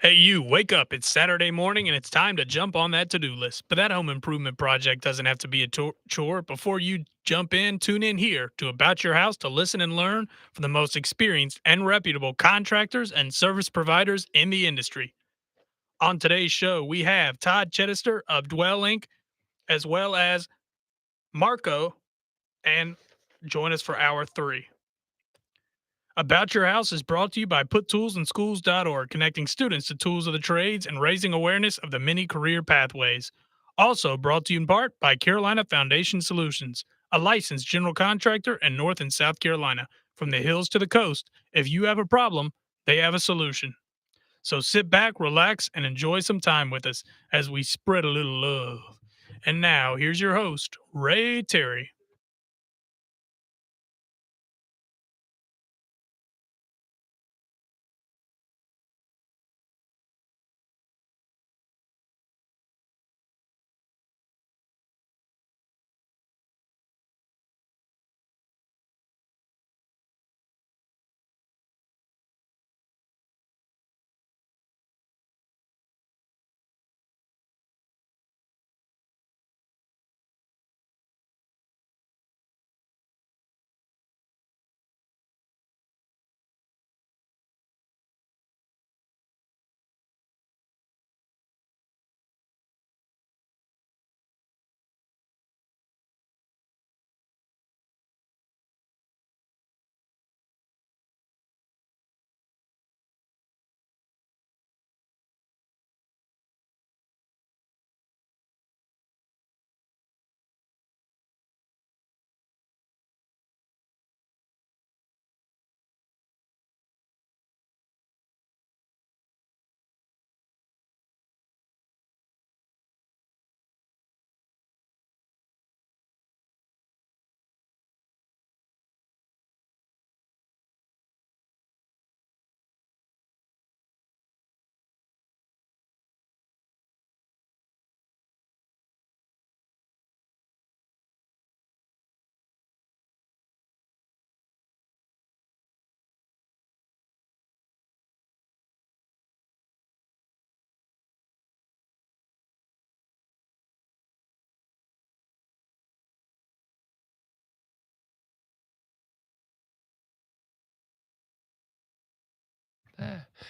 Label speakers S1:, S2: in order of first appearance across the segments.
S1: Hey, you, wake up. It's Saturday morning and it's time to jump on that to do list. But that home improvement project doesn't have to be a chore. Before you jump in, tune in here to About Your House to listen and learn from the most experienced and reputable contractors and service providers in the industry. On today's show, we have Todd Chitester of Dwelink, as well as Marco, and join us for hour three. About Your House is brought to you by PutToolsInSchools.org, connecting students to tools of the trades and raising awareness of the many career pathways. Also brought to you in part by Carolina Foundation Solutions, a licensed general contractor in North and South Carolina. From the hills to the coast, if you have a problem, they have a solution. So sit back, relax, and enjoy some time with us as we spread a little love. And now, here's your host, Ray Terry.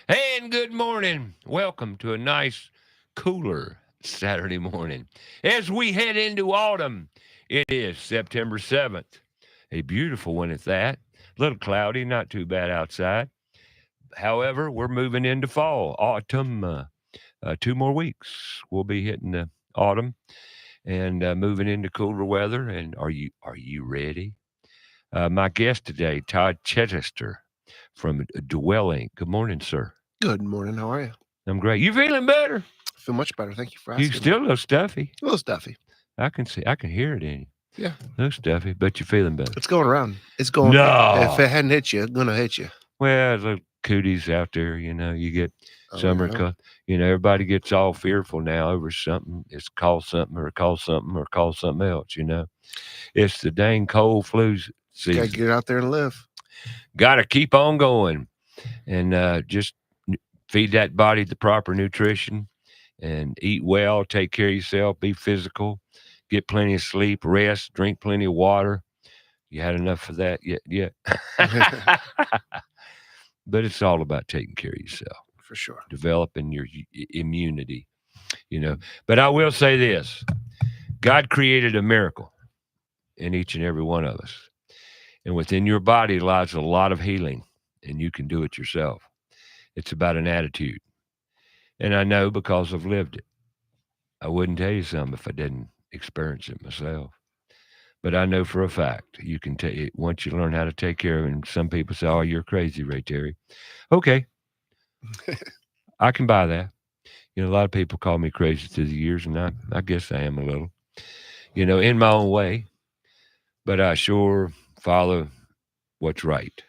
S2: And good morning. Welcome to a nice, cooler Saturday morning. As we head into autumn, it is September 7th. A beautiful one at that. A little cloudy, not too bad outside. However, we're moving into fall, autumn. 2 more weeks. We'll be hitting the autumn and moving into cooler weather. And are you ready? My guest today, Todd Chitester from Dwelling. Good morning, sir.
S3: Good morning. How are you?
S2: I'm great. You feeling better?
S3: I feel much better. Thank you for
S2: You
S3: asking.
S2: still a little stuffy.
S3: A little stuffy.
S2: I can hear it in you.
S3: Yeah.
S2: A little stuffy, but you're feeling better.
S3: It's going around. It's going.
S2: No.
S3: If it hadn't hit you, it's gonna hit you.
S2: Well, little cooties out there, you get summer.
S3: Yeah.
S2: Everybody gets all fearful now over something. It's called something or called something or called something else, It's the dang cold flu season.
S3: Gotta get out there and live.
S2: Got to keep on going and just feed that body the proper nutrition and eat well, take care of yourself, be physical, get plenty of sleep, rest, drink plenty of water. You had enough of that yet? Yeah. But it's all about taking care of yourself.
S3: For sure.
S2: Developing your immunity, But I will say this. God created a miracle in each and every one of us. And within your body lies a lot of healing, and you can do it yourself. It's about an attitude. And I know because I've lived it. I wouldn't tell you something if I didn't experience it myself. But I know for a fact you can take it once you learn how to take care of it. And some people say, "Oh, you're crazy, Ray Terry." Okay, I can buy that. A lot of people call me crazy through the years, and I guess I am a little, in my own way. But I sure follow what's right.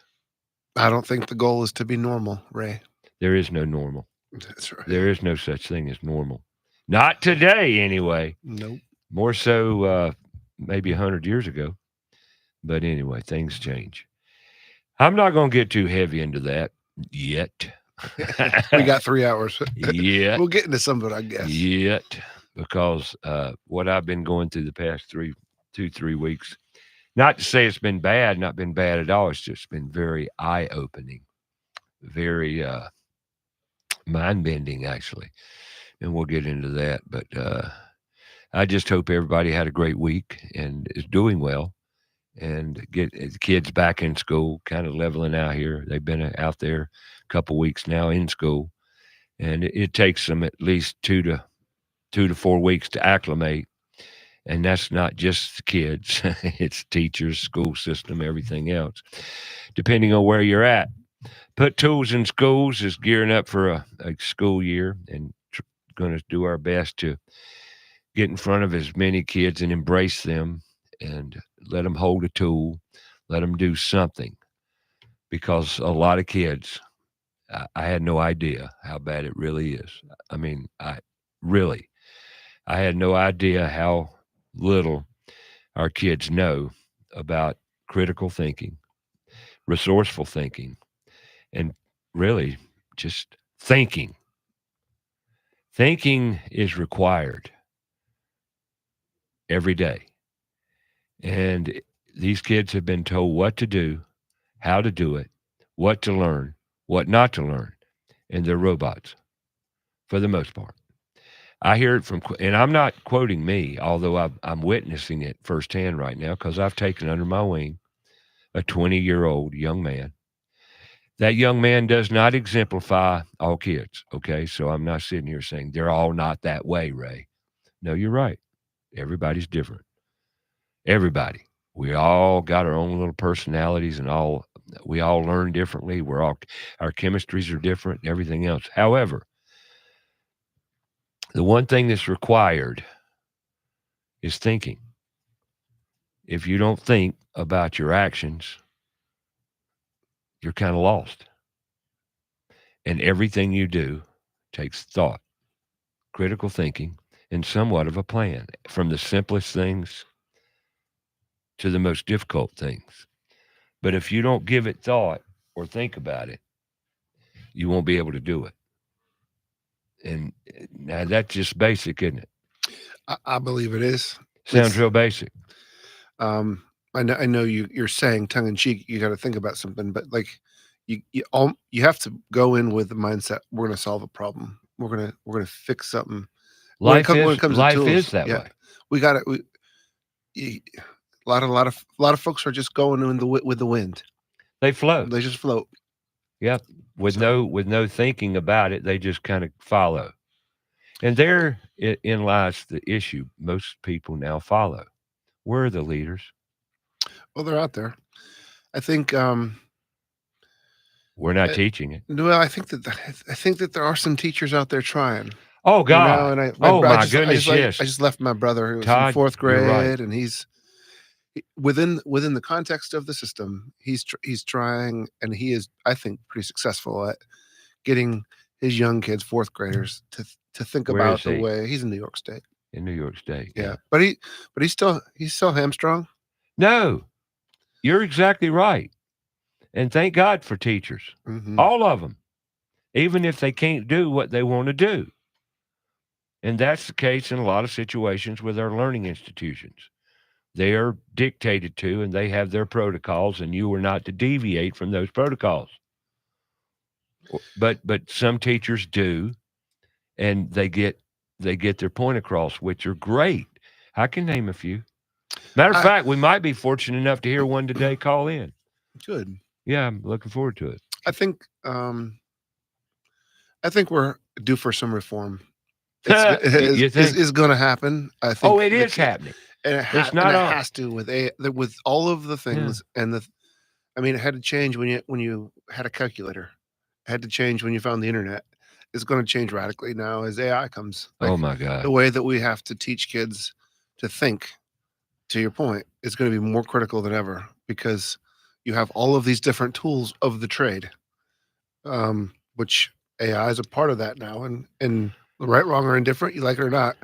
S3: I don't think the goal is to be normal, Ray.
S2: There is no normal.
S3: That's right.
S2: There is no such thing as normal. Not today, anyway.
S3: Nope.
S2: More so maybe 100 years ago. But anyway, things change. I'm not going to get too heavy into that yet.
S3: We got 3 hours.
S2: Yet,
S3: We'll get into some of it, I guess.
S2: yet, because what I've been going through the past 3 weeks, not to say it's been bad, not been bad at all. It's just been very eye opening, very mind bending, actually. And we'll get into that. But I just hope everybody had a great week and is doing well and get the kids back in school, kind of leveling out here. They've been out there a couple weeks now in school, and it takes them at least 2 to 4 weeks to acclimate. And that's not just the kids; it's teachers, school system, everything else. Depending on where you're at, Put Tools in Schools is gearing up for a school year and going to do our best to get in front of as many kids and embrace them and let them hold a tool, let them do something. Because a lot of kids, I had no idea how bad it really is. I mean, I had no idea how little our kids know about critical thinking, resourceful thinking, and really just thinking. Thinking is required every day. And these kids have been told what to do, how to do it, what to learn, what not to learn. And they're robots for the most part. I hear it from, and I'm not quoting me, although I'm witnessing it firsthand right now because I've taken under my wing a 20-year-old young man. That young man does not exemplify all kids, okay? So I'm not sitting here saying they're all not that way, Ray. No, you're right. Everybody's different. Everybody. We all got our own little personalities and we all learn differently. Our chemistries are different and everything else. However, the one thing that's required is thinking. If you don't think about your actions, you're kind of lost. And everything you do takes thought, critical thinking, and somewhat of a plan, from the simplest things to the most difficult things. But if you don't give it thought or think about it, you won't be able to do it. And now that's just basic, isn't it?
S3: I believe it is.
S2: Sounds real basic.
S3: I know you're saying tongue in cheek, you got to think about something, but like you have to go in with the mindset, we're going to solve a problem. We're going to fix something.
S2: Life is that way.
S3: We got it. A lot of folks are just going with the wind.
S2: They float.
S3: They just float.
S2: Yep. With no thinking about it, they just kind of follow. And therein lies the issue. Most people now follow. We're the leaders.
S3: Well, they're out there. I think
S2: we're not teaching it.
S3: Well, I think that there are some teachers out there trying.
S2: Oh God!
S3: And
S2: my goodness! Yes.
S3: I just left my brother who was
S2: Todd,
S3: in fourth grade,
S2: right.
S3: and he's within the context of the system. He's trying, and he is, I think, pretty successful at getting his young kids, fourth graders, to think about the way he's in New York State.
S2: In New York State,
S3: yeah. But he's still hamstrung.
S2: No, you're exactly right. And thank God for teachers, all of them, even if they can't do what they want to do. And that's the case in a lot of situations with our learning institutions. They are dictated to, and they have their protocols, and you are not to deviate from those protocols. But some teachers do, and they get their point across, which are great. I can name a few. Matter of fact, we might be fortunate enough to hear one today call in.
S3: Good.
S2: Yeah, I'm looking forward to it.
S3: I think we're due for some reform. It's going to happen. I think.
S2: Oh, it is happening.
S3: And it has to with all of the things and it had to change when you had a calculator. It had to change when you found the internet. It's going to change radically now as AI comes.
S2: Oh my God!
S3: The way that we have to teach kids to think, to your point, is going to be more critical than ever because you have all of these different tools of the trade, which AI is a part of that now. And right, wrong, or indifferent, you like it or not,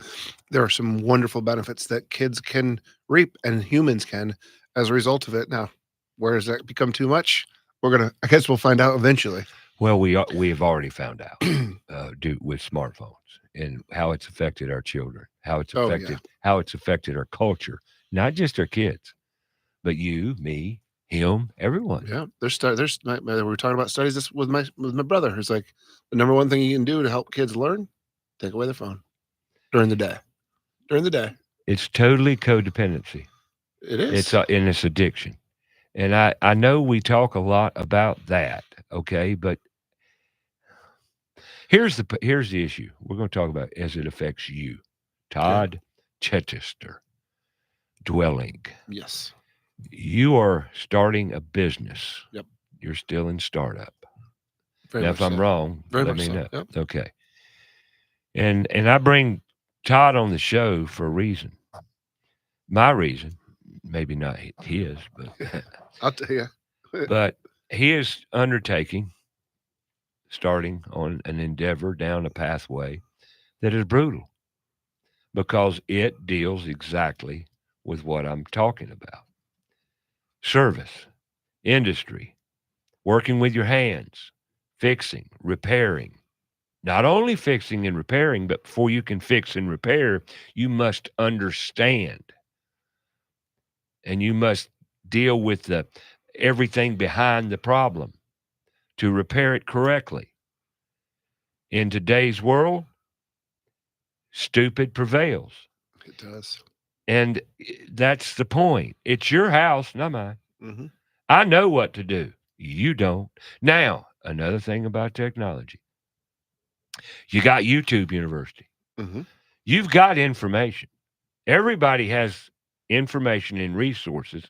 S3: there are some wonderful benefits that kids can reap and humans can as a result of it. Now, where does that become too much? I guess we'll find out eventually.
S2: Well, we have already found out with smartphones and how it's affected our children,
S3: Oh yeah,
S2: how it's affected our culture, not just our kids, but you, me, him, everyone.
S3: yeah. We were talking about studies this with my brother, who's like, the number one thing you can do to help kids learn, take away their phone during the day. During the day,
S2: It's totally codependency.
S3: it is.
S2: And it's addiction. And I know we talk a lot about that, okay, but here's the issue. We're going to talk about as it affects you. Todd Chitester, Dwelling.
S3: Yes.
S2: You are starting a business.
S3: Yep.
S2: You're still in startup.
S3: Very
S2: Now,
S3: much
S2: if I'm
S3: so.
S2: wrong,
S3: Very
S2: let
S3: much
S2: me
S3: so.
S2: know.
S3: Yep.
S2: Okay. And I bring Todd on the show for a reason. My reason, maybe not his, but
S3: I'll tell you.
S2: but he is undertaking, starting on an endeavor down a pathway that is brutal because it deals exactly with what I'm talking about. Service, industry, working with your hands, fixing, repairing. Not only fixing and repairing, but before you can fix and repair, you must understand and you must deal with the everything behind the problem to repair it correctly. In today's world, stupid prevails.
S3: It does.
S2: And that's the point. It's your house, not mine.
S3: Mm-hmm.
S2: I know what to do. You don't. Now, another thing about technology. You got YouTube University.
S3: Mm-hmm.
S2: You've got information. Everybody has information and resources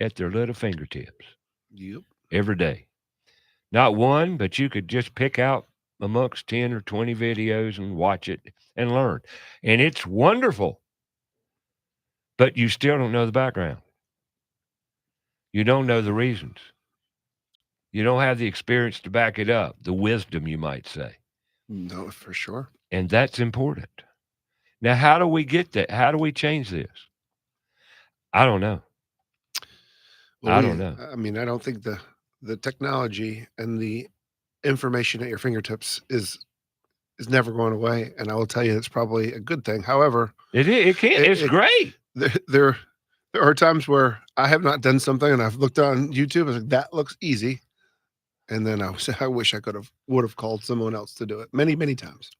S2: at their little fingertips
S3: Yep.
S2: every day. Not one, but you could just pick out amongst 10 or 20 videos and watch it and learn. And it's wonderful, but you still don't know the background. You don't know the reasons. You don't have the experience to back it up, the wisdom, you might say.
S3: No, for sure.
S2: And that's important. Now, how do we get that? How do we change this? I don't know.
S3: Well,
S2: I don't know.
S3: I mean, I don't think the technology and the information at your fingertips is never going away, and I will tell you it's probably a good thing. However,
S2: It can't. It's great.
S3: there are times where I have not done something and I've looked on YouTube and like, that looks easy, and then I wish I would have called someone else to do it many times.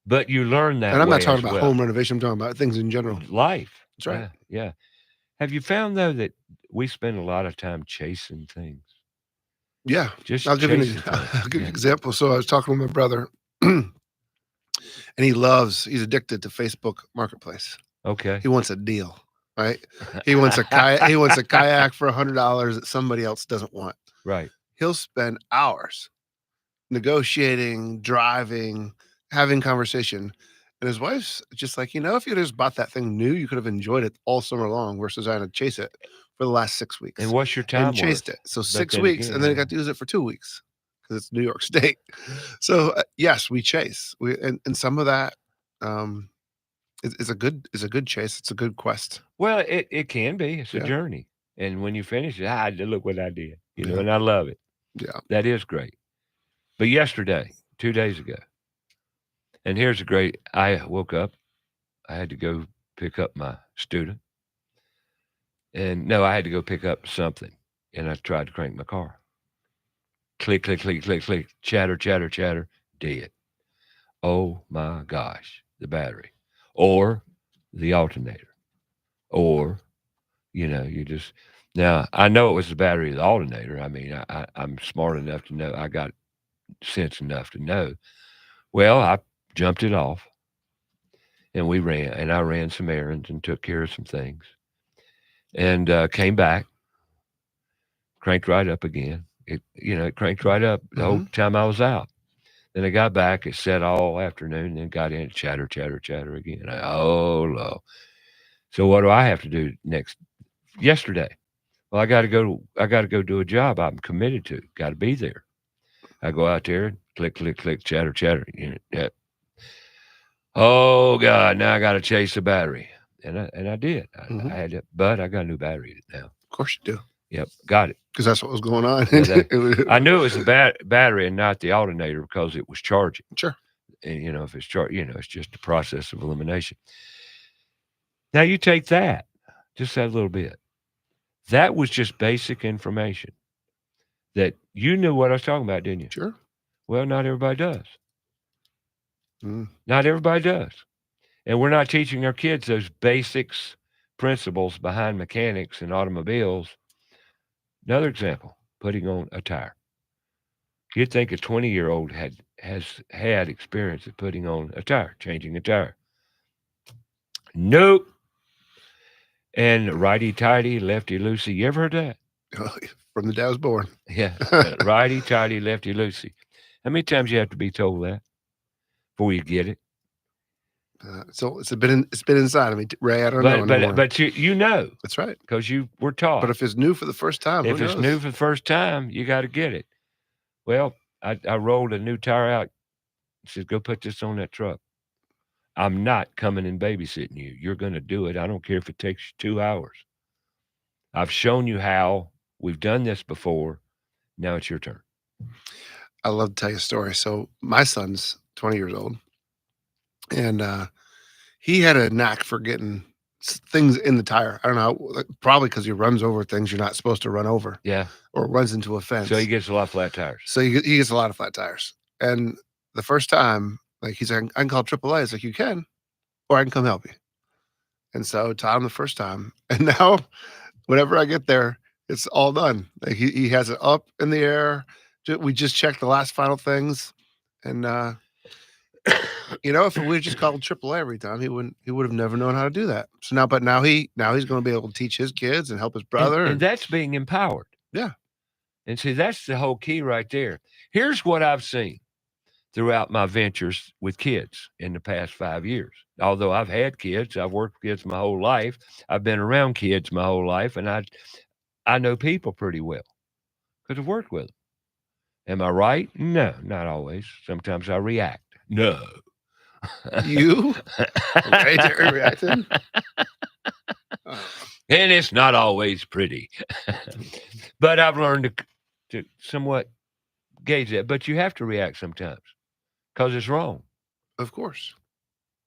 S2: But you learn that
S3: And I'm
S2: way
S3: not talking
S2: as
S3: about
S2: well.
S3: home renovation. I'm talking about things in general.
S2: Life.
S3: That's right.
S2: Yeah. Have you found though that we spend a lot of time chasing things?
S3: Yeah.
S2: Just
S3: I'll give you
S2: chasing
S3: I'll
S2: things.
S3: give you
S2: Yeah.
S3: an example. So I was talking with my brother, and he's addicted to Facebook Marketplace.
S2: Okay.
S3: He wants a deal, right? He wants a kayak for $100 that somebody else doesn't want.
S2: Right.
S3: He'll spend hours negotiating, driving, having conversation. And his wife's just like, if you just bought that thing new, you could have enjoyed it all summer long versus I had to chase it for the last 6 weeks.
S2: And what's your time
S3: and chased
S2: worth?
S3: it. So
S2: But
S3: 6
S2: then
S3: weeks,
S2: again,
S3: and then I
S2: yeah.
S3: got to use it for 2 weeks because it's New York State. So yes, we chase. And some of that is a good chase. It's a good quest.
S2: Well, it can be. It's a
S3: Yeah.
S2: journey. And when you finish it, look what I did.
S3: Yeah.
S2: And I love it.
S3: Yeah.
S2: That is great. But yesterday, 2 days ago, and here's a great I woke up. I had to go pick up my student. And no, I had to go pick up something. And I tried to crank my car. Click, click, click, click, click. Chatter, chatter, chatter. Dead. Oh my gosh. The battery. Or the alternator. Or, you just now I know it was the battery of the alternator. I mean, I'm smart enough to know, I got sense enough to know. Well, I jumped it off and I ran some errands and took care of some things and came back, cranked right up again. It cranked right up the whole time I was out. Then I got back, it sat all afternoon, then got in, chatter, chatter, chatter again. Oh, Lord. So what do I have to do next? Yesterday. Well, I got to go do a job I'm committed to. Got to be there. I go out there, click, click, click, chatter, chatter. Yeah. Oh God! Now I got to chase the battery, and I did. I had to, but I got a new battery now.
S3: Of course you do.
S2: Yep, got it.
S3: because that's what was going on.
S2: Yeah, I knew it was the battery and not the alternator because it was charging.
S3: Sure.
S2: And, if it's charged, it's just a process of elimination. Now you take that, just that little bit. That was just basic information that you knew what I was talking about, didn't you?
S3: Sure.
S2: Well, not everybody does.
S3: Mm.
S2: Not everybody does. And we're not teaching our kids those basics, principles behind mechanics and automobiles. Another example, putting on a tire. You'd think a 20-year-old has had experience of putting on a tire, changing a tire. Nope. And righty-tighty, lefty-loosey. You ever heard that?
S3: From the day I was born.
S2: Yeah. Righty-tighty, lefty-loosey. How many times you have to be told that before you get it?
S3: So it's been inside of me, Ray. I don't know.
S2: But you know.
S3: That's right.
S2: Because you were taught.
S3: But if it's new for the first time,
S2: if it's new for the first time, you got to get it. Well, I rolled a new tire out. He says, go put this on that truck. I'm not coming and babysitting you. You're going to do it. I don't care if it takes you 2 hours. I've shown you how. We've done this before. Now it's your turn.
S3: I love to tell you a story. So my son's 20 years old, and he had a knack for getting things in the tire. I don't know, probably because he runs over things you're not supposed to run over.
S2: Yeah.
S3: Or runs into a fence.
S2: So he gets a lot of flat tires.
S3: So he gets a lot of flat tires. And the first time, like, he's like, I can call AAA. It's like, you can, or I can come help you. And so taught him the first time. And now whenever I get there, it's all done. Like he has it up in the air. We just checked the last final things. And, if we just called AAA every time, he would have never known how to do that. So now he's going to be able to teach his kids and help his brother.
S2: And that's being empowered.
S3: Yeah.
S2: And see, that's the whole key right there. Here's what I've seen throughout my ventures with kids in the past 5 years. Although I've had kids, I've worked with kids my whole life. I've been around kids my whole life, and I know people pretty well because I've worked with them. Am I right? No, not always. Sometimes I react. No.
S3: You? Reacting?
S2: And it's not always pretty. But I've learned to somewhat gauge that. But you have to react sometimes because it's wrong.
S3: Of course.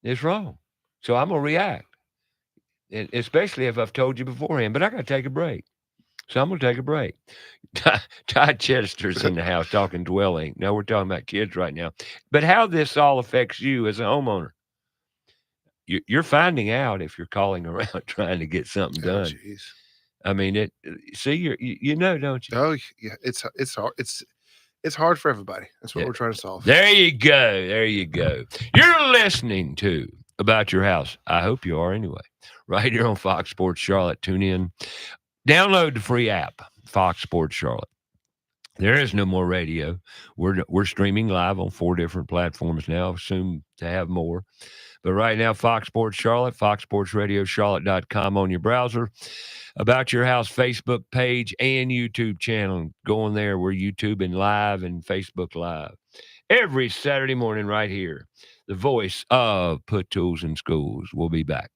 S2: It's wrong. So I'm going to react, especially if I've told you beforehand. But I got to take a break. So I'm going to take a break. Todd Chitester's in the house talking Dwelink. Now we're talking about kids right now. But how this all affects you as a homeowner. You're finding out if you're calling around trying to get something done.
S3: Geez.
S2: I mean, you know, don't you?
S3: Oh, yeah. It's hard. It's hard for everybody. That's what we're trying to solve.
S2: There you go. There you go. You're listening to About Your House. I hope you are anyway. Right here on Fox Sports Charlotte. Tune in. Download the free app, Fox Sports Charlotte. There is no more radio. We're streaming live on 4 different platforms now, soon to have more. But right now, Fox Sports Charlotte, foxsportsradiocharlotte.com on your browser. About Your House Facebook page and YouTube channel. Go on there. We're YouTubing live and Facebook live. Every Saturday morning right here. The voice of Put Tools in Schools. We'll be back.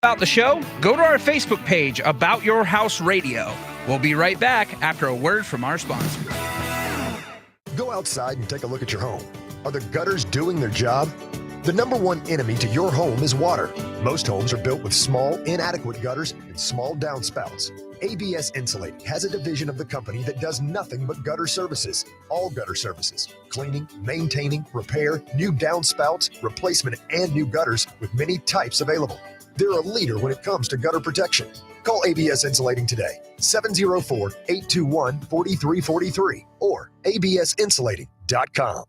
S4: About the show, go to our Facebook page, About Your House Radio. We'll be right back after a word from our sponsor.
S5: Go outside and take a look at your home. Are the gutters doing their job? The number one enemy to your home is water. Most homes are built with small, inadequate gutters and small downspouts. ABS Insulating has a division of the company that does nothing but gutter services. All gutter services. Cleaning, maintaining, repair, new downspouts, replacement, and new gutters with many types available. They're a leader when it comes to gutter protection. Call ABS Insulating today, 704-821-4343 or absinsulating.com.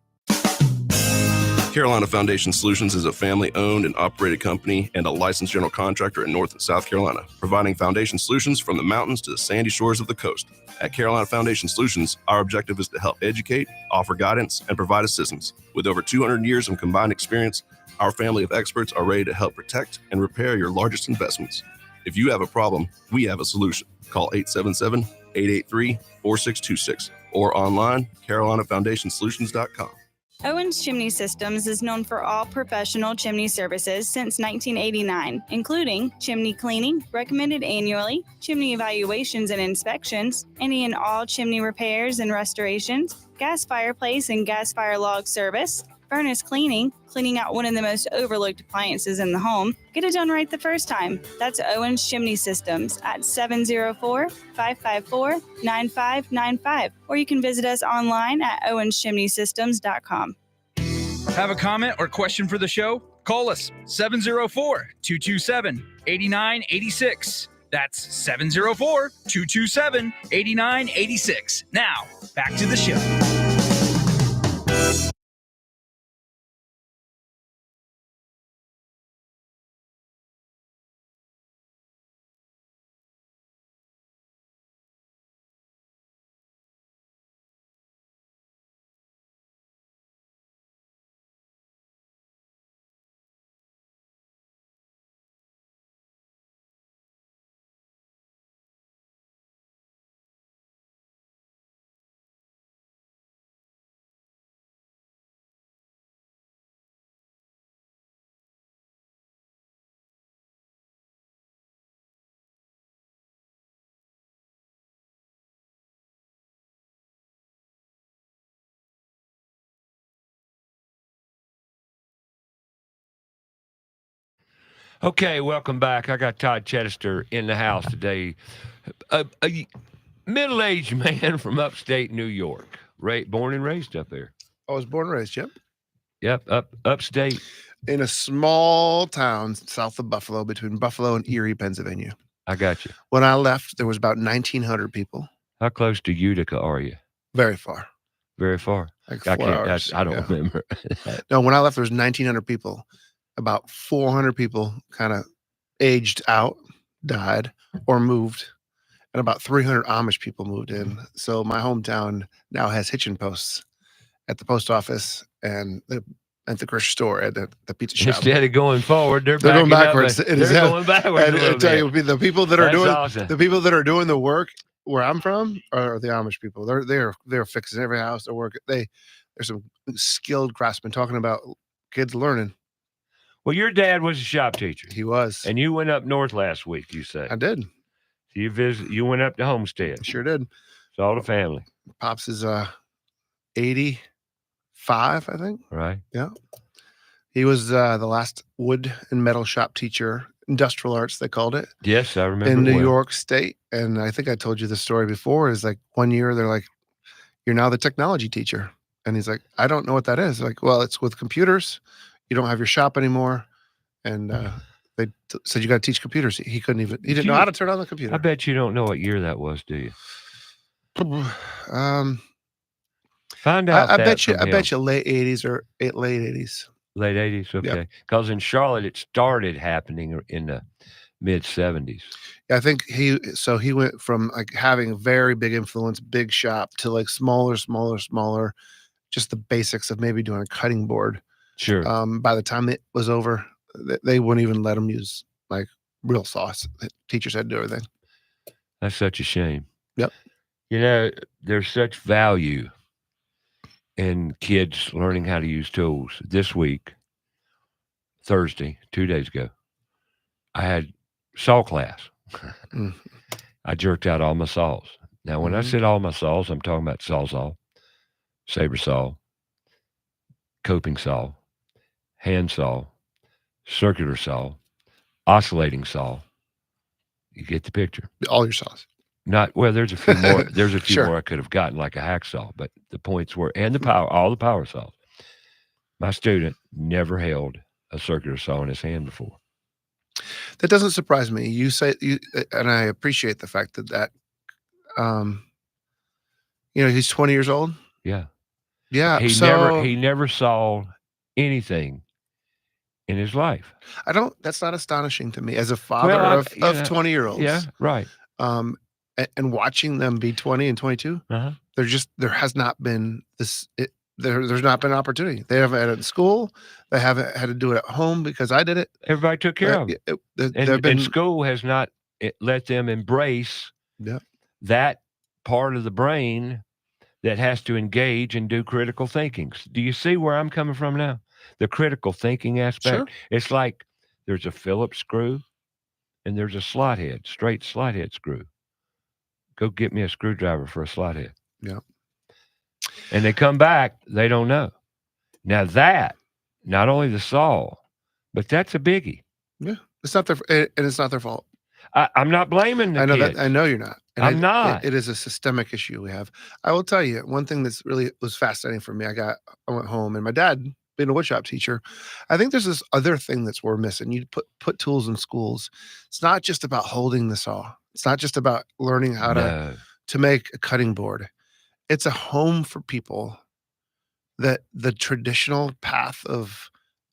S6: Carolina Foundation Solutions is a family-owned and operated company and a licensed general contractor in North and South Carolina, providing foundation solutions from the mountains to the sandy shores of the coast. At Carolina Foundation Solutions, our objective is to help educate, offer guidance, and provide assistance. With over 200 years of combined experience, our family of experts are ready to help protect and repair your largest investments. If you have a problem, we have a solution. Call 877-883-4626 or online, carolinafoundationsolutions.com.
S7: Owens Chimney Systems is known for all professional chimney services since 1989, including chimney cleaning, recommended annually, chimney evaluations and inspections, any and all chimney repairs and restorations, gas fireplace and gas fire log service, furnace cleaning, cleaning out one of the most overlooked appliances in the home. Get it done right the first time. That's Owens Chimney Systems at 704-554-9595. Or you can visit us online at owenschimneysystems.com.
S4: Have a comment or question for the show? Call us 704-227-8986. That's 704-227-8986. Now, back to the show.
S2: Okay, welcome back. I got Todd Chitester in the house today. A middle-aged man from upstate New York, born and raised up there.
S3: I was born and raised, yep.
S2: Yep, upstate.
S3: In a small town south of Buffalo, between Buffalo and Erie, Pennsylvania.
S2: I got you.
S3: When I left, there was about 1,900 people.
S2: How close to Utica are you?
S3: Very far.
S2: Very far.
S3: Like
S2: I
S3: 4
S2: can't.
S3: hours.
S2: I don't remember.
S3: No, when I left, there was 1,900 people. About 400 people kind of aged out, died, or moved. And about 300 Amish people moved in. So my hometown now has hitching posts at the post office and at the grocery store, at the pizza shop.
S2: Instead of going forward, they're
S3: going
S2: backing up,
S3: backwards.
S2: they're going backwards.
S3: And I tell you, the people that are
S2: That's
S3: doing
S2: awesome.
S3: the people that are doing the work where I'm from are the Amish people. They're fixing every house. They're working. There's some skilled craftsmen talking about kids learning.
S2: Well, your dad was a shop teacher.
S3: He was,
S2: and you went up north last week. You said
S3: I did.
S2: You went up to Homestead.
S3: Sure did.
S2: Saw all the family.
S3: Pops is 85, I think.
S2: Right.
S3: Yeah. He was the last wood and metal shop teacher, industrial arts, they called it.
S2: Yes, I remember.
S3: In New York State. And I think I told you the story before, is like one year they're like, you're now the technology teacher. And he's like, I don't know what that is. Like, well, it's with computers. You don't have your shop anymore. And they said, you got to teach computers. He didn't know how to turn on the computer.
S2: I bet you don't know what year that was, do you? Find out.
S3: I bet you late 80s or late 80s.
S2: Late 80s, okay. Because in Charlotte, it started happening in the mid 70s.
S3: Yeah, I think he went from like having a very big influence, big shop, to like smaller, just the basics of maybe doing a cutting board.
S2: Sure.
S3: By the time it was over, they wouldn't even let them use like real sauce. The teachers had to do everything.
S2: That's such a shame.
S3: Yep.
S2: You know, there's such value in kids learning how to use tools. This week, Thursday, 2 days ago, I had saw class. I jerked out all my saws. Now, when I said all my saws, I'm talking about Sawzall, saber saw, coping saw, hand saw, circular saw, oscillating saw. You get the picture.
S3: All your saws.
S2: There's a few more. There's a few
S3: Sure.
S2: more I could have gotten, like a hacksaw, but the points were, and all the power saws. My student never held a circular saw in his hand before.
S3: That doesn't surprise me. You say and I appreciate the fact that um, he's 20 years old.
S2: Yeah.
S3: Yeah.
S2: He
S3: So
S2: never saw anything in his life.
S3: that's not astonishing to me as a
S2: Well,
S3: father of 20-year-olds.
S2: yeah, right.
S3: And watching them be 20 and 22,
S2: Uh-huh.
S3: there has not been this. There's not been opportunity. They haven't had it in school. They haven't had to do it at home because I did it.
S2: Everybody took care of them. And school has not let them embrace that part of the brain that has to engage and do critical thinking. Do you see where I'm coming from now? The critical thinking aspect.
S3: Sure.
S2: It's like there's a Phillips screw and there's a straight slot head screw. Go get me a screwdriver for a slot head.
S3: Yeah.
S2: And they come back, they don't know. Now that, not only the saw, but that's a biggie.
S3: Yeah. It's not their fault.
S2: I'm not blaming the
S3: I know
S2: kids.
S3: that. I know you're not. And
S2: I'm not.
S3: It is a systemic issue we have. I will tell you one thing that's really was fascinating for me. I went home and my dad, being a woodshop teacher, I think there's this other thing that's we're missing. You put tools in schools. It's not just about holding the saw. It's not just about learning how to make a cutting board. It's a home for people that the traditional path of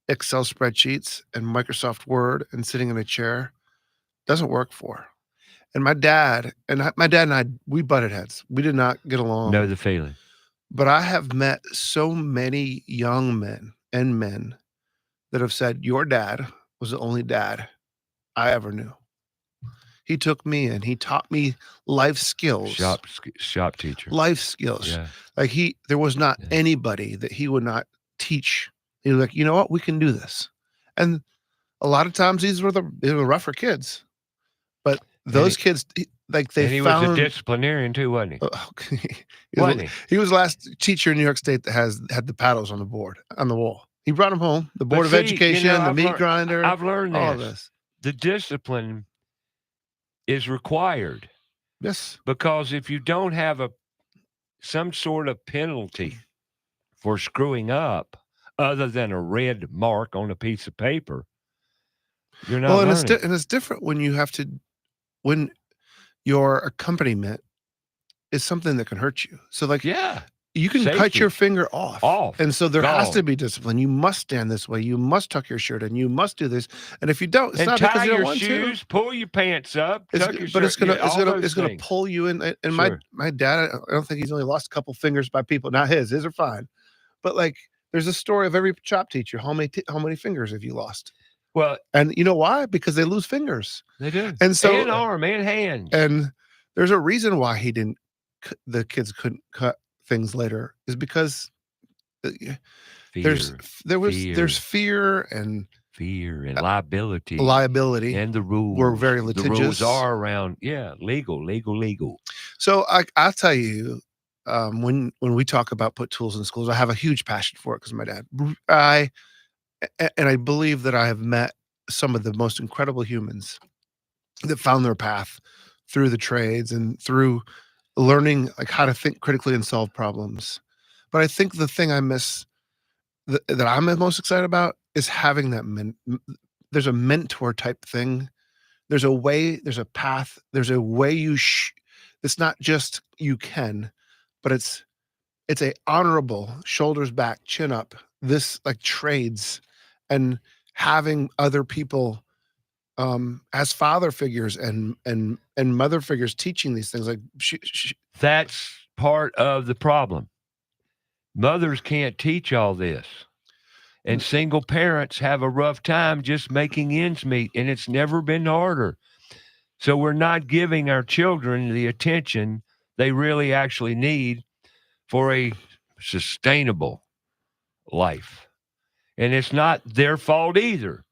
S3: Excel spreadsheets and Microsoft Word and sitting in a chair doesn't work for. And my dad and I, we butted heads. We did not get along.
S2: Know the feeling.
S3: But I have met so many young men and men that have said, your dad was the only dad I ever knew. He took me in. He taught me life skills.
S2: Shop teacher.
S3: Life skills.
S2: Yeah.
S3: Like there was not anybody that he would not teach. He was like, you know what? We can do this. And a lot of times these were the rougher kids. But those kids, like he
S2: was a disciplinarian too, wasn't he?
S3: He was the last teacher in New York State that had the paddles on the wall. He brought them home. The Board of Education, the meat grinder.
S2: I've learned
S3: all of this.
S2: The discipline is required.
S3: Yes.
S2: Because if you don't have some sort of penalty for screwing up, other than a red mark on a piece of paper, you're not learning.
S3: And it's different when your accompaniment is something that can hurt you. So you can cut your finger off. And so there has to be discipline. You must stand this way. You must tuck your shirt in. You must do this. And if you don't, it's not because you don't want to.
S2: Tie your shoes, pull your pants up, tuck your shirt.
S3: But it's gonna pull you in. And my dad, I don't think he's only lost a couple fingers by people. Not his are fine. But there's a story of every shop teacher. How many fingers have you lost?
S2: Well,
S3: and you know why? Because they lose fingers.
S2: They do.
S3: And so
S2: and arm and hands.
S3: And there's a reason why the kids couldn't cut things later is because there's fear and liability
S2: and the rules
S3: were very litigious.
S2: The rules are around legal.
S3: So I'll tell you, when we talk about put tools in schools, I have a huge passion for it because of my dad. I believe that I have met some of the most incredible humans that found their path through the trades and through learning how to think critically and solve problems. But I think the thing I miss that I'm most excited about is having that there's a mentor type thing. There's a way, there's a path, there's a way it's not just you can, but it's a honorable shoulders back, chin up, this trades, and having other people as father figures and mother figures teaching these things.
S2: That's part of the problem. Mothers can't teach all this. And single parents have a rough time just making ends meet, and it's never been harder. So we're not giving our children the attention they really actually need for a sustainable life. And it's not their fault either.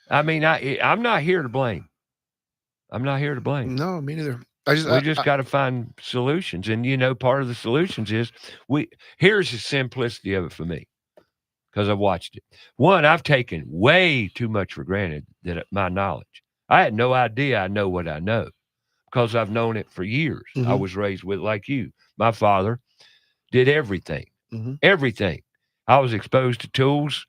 S2: I mean, I'm not here to blame.
S3: No, me neither.
S2: We just got to find solutions. And, part of the solutions is here's the simplicity of it for me, because I've watched it. One, I've taken way too much for granted that my knowledge. I had no idea I know what I know because I've known it for years.
S3: Mm-hmm.
S2: I was raised with like you. My father did everything.
S3: Mm-hmm.
S2: Everything. I was exposed to tools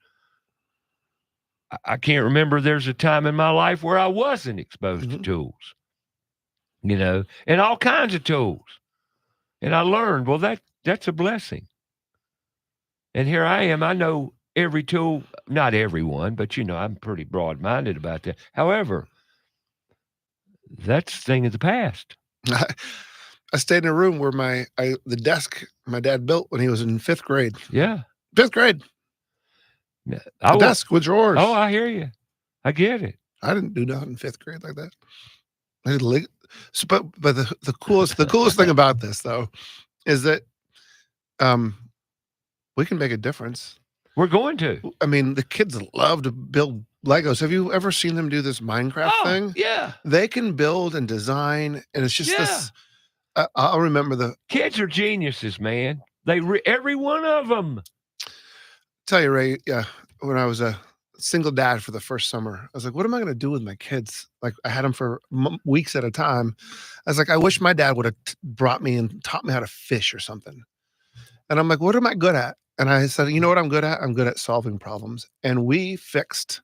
S2: I can't remember there's a time in my life where I wasn't exposed to tools, and all kinds of tools. And I learned, well, that's a blessing. And here I am. I know every tool, not everyone, but I'm pretty broad-minded about that. However, that's a thing of the past.
S3: I stayed in a room where the desk my dad built when he was in 5th grade.
S2: Yeah.
S3: 5th grade. A desk with drawers.
S2: Oh, I hear you. I get it.
S3: I didn't do nothing in 5th grade like that. I did but the coolest thing about this though is that we can make a difference.
S2: We're going to.
S3: I mean, the kids love to build Legos. Have you ever seen them do this Minecraft thing?
S2: Yeah.
S3: They can build and design, and it's just this. I'll remember the
S2: kids are geniuses, man. Every one of them.
S3: Tell you, Ray. Yeah, when I was a single dad for the first summer, I was like, "What am I going to do with my kids?" Like, I had them for weeks at a time. I was like, "I wish my dad would have brought me and taught me how to fish or something." And I'm like, "What am I good at?" And I said, "You know what I'm good at? I'm good at solving problems." And we fixed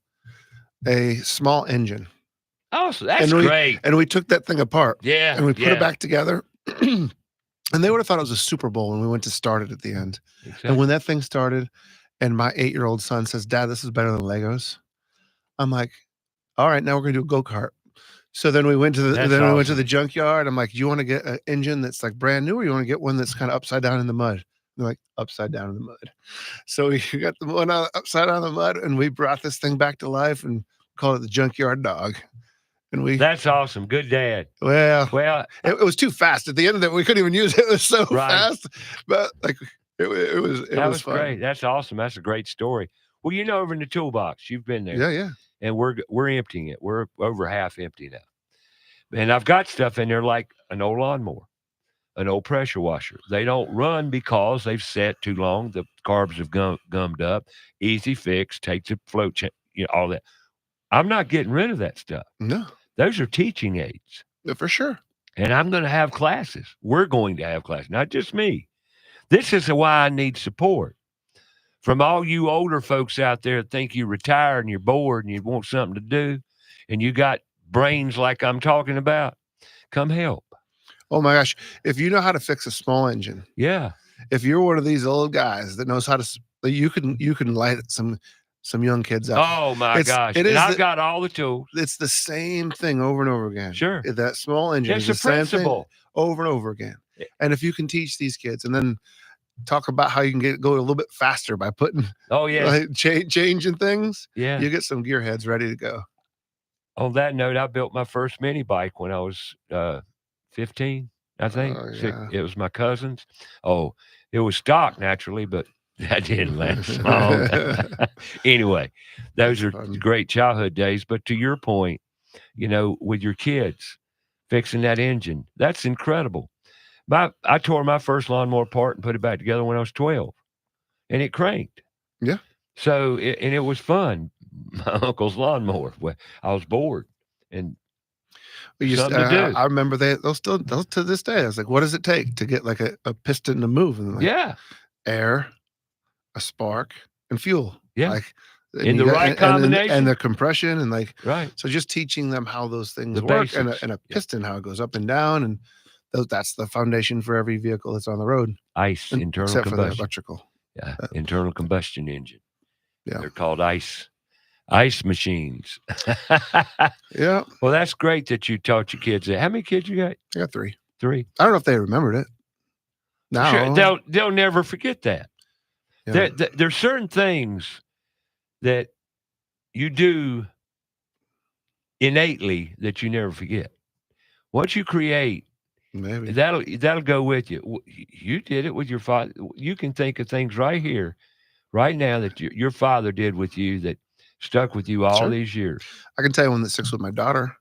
S3: a small engine.
S2: Oh, so that's great.
S3: And we took that thing apart.
S2: Yeah.
S3: And we put it back together. And they would have thought it was a Super Bowl when we went to start it at the end. Exactly. And when that thing started, and my 8-year-old son says, "Dad, this is better than Legos." I'm like, "All right, now we're gonna do a go-kart." So then we went to we went to the junkyard. I'm like, "Do you want to get an engine that's like brand new, or you want to get one that's kind of upside down in the mud?" They're like, "Upside down in the mud." So we got the one upside down in the mud, and we brought this thing back to life and called it the Junkyard Dog. And
S2: that's awesome. Good dad.
S3: Well, it was too fast. At the end of it, we couldn't even use it. It was so fast. But like it was fun.
S2: Great. That's awesome. That's a great story. Well, over in the toolbox, you've been there.
S3: Yeah.
S2: And we're emptying it. We're over half empty now. And I've got stuff in there like an old lawnmower, an old pressure washer. They don't run because they've sat too long. The carbs have gummed up. Easy fix, takes a float, all that. I'm not getting rid of that stuff.
S3: No.
S2: Those are teaching aids.
S3: Yeah, for sure.
S2: And I'm going to have classes. We're going to have classes, not just me. This is why I need support from all you older folks out there that think you're retired and you're bored and you want something to do and you got brains like I'm talking about. Come help.
S3: Oh my gosh. If you know how to fix a small engine.
S2: Yeah.
S3: If you're one of these old guys that knows how to, you can light some young kids up.
S2: Oh my gosh. And I've got all the tools.
S3: It's the same thing over and over again.
S2: Sure.
S3: That small engine is the same thing over and over again. Yeah. And if you can teach these kids and then talk about how you can go a little bit faster by putting changing things, you get some gearheads ready to go.
S2: On that note, I built my first mini bike when I was 15, I think. It was my cousin's. Oh, it was stock naturally, but that didn't last long. Anyway, those are great childhood days. But to your point, with your kids fixing that engine, that's incredible. I tore my first lawnmower apart and put it back together when I was 12, and it cranked.
S3: Yeah.
S2: So, and it was fun. My uncle's lawnmower. Well, I was bored, and something to do.
S3: I remember they'll to this day. I was like, "What does it take to get like a piston to move?" And like, air, a spark, and fuel.
S2: Yeah.
S3: Like
S2: in the right combination,
S3: and the compression, and like
S2: right.
S3: So just teaching them how those things work, and a piston, how it goes up and down, and that's the foundation for every vehicle that's on the road.
S2: ICE, internal
S3: except
S2: combustion.
S3: For the electrical.
S2: Yeah, internal combustion engine.
S3: Yeah,
S2: they're called ICE machines.
S3: Yeah.
S2: Well, that's great that you taught your kids that. How many kids you got?
S3: I got 3.
S2: 3.
S3: I don't know if they remembered it. No,
S2: sure, they'll never forget that.
S3: Yeah.
S2: There's certain things that you do innately that you never forget. Once you create,
S3: maybe
S2: that'll go with you. You did it with your father. You can think of things right here, right now that your father did with you that stuck with you all these years.
S3: I can tell you one that sticks with my daughter.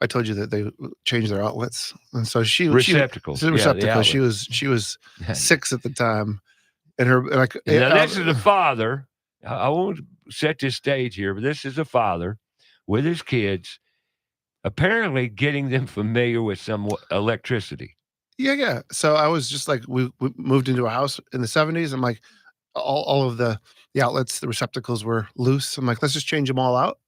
S3: I told you that they changed their outlets, and so
S2: receptacles.
S3: She was 6 at the time, and
S2: this is a father. I won't set this stage here, but this is a father with his kids, apparently getting them familiar with some electricity.
S3: Yeah. So I was just like, we moved into a house in the 70s. I'm like, all of the outlets, the receptacles were loose. I'm like, let's just change them all out.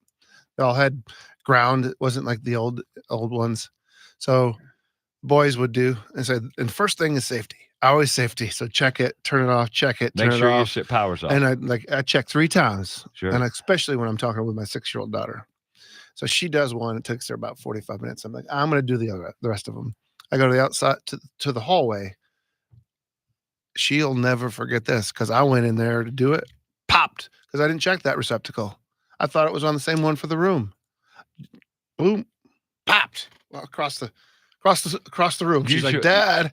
S3: They all had ground. It wasn't like the old ones. So boys would do and said, and first thing is safety. Always safety. So check it, turn it off, check it, turn
S2: Make sure
S3: it
S2: your
S3: off.
S2: power's off.
S3: And I check 3 times.
S2: Sure.
S3: And especially when I'm talking with my 6-year-old daughter. So she does one. It takes her about 45 minutes. I'm like, I'm going to do the rest of them. I go to the outside to the hallway. She'll never forget this because I went in there to do it. Popped because I didn't check that receptacle. I thought it was on the same one for the room. Boom, popped across the room. She's like, Dad,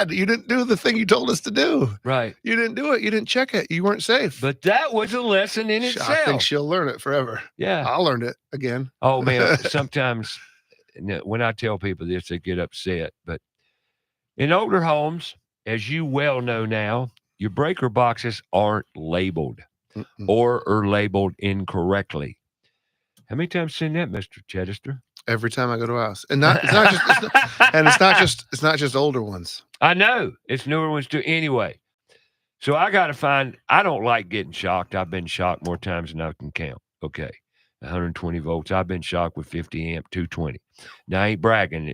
S3: you didn't do the thing you told us to do.
S2: Right.
S3: You didn't do it. You didn't check it. You weren't safe.
S2: But that was a lesson in itself.
S3: I think she'll learn it forever.
S2: Yeah.
S3: I'll learn it again.
S2: Oh, man. Sometimes when I tell people this, they get upset. But in older homes, as you well know now, your breaker boxes aren't labeled or are labeled incorrectly. How many times seen that, Mr. Chitester?
S3: Every time I go to a house, and it's not just older ones.
S2: I know it's newer ones too. Anyway, so I got to find. I don't like getting shocked. I've been shocked more times than I can count. Okay, 120 volts. I've been shocked with 50 amp 220. Now I ain't bragging.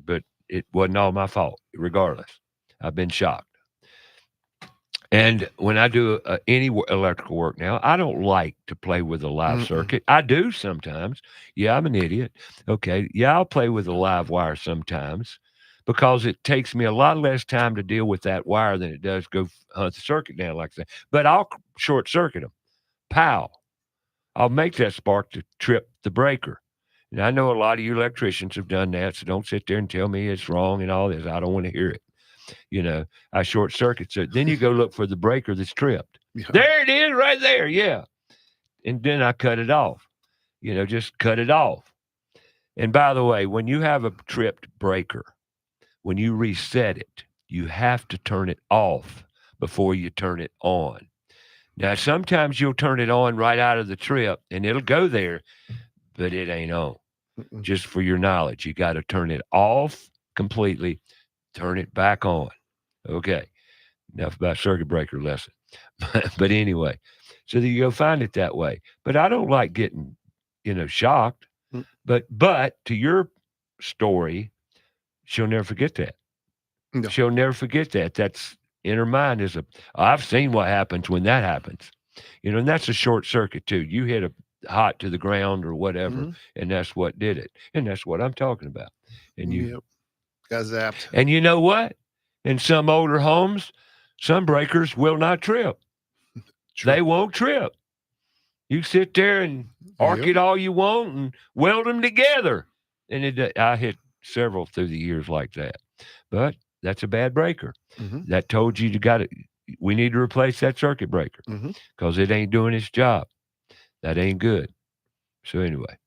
S2: But it wasn't all my fault. Regardless, I've been shocked. And when I do any electrical work now, I don't like to play with a live circuit. I do sometimes. Yeah, I'm an idiot. Okay. Yeah, I'll play with a live wire sometimes because it takes me a lot less time to deal with that wire than it does go hunt the circuit down like that. But I'll short circuit them. Pow. I'll make that spark to trip the breaker. And I know a lot of you electricians have done that, so don't sit there and tell me it's wrong and all this. I don't want to hear it. I short circuit. So then you go look for the breaker that's tripped. Yeah. There it is right there. Yeah. And then I cut it off, just cut it off. And by the way, when you have a tripped breaker, when you reset it, you have to turn it off before you turn it on. Now, sometimes you'll turn it on right out of the trip and it'll go there, but it ain't on. Just for your knowledge, you got to turn it off completely. Turn it back on. Okay. Enough about circuit breaker lesson. But anyway, so that you go find it that way. But I don't like getting, shocked. But to your story, she'll never forget that. No. She'll never forget that. That's in her mind I've seen what happens when that happens. And that's a short circuit too. You hit a hot to the ground or whatever, and that's what did it. And that's what I'm talking about. And you
S3: got zapped.
S2: And you know what? In some older homes, some breakers will not trip. They won't trip. You sit there and arc it all you want and weld them together. And I hit several through the years like that. But that's a bad breaker. That told you we need to replace that circuit breaker because it ain't doing its job. That ain't good. So anyway,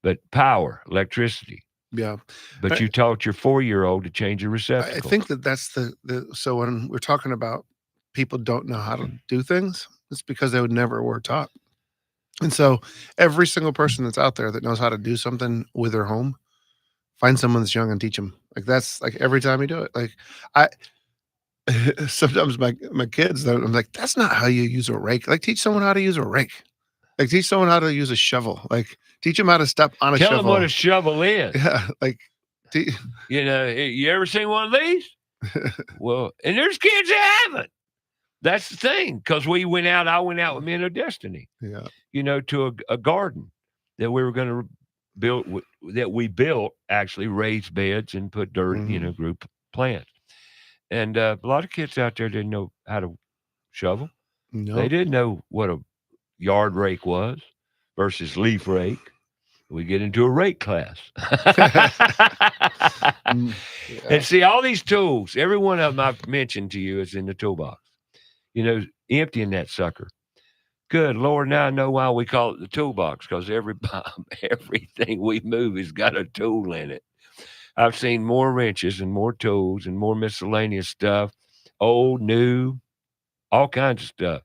S2: but power, electricity.
S3: Yeah.
S2: But you taught your 4-year-old to change a receptacle.
S3: I think that's so when we're talking about people don't know how to do things, it's because they were taught. And so every single person that's out there that knows how to do something with their home, find someone that's young and teach them. Like that's like every time you do it. Like sometimes my kids, I'm like, that's not how you use a rake. Like teach someone how to use a rake. Like teach someone how to use a shovel. Like teach them how to step on a shovel.
S2: Tell them what a shovel is.
S3: Yeah, like
S2: you ever seen one of these? Well, and there's kids that haven't. That's the thing, because I went out with Men of Destiny.
S3: Yeah,
S2: to a garden that we were going to build. That we built actually raised beds and put dirt, group plants. And a lot of kids out there didn't know how to shovel.
S3: No.
S2: They didn't know what a yard rake was versus leaf rake. We get into a rake class. And see, all these tools, every one of them I've mentioned to you is in the toolbox. Emptying that sucker. Good Lord, now I know why we call it the toolbox, because everything we move has got a tool in it. I've seen more wrenches and more tools and more miscellaneous stuff, old, new, all kinds of stuff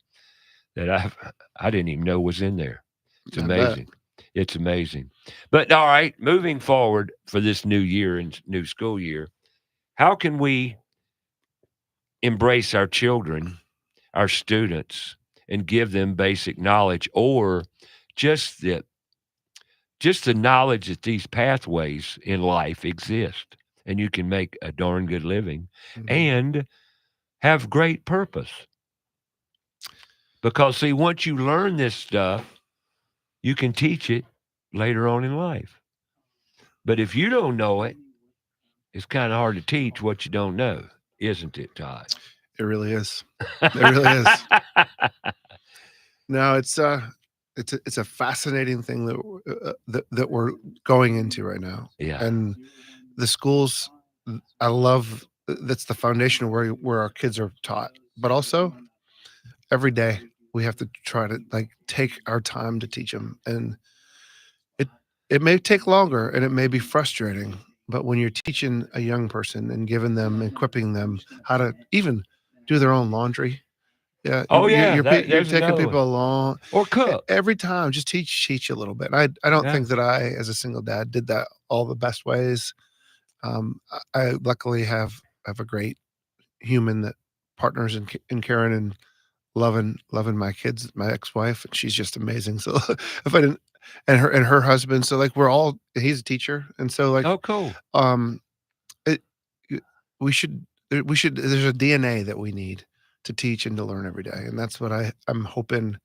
S2: that I didn't even know was in there. It's amazing. It's amazing. But all right, moving forward for this new year and new school year, how can we embrace our children our students and give them basic knowledge, or just the knowledge that these pathways in life exist and you can make a darn good living and have great purpose. Because see, once you learn this stuff, you can teach it later on in life. But if you don't know it, it's kind of hard to teach what you don't know, isn't it, Todd?
S3: It really is. It really is. No, it's a fascinating thing that we're going into right now.
S2: Yeah.
S3: And the schools, I love that's the foundation where our kids are taught. But also, every day we have to try to like take our time to teach them, and it may take longer and it may be frustrating. But when you're teaching a young person and giving them, equipping them how to even do their own laundry. Yeah.
S2: Oh, yeah.
S3: You're
S2: There's
S3: taking
S2: another
S3: people
S2: one.
S3: along.
S2: Or cook.
S3: Every time, just teach a little bit. And I don't
S2: Yeah.
S3: think that I, as a single dad, did that all the best ways. I luckily have a great human that partners in Karen and loving my kids, my ex-wife, and she's just amazing. So if I didn't, and her husband, so like he's a teacher, and so like
S2: Oh, cool.
S3: we should there's a DNA that we need to teach and to learn every day, and that's what I'm hoping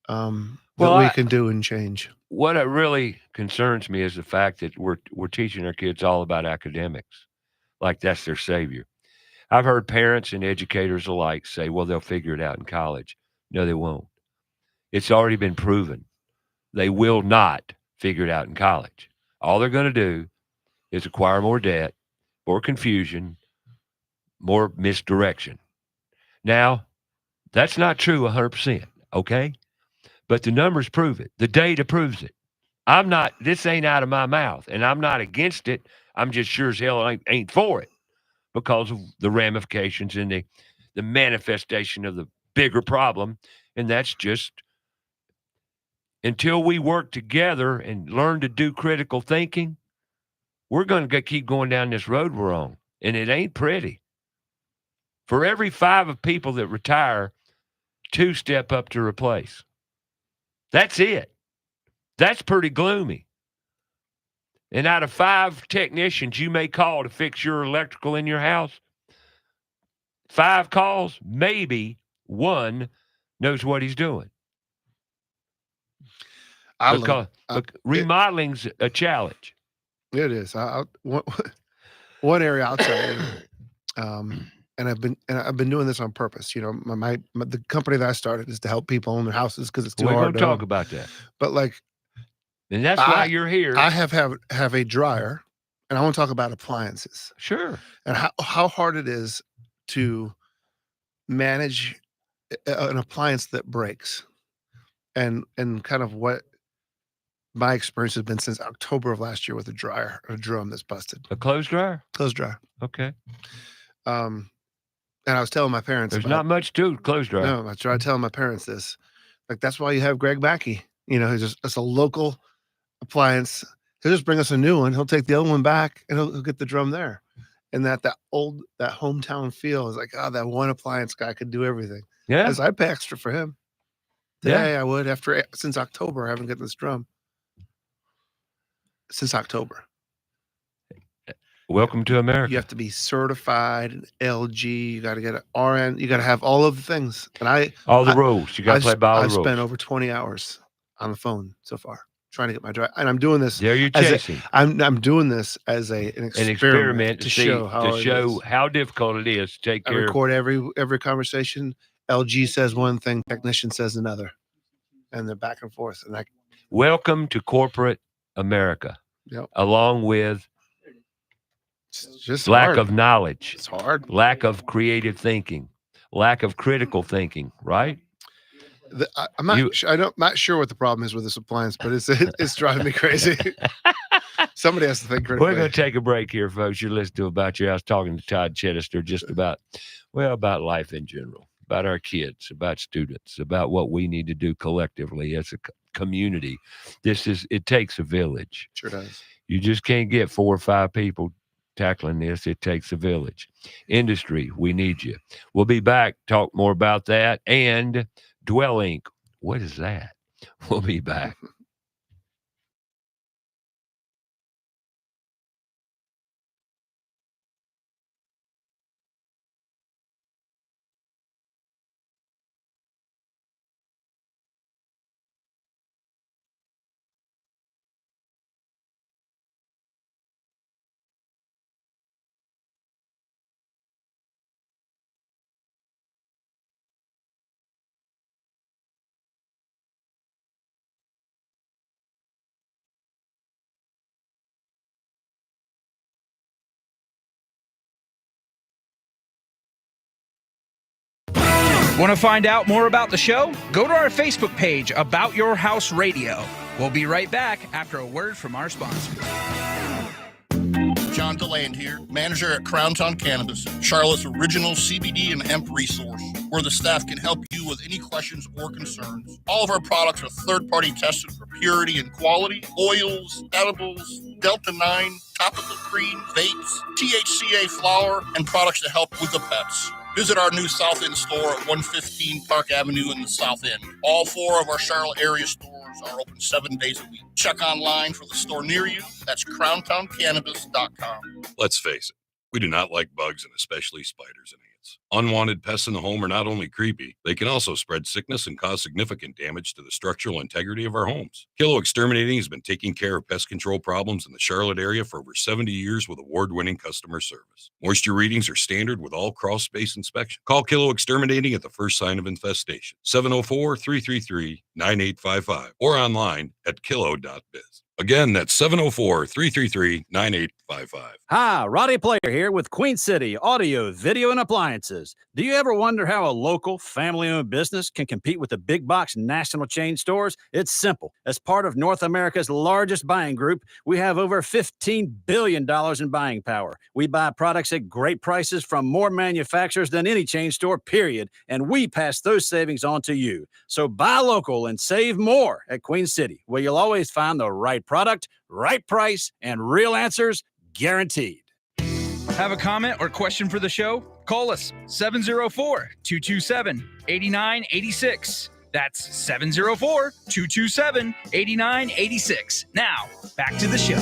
S3: that we can do and change.
S2: What really concerns me is the fact that we're teaching our kids all about academics, like that's their savior. I've heard parents and educators alike say, well, they'll figure it out in college. No, they won't. It's already been proven. They will not figure it out in college. All they're going to do is acquire more debt, more confusion, more misdirection. Now, that's not true 100%, okay? But the numbers prove it. The data proves it. This ain't out of my mouth, and I'm not against it. I'm just sure as hell ain't for it because of the ramifications and the manifestation of the bigger problem. And that's just until we work together and learn to do critical thinking, we're going to keep going down this road we're on, and it ain't pretty. For every 5 of people that retire, 2 step up to replace. That's it. That's pretty gloomy. And out of 5 technicians you may call to fix your electrical in your house, 5 calls, maybe 1 knows what he's doing. Remodeling's a challenge.
S3: It is. One area I'll tell you, and I've been doing this on purpose. You know, the company that I started is to help people own their houses because it's too hard.
S2: We're going to talk about that.
S3: But like,
S2: and that's why you're here.
S3: I have a dryer, and I want to talk about appliances.
S2: Sure.
S3: And how hard it is to manage an appliance that breaks, and kind of what my experience has been since October of last year with a drum that's busted.
S2: A clothes dryer?
S3: Clothes dryer.
S2: Okay.
S3: And I was telling my parents
S2: there's not much to clothes dryer.
S3: No, I tried telling my parents this. Like, that's why you have Greg Backey. You know, it's a local appliance. He'll just bring us a new one. He'll take the other one back and he'll get the drum there. And that hometown feel is like, that one appliance guy could do everything.
S2: Yeah.
S3: Because I'd pay extra for him. Today I would since October, I haven't got this drum. Since October.
S2: Welcome to America.
S3: You have to be certified, LG. You got to get an RN. You got to have all of the things. And
S2: all the rules. You got to play by all the rules.
S3: I've spent over 20 hours on the phone so far trying to get my drive. And I'm doing this.
S2: There you're chasing.
S3: I'm doing this as an experiment to show
S2: how difficult it is to take care.
S3: I record every conversation. LG says one thing, technician says another, and they're back and forth. And
S2: welcome to corporate America.
S3: Yep.
S2: Along with
S3: just
S2: lack of knowledge.
S3: It's hard.
S2: Lack of creative thinking. Lack of critical thinking. Right.
S3: I'm not sure what the problem is with this appliance, but it's driving me crazy. Somebody has to think critically.
S2: We're going to take a break here, folks. You're listening to About Your House, talking to Todd Chitester just about life in general, about our kids, about students, about what we need to do collectively as a community. It takes a village.
S3: Sure does.
S2: You just can't get 4 or 5 people tackling this. It takes a village. Industry, we need you. We'll be back, talk more about that. And Dwelink, what is that? We'll be back.
S4: Want to find out more about the show? Go to our Facebook page, About Your House Radio. We'll be right back after a word from our sponsor.
S8: John DeLand here, manager at Crown Town Cannabis, Charlotte's original CBD and hemp resource, where the staff can help you with any questions or concerns. All of our products are third-party tested for purity and quality. Oils, edibles, Delta-9, topical creams, vapes, THCA flower, and products to help with the pets. Visit our new South End store at 115 Park Avenue in the South End. All 4 of our Charlotte area stores are open 7 days a week. Check online for the store near you. That's crowntowncannabis.com.
S6: Let's face it, we do not like bugs and especially spiders and ants. Unwanted pests in the home are not only creepy, they can also spread sickness and cause significant damage to the structural integrity of our homes. Kilo Exterminating has been taking care of pest control problems in the Charlotte area for over 70 years with award-winning customer service. Moisture readings are standard with all crawl space inspection. Call Kilo Exterminating at the first sign of infestation, 704-333-9855, or online at kilo.biz. Again, that's 704-333-9855.
S9: Hi, Roddy Player here with Queen City Audio, Video, and Appliances. Do you ever wonder how a local, family-owned business can compete with the big box national chain stores? It's simple. As part of North America's largest buying group, we have over $15 billion in buying power. We buy products at great prices from more manufacturers than any chain store, period, and we pass those savings on to you. So buy local and save more at Queen City, where you'll always find the right product, right price, and real answers guaranteed.
S4: Have a comment or question for the show? Call us 704-227-8986. That's 704-227-8986. Now, back to the show.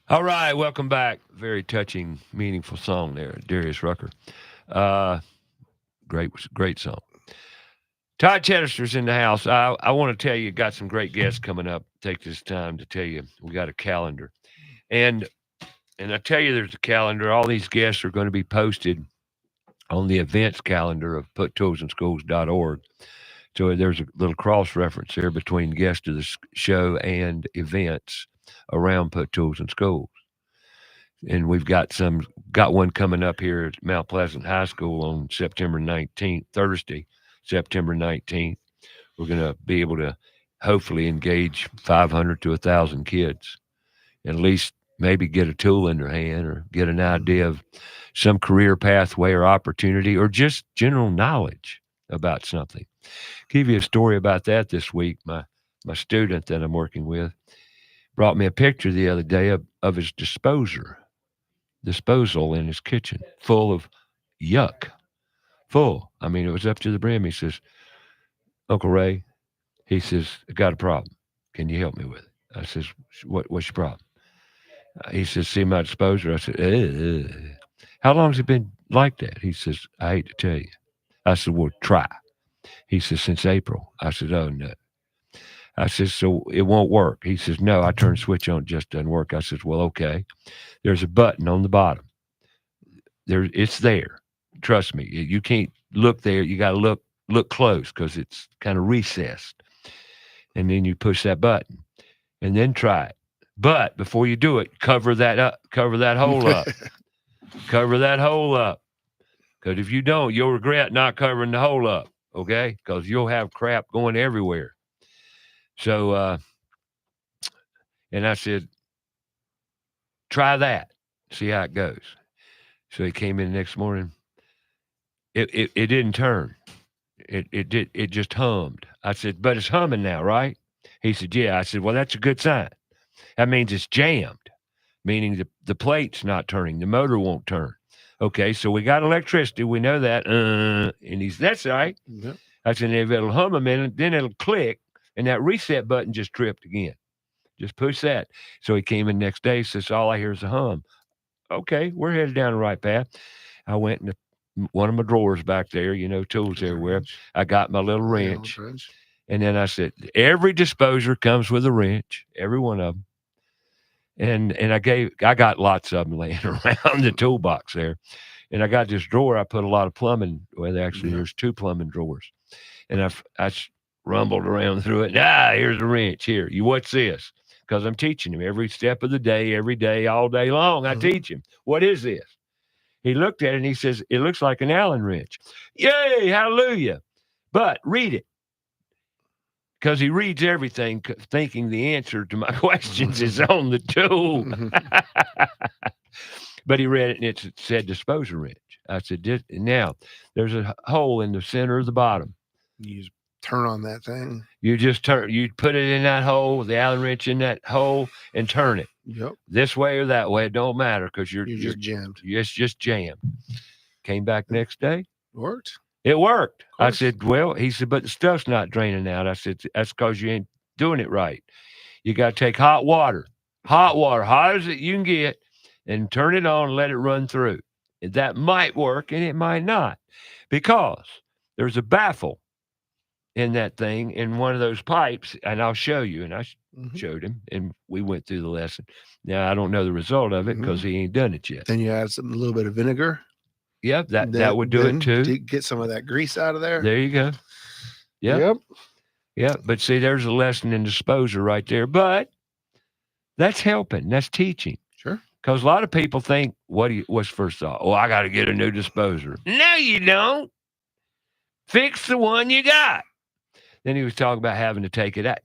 S2: All right, welcome back. Very touching, meaningful song there, Darius Rucker. Great song. Todd Chitester's in the house. I want to tell you, got some great guests coming up. Take this time to tell you, we got a calendar. And I tell you, there's a calendar. All these guests are going to be posted on the events calendar of puttoolsinschools.org. So there's a little cross-reference there between guests of the show and events. around put tools in schools. And we've got one coming up here at Mount Pleasant High School on September 19th, Thursday, September 19th. We're going to be able to hopefully engage 500 to 1,000 kids, at least maybe get a tool in their hand or get an idea of some career pathway or opportunity or just general knowledge about something. Give you a story about that this week. My student that I'm working with brought me a picture the other day of his disposal in his kitchen full of yuck. Full. I mean, it was up to the brim. He says, Uncle Ray, he says, I got a problem. Can you help me with it? I says, what's your problem? He says, see my disposer. I said, how long has it been like that? He says, I hate to tell you. I said, well, try. He says, since April. I said, oh, no. I said, so it won't work. He says, no, I turn the switch on, it just doesn't work. I says, well, okay. There's a button on the bottom. It's there. Trust me. You can't look there. You got to look close because it's kind of recessed. And then you push that button and then try it. But before you do it, cover that hole up. Cover that hole up. Because if you don't, you'll regret not covering the hole up. Okay? Because you'll have crap going everywhere. So, and I said, try that. See how it goes. So he came in the next morning. It didn't turn. It just hummed. I said, but it's humming now, right? He said, yeah. I said, well, that's a good sign. That means it's jammed, meaning the plate's not turning. The motor won't turn. Okay, so we got electricity. We know that. And he said, that's right. Yep. I said, if it'll hum a minute, then it'll click, and that reset button just tripped again. Just push that. So he came in the next day, says, all I hear is a hum. Okay, we're headed down the right path. I went into one of my drawers back there, tools everywhere. I got my little wrench. And then I said, every disposer comes with a wrench, every one of them. And I got lots of them laying around the toolbox there. And I got this drawer. I put a lot of plumbing. Well, actually, there's 2 plumbing drawers. And I rumbled around through it. Here's a wrench. Here, what's this? Because I'm teaching him every step of the day, every day, all day long. I teach him. What is this? He looked at it and he says, it looks like an Allen wrench. Yay, hallelujah. But read it. Because he reads everything thinking the answer to my questions is on the tool. But he read it and it said disposer wrench. I said, now, there's a hole in the center of the bottom.
S3: You just turn on that thing.
S2: You put it in that hole, the Allen wrench in that hole, and turn it.
S3: Yep.
S2: This way or that way, it don't matter because you're
S3: just jammed.
S2: It's just jammed. Came back next day.
S3: Worked.
S2: It worked. I said, well, he said, but the stuff's not draining out. I said, that's because you ain't doing it right. You got to take hot water, hot as you can get, and turn it on and let it run through. And that might work and it might not because there's a baffle in that thing in one of those pipes. And I'll show you. And I showed him and we went through the lesson. Now, I don't know the result of it because he ain't done it yet.
S3: Then you add a little bit of vinegar.
S2: Yep, that would do it too.
S3: To get some of that grease out of there.
S2: There you go. Yep. But see, there's a lesson in disposer right there. But that's helping. That's teaching.
S3: Sure.
S2: Because a lot of people think, what's first thought? Oh, I got to get a new disposer. No, you don't. Fix the one you got. Then he was talking about having to take it out.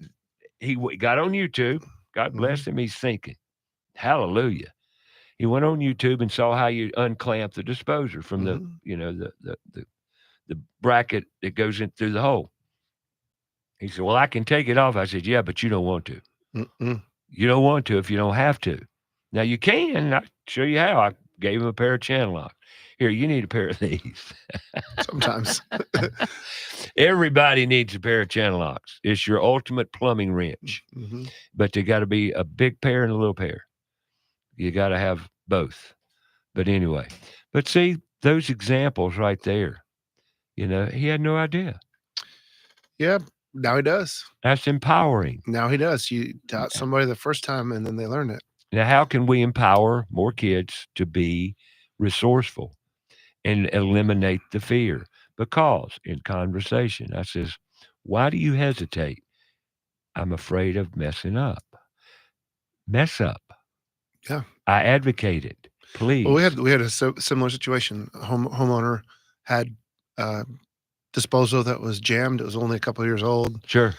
S2: He got on YouTube. God bless him. He's thinking, hallelujah. He went on YouTube and saw how you unclamp the disposer from the bracket that goes in through the hole. He said, well, I can take it off. I said, yeah, but you don't want to. You don't want to if you don't have to. Now you can. I'll show you how. I gave him a pair of channel locks. Here, you need a pair of these.
S3: Sometimes.
S2: Everybody needs a pair of channel locks. It's your ultimate plumbing wrench. But they got to be a big pair and a little pair. You got to have both. But anyway, but see those examples right there, he had no idea.
S3: Yeah. Now he does.
S2: That's empowering.
S3: Now he does. You taught somebody the first time and then they learn it.
S2: Now, how can we empower more kids to be resourceful and eliminate the fear? Because in conversation, I says, why do you hesitate? I'm afraid of messing up. mess up.
S3: Yeah.
S2: I advocate it. Please.
S3: Well, we had a similar situation. A homeowner had disposal that was jammed. It was only a couple of years old.
S2: Sure.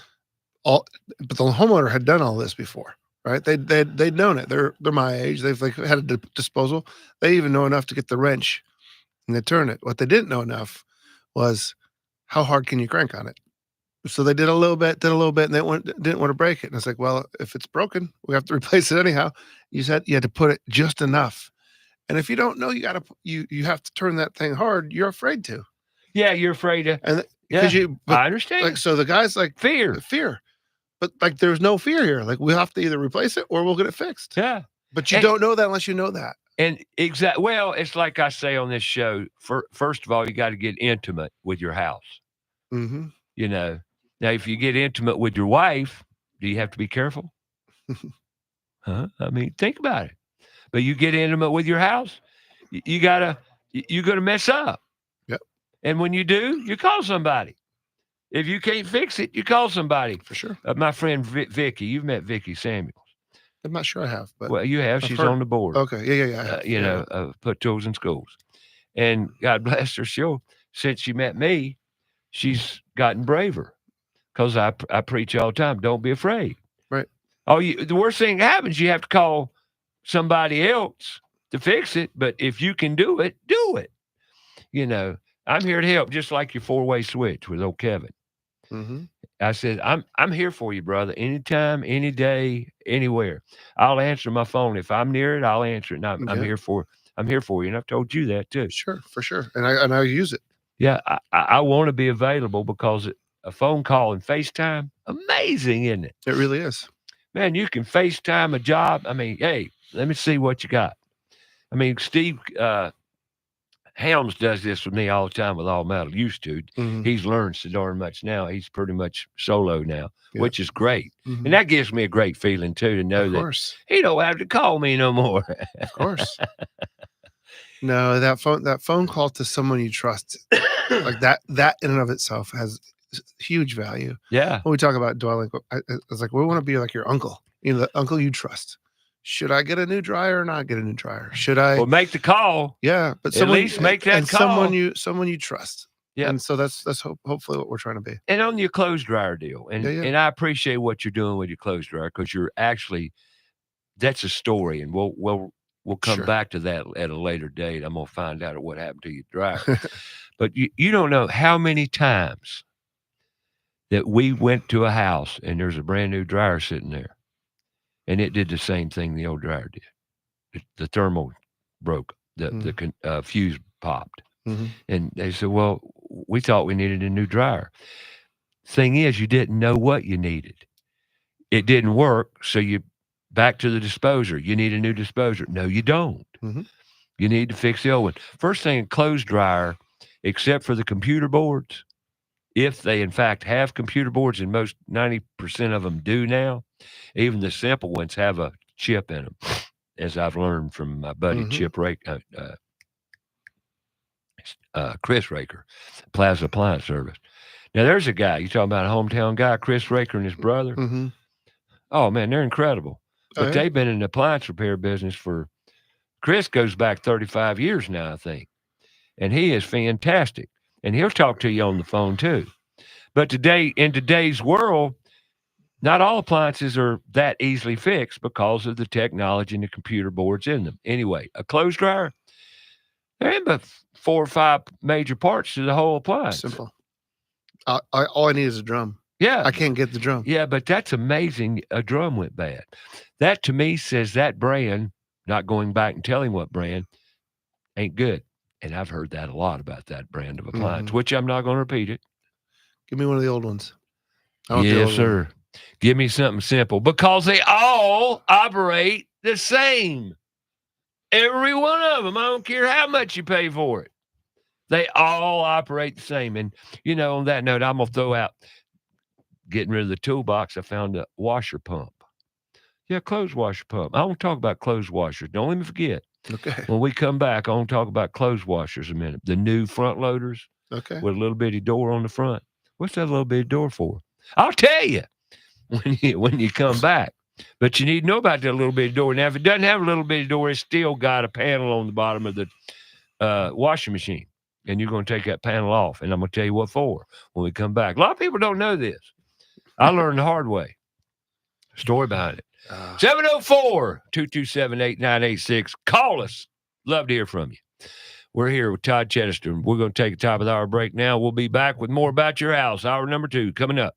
S3: But the homeowner had done all this before, right? They'd known it. They're my age. They've had a disposal. They even know enough to get the wrench and they turn it. What they didn't know enough was how hard can you crank on it. So they did a little bit, and they didn't want to break it. And it's like, well, if it's broken, we have to replace it anyhow. You had to put it just enough. And if you don't know, you have to turn that thing hard. You're afraid to.
S2: Yeah, you're afraid to.
S3: And because
S2: I understand.
S3: Like, so the guy's like
S2: fear,
S3: but like there's no fear here. Like we have to either replace it or we'll get it fixed.
S2: Yeah,
S3: but you don't know that unless you know that.
S2: And well, it's like I say on this show. First of all, you got to get intimate with your house.
S3: Mm-hmm.
S2: You know, now if you get intimate with your wife, do you have to be careful? Huh? I mean, think about it. But you get intimate with your house, you're gonna mess up.
S3: Yep.
S2: And when you do, you call somebody. If you can't fix it, you call somebody.
S3: For sure.
S2: My friend Vicky, you've met Vicky Samuels.
S3: I'm not sure I have, but
S2: well, you have. She's on the board.
S3: Okay, yeah.
S2: Put tools in schools, and God bless her. Since she met me, she's gotten braver because I preach all the time. Don't be afraid.
S3: Right.
S2: The worst thing that happens, you have to call somebody else to fix it. But if you can do it, do it. You know, I'm here to help, just like your 4-way switch with old Kevin.
S3: Mm-hmm.
S2: I said, I'm here for you, brother. Anytime, any day, anywhere. I'll answer my phone. If I'm near it, I'll answer it. And I'm here for you. And I've told you that too.
S3: Sure, for sure. And I use it.
S2: Yeah, I want to be available because a phone call and FaceTime, amazing, isn't it?
S3: It really is.
S2: Man, you can FaceTime a job. I mean, hey, let me see what you got. I mean, Steve Helms does this with me all the time with All Metal. Used to.
S3: Mm-hmm.
S2: He's learned so darn much now. He's pretty much solo now, which is great.
S3: Mm-hmm.
S2: And that gives me a great feeling, too, to know that he don't have to call me no more.
S3: Of course. No, that phone call to someone you trust, like that in and of itself has huge value.
S2: Yeah.
S3: When we talk about Dwelink, it's like we want to be like your uncle, the uncle you trust. Should I get a new dryer or not get a new dryer? Should I?
S2: Well, make the call.
S3: Yeah, but
S2: at least make that call.
S3: Someone you trust.
S2: Yeah,
S3: and so that's hopefully what we're trying to be.
S2: And on your clothes dryer deal, and I appreciate what you're doing with your clothes dryer because you're actually that's a story, and we'll come back to that at a later date. I'm gonna find out what happened to your dryer, but you don't know how many times that we went to a house and there's a brand new dryer sitting there. And it did the same thing the old dryer did. The thermal broke. The fuse popped.
S3: Mm-hmm.
S2: And they said, well, we thought we needed a new dryer. Thing is, you didn't know what you needed. It didn't work, so you back to the disposer. You need a new disposer. No, you don't.
S3: Mm-hmm.
S2: You need to fix the old one. First thing, a clothes dryer, except for the computer boards, if they in fact have computer boards, and most 90% of them do now, even the simple ones have a chip in them, as I've learned from my buddy Chip Raker, Chris Raker, Plaza Appliance Service. Now, there's a guy, you talking about a hometown guy, Chris Raker and his brother.
S3: Mm-hmm.
S2: Oh, man, they're incredible. But they've been in the appliance repair business Chris goes back 35 years now, I think. And he is fantastic. And he'll talk to you on the phone, too. But in today's world, not all appliances are that easily fixed because of the technology and the computer boards in them. Anyway, a clothes dryer, there ain't but 4 or 5 major parts to the whole appliance.
S3: Simple. All I need is a drum.
S2: Yeah.
S3: I can't get the drum.
S2: Yeah, but that's amazing. A drum went bad. That, to me, says that brand, not going back and telling what brand, ain't good. And I've heard that a lot about that brand of appliance, which I'm not going to repeat it.
S3: Give me one of the old ones.
S2: Yes, sir. Give me something simple because they all operate the same. Every one of them. I don't care how much you pay for it. They all operate the same. And, on that note, I'm going to throw out, getting rid of the toolbox, I found a washer pump. Yeah, clothes washer pump. I want to talk about clothes washers. Don't let me forget.
S3: Okay.
S2: When we come back, I want to talk about clothes washers a minute. The new front loaders.
S3: Okay.
S2: With a little bitty door on the front. What's that little bitty door for? I'll tell you when you come back. But you need to know about that little bitty door. Now, if it doesn't have a little bitty door, it's still got a panel on the bottom of the washing machine. And you're going to take that panel off. And I'm going to tell you what for when we come back. A lot of people don't know this. I learned the hard way. Story behind it. 704-227-8986. Call us. Love to hear from you. We're here with Todd Chitester. We're going to take a top of the hour break now. We'll be back with more about your house. Hour number 2 coming up.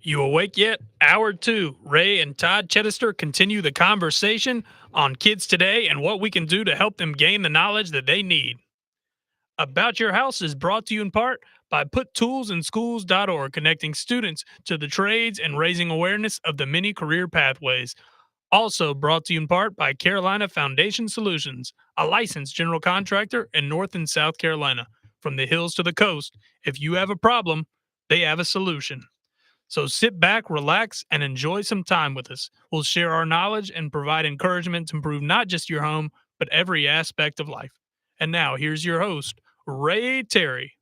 S1: You awake yet? Hour 2. Ray and Todd Chitester continue the conversation on kids today and what we can do to help them gain the knowledge that they need. About Your House is brought to you in part by PutToolsInSchools.org, connecting students to the trades and raising awareness of the many career pathways. Also brought to you in part by Carolina Foundation Solutions, a licensed general contractor in North and South Carolina. From the hills to the coast, if you have a problem, they have a solution. So sit back, relax, and enjoy some time with us. We'll share our knowledge and provide encouragement to improve not just your home, but every aspect of life. And now, here's your host, Ray Terry.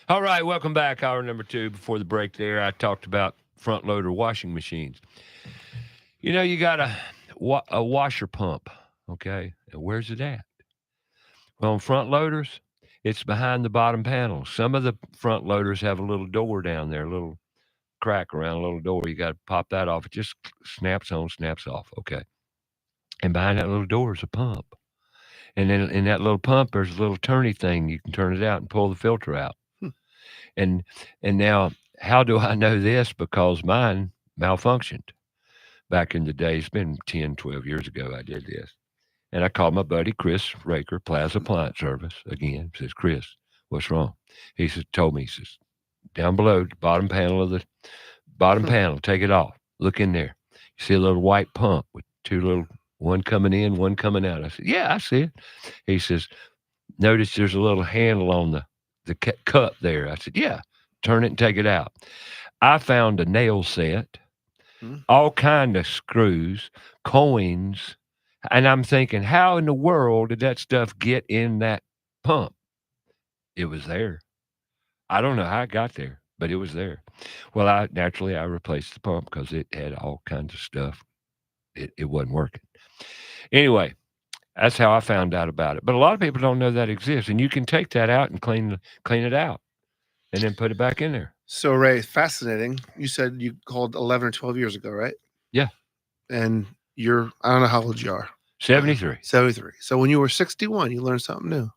S2: All right, welcome back. Hour number 2. Before the break there, I talked about front loader washing machines. You know, you got a washer pump, okay? And where's it at? Well, on front loaders, it's behind the bottom panel. Some of the front loaders have a little door down there, a little crack around a little door. You got to pop that off. It just snaps on, snaps off, okay? And behind that little door is a pump. And then in that little pump, there's a little turny thing. You can turn it out and pull the filter out. And now, how do I know this? Because mine malfunctioned back in the day. It's been 10, 12 years ago I did this. And I called my buddy Chris Raker, Plaza Appliance Service, again. Says, Chris, what's wrong? He told me, he says, down below, the bottom panel of the bottom panel, take it off. Look in there. You see a little white pump with two little, one coming in, one coming out. I said, yeah, I see it. He says, notice there's a little handle on the cup there. I said, yeah, turn it and take it out. I found a nail set, all kind of screws, coins, and I'm thinking, how in the world did that stuff get in that pump? It was there. I don't know how it got there, but it was there. Well, I replaced the pump because it had all kinds of stuff. It wasn't working. Anyway, that's how I found out about it. But a lot of people don't know that exists, and you can take that out and clean it out, and then put it back in there.
S3: So Ray, fascinating. You said you called 11 or 12 years ago, right?
S2: Yeah.
S3: And I don't know how old you are.
S2: 73.
S3: 73. So when you were 61, you learned something new.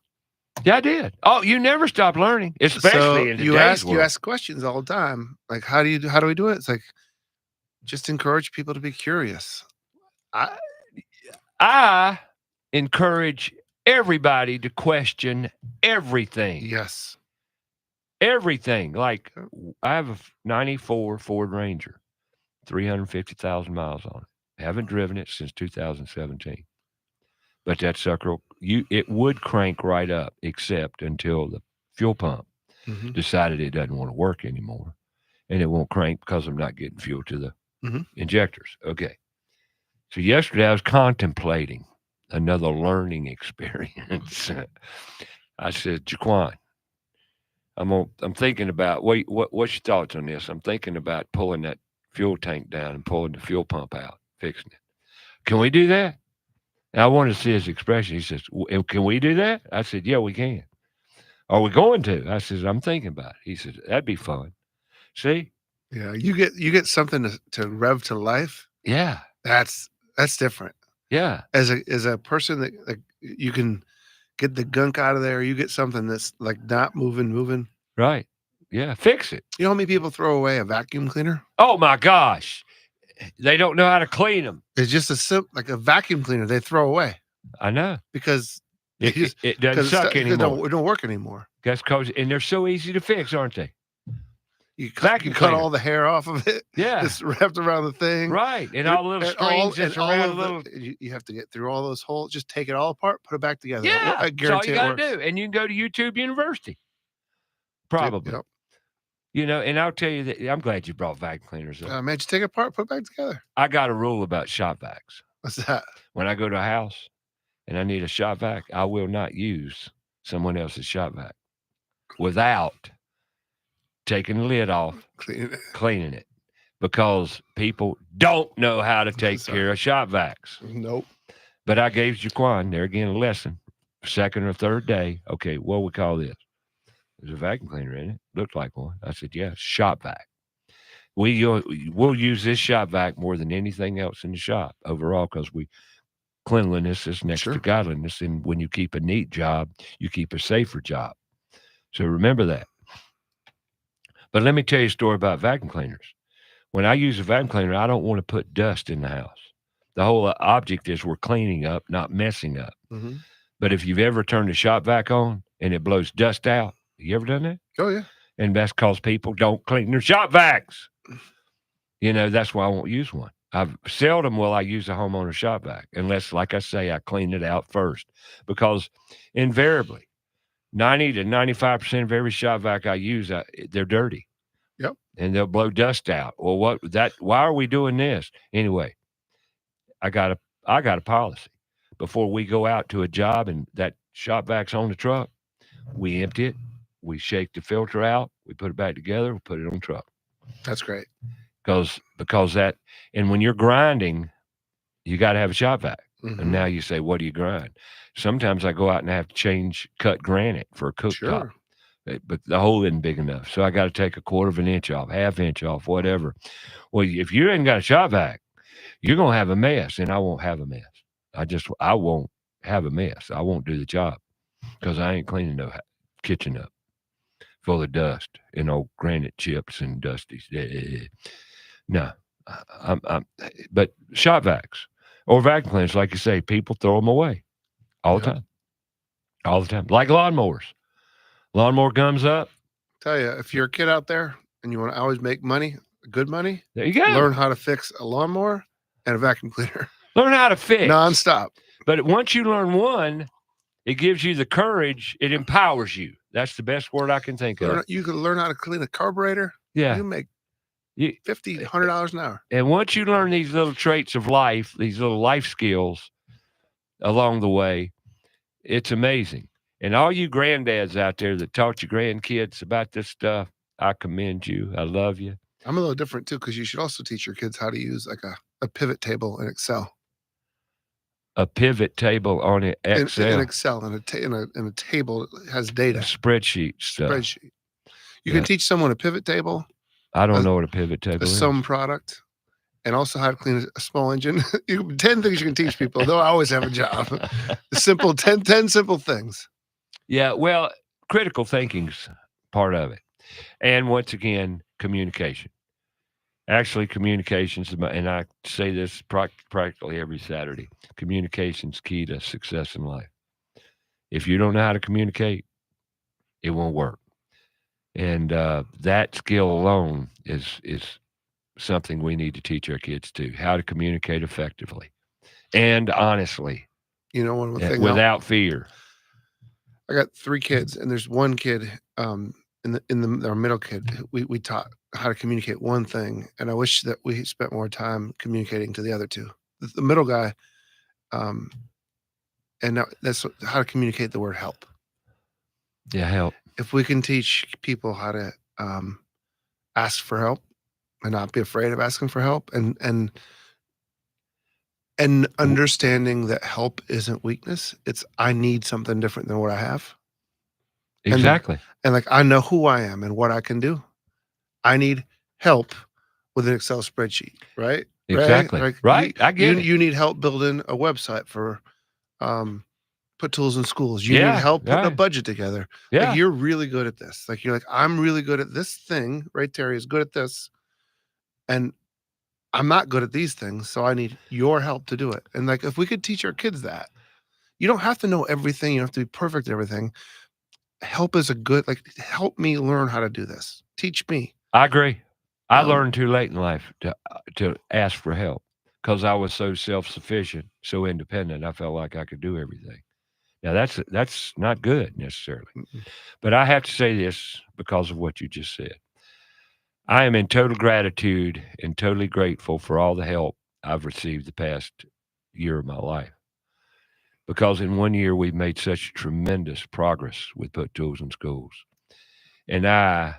S2: Yeah, I did. Oh, you never stop learning, especially in today's world.
S3: You ask questions all the time. Like, how do we do it? It's like, just encourage people to be curious.
S2: I encourage everybody to question everything.
S3: Yes.
S2: Everything. Like, I have a 94 Ford Ranger, 350,000 miles on it. Haven't driven it since 2017. But that sucker, it would crank right up, except until the fuel pump decided it doesn't want to work anymore. And it won't crank because I'm not getting fuel to the injectors. Okay. So yesterday I was contemplating another learning experience. I said, Jaquan, I'm thinking about, what's your thoughts on this? I'm thinking about pulling that fuel tank down and pulling the fuel pump out, fixing it. Can we do that? And I wanted to see his expression. He says, can we do that? I said, yeah, we can. Are we going to? I said, I'm thinking about it. He said, that'd be fun. See?
S3: Yeah, you get something to rev to life.
S2: Yeah.
S3: That's different.
S2: Yeah.
S3: As a person that you can get the gunk out of there, you get something that's like not moving.
S2: Right. Yeah. Fix it.
S3: You know how many people throw away a vacuum cleaner?
S2: Oh my gosh. They don't know how to clean them.
S3: It's just like a vacuum cleaner they throw away.
S2: I know.
S3: Because
S2: it doesn't suck anymore.
S3: It don't work anymore.
S2: That's because, and they're so easy to fix, aren't they?
S3: You cut all the hair off of it.
S2: Yeah.
S3: It's wrapped around the thing.
S2: Right. And all the little strings that's around a little.
S3: You have to get through all those holes. Just take it all apart, put it back together.
S2: Yeah.
S3: I guarantee
S2: that's all you
S3: got
S2: to do. And you can go to YouTube University. Probably.
S3: Yep.
S2: You know, and I'll tell you that I'm glad you brought vacuum cleaners up.
S3: Man, just take it apart, put it back together.
S2: I got a rule about shop vacs.
S3: What's that?
S2: When I go to a house and I need a shop vac, I will not use someone else's shop vac without taking the lid off, cleaning it, because people don't know how to take care of shop vacs.
S3: Nope.
S2: But I gave Jaquan, there again, a lesson. Second or third day, okay, what do we call this? There's a vacuum cleaner in it. Looked like one. I said, yeah, shop vac. We'll use this shop vac more than anything else in the shop overall, because cleanliness is next to godliness. And when you keep a neat job, you keep a safer job. So remember that. But let me tell you a story about vacuum cleaners. When I use a vacuum cleaner, I don't want to put dust in the house. The whole object is we're cleaning up, not messing up.
S3: Mm-hmm.
S2: But if you've ever turned the shop vac on and it blows dust out, you ever done that?
S3: Oh, yeah.
S2: And that's because people don't clean their shop vacs. You know, that's why I won't use one. Seldom will I use a homeowner shop vac, unless, like I say, I clean it out first. Because invariably, 90 to 95% of every shop vac I use, they're dirty.
S3: Yep.
S2: And they'll blow dust out. Well, why are we doing this? Anyway, I got a policy. Before we go out to a job and that shop vac's on the truck, we empty it. We shake the filter out, we put it back together, we put it on the truck.
S3: That's great.
S2: Because that, and when you're grinding, you got to have a shop vac. Mm-hmm. And now you say, what do you grind? Sometimes I go out and I have to cut granite for a cooktop. But the hole isn't big enough. So I got to take 1/4 of an inch off, 1/2 inch off, whatever. Well, if you ain't got a shop vac, you're going to have a mess, and I won't have a mess. I won't have a mess. I won't do the job because I ain't cleaning the kitchen up full of dust and old granite chips and dusties. No, but shop vacs or vacuum cleaners, like you say, people throw them away all the time. All the time. Like lawnmowers. Lawnmower comes up.
S3: Tell you, if you're a kid out there and you want to always make money, good money,
S2: there you go.
S3: Learn how to fix a lawnmower and a vacuum cleaner.
S2: Learn how to fix.
S3: Nonstop.
S2: But once you learn one, it gives you the courage. It empowers you. That's the best word I can think of.
S3: You can learn how to clean a carburetor.
S2: Yeah.
S3: You make $50, $100 an hour.
S2: And once you learn these little traits of life, these little life skills along the way, it's amazing. And all you granddads out there that taught your grandkids about this stuff, I commend you. I love you.
S3: I'm a little different too, because you should also teach your kids how to use like a pivot table in Excel.
S2: A pivot table on Excel.
S3: In Excel, in a table that has data.
S2: Spreadsheet stuff.
S3: Spreadsheet. You can teach someone a pivot table.
S2: I don't know what a pivot table is.
S3: Some product, and also how to clean a small engine. 10 things you can teach people. They'll always have a job. Simple 10 simple things.
S2: Yeah, well, critical thinking's part of it. And once again, communication. Actually, communication's, and I say this practically every Saturday, communication's key to success in life. If you don't know how to communicate, it won't work. And that skill alone is something we need to teach our kids too, how to communicate effectively and honestly.
S3: One thing
S2: without fear.
S3: I got 3 kids, and there's one kid, our middle kid, we taught how to communicate one thing, and I wish that we spent more time communicating to the other 2. The middle guy, and now that's how to communicate the word help.
S2: Yeah, help.
S3: If we can teach people how to ask for help and not be afraid of asking for help, and understanding that help isn't weakness, it's I need something different than what I have.
S2: Exactly.
S3: And like I know who I am and what I can do. I need help with an Excel spreadsheet, right?
S2: Exactly. Right. I get it.
S3: You need help building a website for Put Tools in Schools. You need help putting a budget together.
S2: Yeah.
S3: Like, you're really good at this. Like you're like, I'm really good at this thing, right? Terry is good at this. And I'm not good at these things, so I need your help to do it. And like, if we could teach our kids that, you don't have to know everything. You don't have to be perfect at everything. Help is help me learn how to do this. Teach me.
S2: I agree. I learned too late in life to ask for help because I was so self-sufficient, so independent. I felt like I could do everything. Now that's not good necessarily, but I have to say this because of what you just said. I am in total gratitude and totally grateful for all the help I've received the past year of my life. Because in 1 year, we've made such tremendous progress with Put Tools in Schools. And I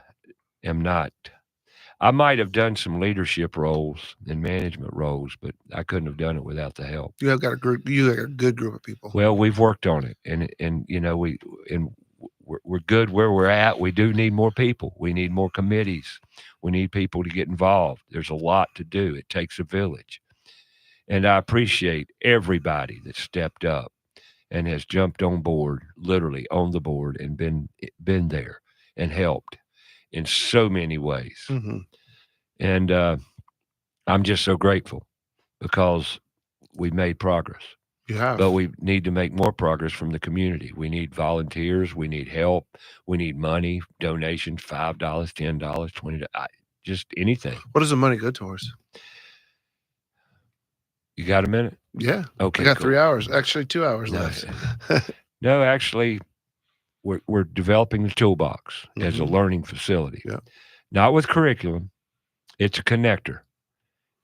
S2: might have done some leadership roles and management roles, but I couldn't have done it without the help.
S3: You got a good group of people.
S2: Well, we've worked on it, and we're good where we're at. We do need more people. We need more committees. We need people to get involved. There's a lot to do. It takes a village. And I appreciate everybody that stepped up and has jumped on board, literally on the board, and been there and helped in so many ways.
S3: Mm-hmm.
S2: And I'm just so grateful because we've made progress.
S3: You have.
S2: But we need to make more progress from the community. We need volunteers. We need help. We need money, donations, $5, $10, $20, just anything.
S3: What does the money go towards?
S2: You got a minute?
S3: Yeah.
S2: Okay.
S3: I got
S2: cool.
S3: 3 hours, actually 2 hours left.
S2: No, actually, we're developing the toolbox as a learning facility.
S3: Yeah.
S2: Not with curriculum. It's a connector.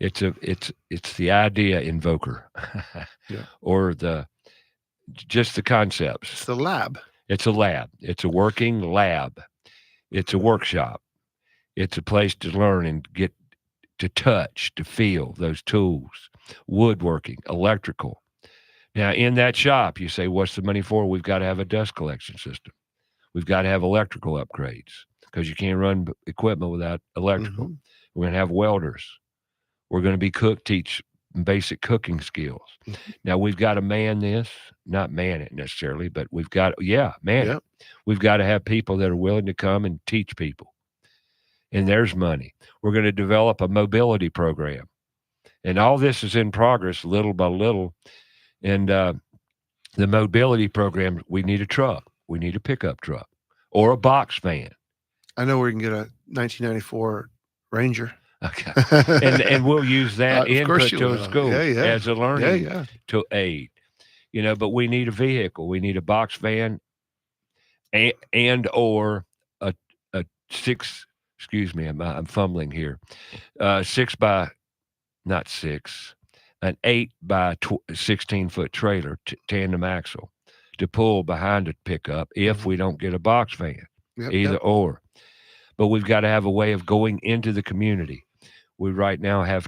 S2: It's the idea invoker, or just the concepts.
S3: It's the lab.
S2: It's a lab. It's a working lab. It's a workshop. It's a place to learn and get to touch, to feel those tools, woodworking, electrical. Now, in that shop, you say, what's the money for? We've got to have a dust collection system. We've got to have electrical upgrades because you can't run equipment without electrical.
S3: Mm-hmm.
S2: We're going to have welders. We're going to teach basic cooking skills. Mm-hmm. Now, we've got to not man it necessarily, but we've got, man it. We've got to have people that are willing to come and teach people. And there's money. We're going to develop a mobility program. And all this is in progress little by little. And the mobility program, we need a truck. We need a pickup truck or a box van.
S3: I know where you can get a 1994 Ranger.
S2: Okay. And we'll use that in Put Tools in Schools as a learning to aid. But we need a vehicle. We need a box van and or a excuse me, I'm fumbling here. 8 by 16-foot trailer, tandem axle, to pull behind a pickup if we don't get a box van, either or. But we've got to have a way of going into the community. We right now have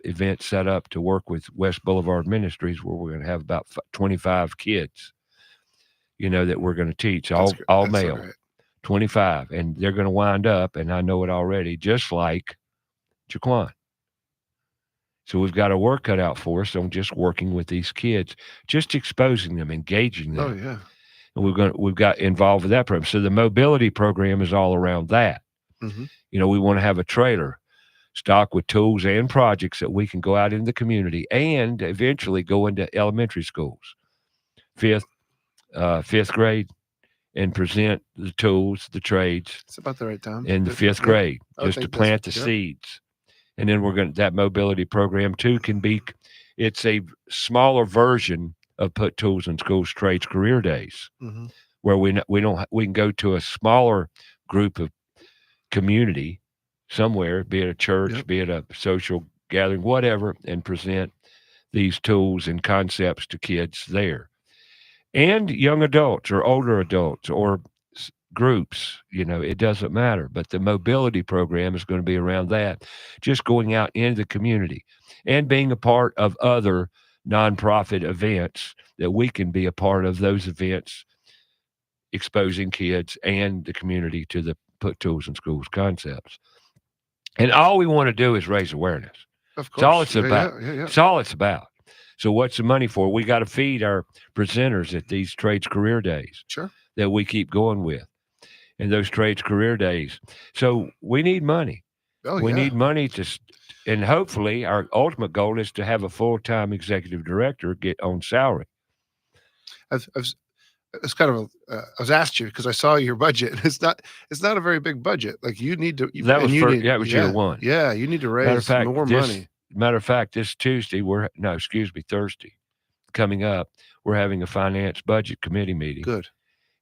S2: events set up to work with West Boulevard Ministries, where we're going to have about 25 kids, that we're going to teach, all male, so 25. And they're going to wind up, and I know it already, just like Jaquan. So we've got a work cut out for us on just working with these kids, just exposing them, engaging them.
S3: Oh, yeah.
S2: And we've got involved with that program. So the mobility program is all around that.
S3: Mm-hmm.
S2: We want to have a trailer stocked with tools and projects that we can go out in the community and eventually go into elementary schools, fifth grade, and present the tools, the trades.
S3: It's about the right time.
S2: In the fifth grade, just to plant the seeds. And then that mobility program too it's a smaller version of Put Tools in Schools Trades Career Days, where we can go to a smaller group of community somewhere, be it a church, be it a social gathering, whatever, and present these tools and concepts to kids there. And young adults or older adults or groups, it doesn't matter. But the mobility program is going to be around that, just going out into the community and being a part of other nonprofit events that we can be a part of those events, exposing kids and the community to the Put Tools in Schools concepts. And all we want to do is raise awareness.
S3: Of course.
S2: It's all it's about.
S3: Yeah.
S2: It's all it's about. So what's the money for? We got to feed our presenters at these trades career days.
S3: Sure.
S2: That we keep going with. And those trades career days. So we need money. We need money and hopefully our ultimate goal is to have a full-time executive director get on salary.
S3: It's kind of I was asked you because I saw your budget. It's not a very big budget. Like you need to.
S2: That was year one.
S3: Yeah, you need to raise more money.
S2: Matter of fact, this Thursday Thursday, coming up, we're having a finance budget committee meeting.
S3: Good.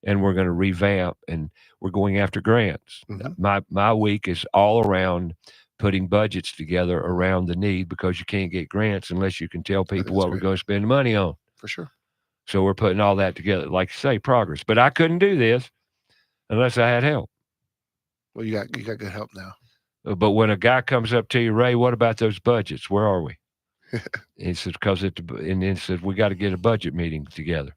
S2: And we're going to revamp, and we're going after grants. My week is all around putting budgets together around the need, because you can't get grants unless you can tell people what we're going to spend money on.
S3: For sure.
S2: So we're putting all that together, like you say, progress. But I couldn't do this unless I had help.
S3: Well, you got good help now.
S2: But when a guy comes up to you, Ray, what about those budgets? Where are we? He said, and then said, we got to get a budget meeting together.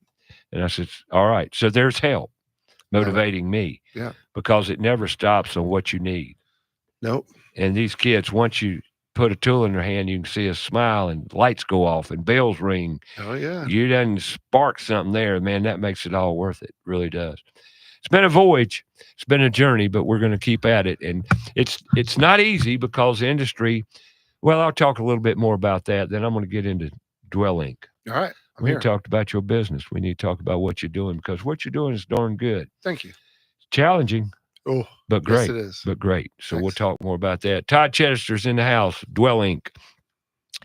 S2: And I said, all right. So there's help motivating me.
S3: Yeah.
S2: Because it never stops on what you need.
S3: Nope.
S2: And these kids, once you put a tool in their hand, you can see a smile and lights go off and bells ring.
S3: Oh, yeah.
S2: You done spark something there, man. That makes it all worth it. Really does. It's been a voyage. It's been a journey, but we're going to keep at it. And it's not easy because the industry, well, I'll talk a little bit more about that. Then I'm going to get into Dwelink.
S3: All right.
S2: We talked about your business. We need to talk about what you're doing, because what you're doing is darn good.
S3: Thank you.
S2: It's challenging, but great.
S3: Yes, it is.
S2: But great. So we'll talk more about that. Todd Chichester's in the house, Dwelink.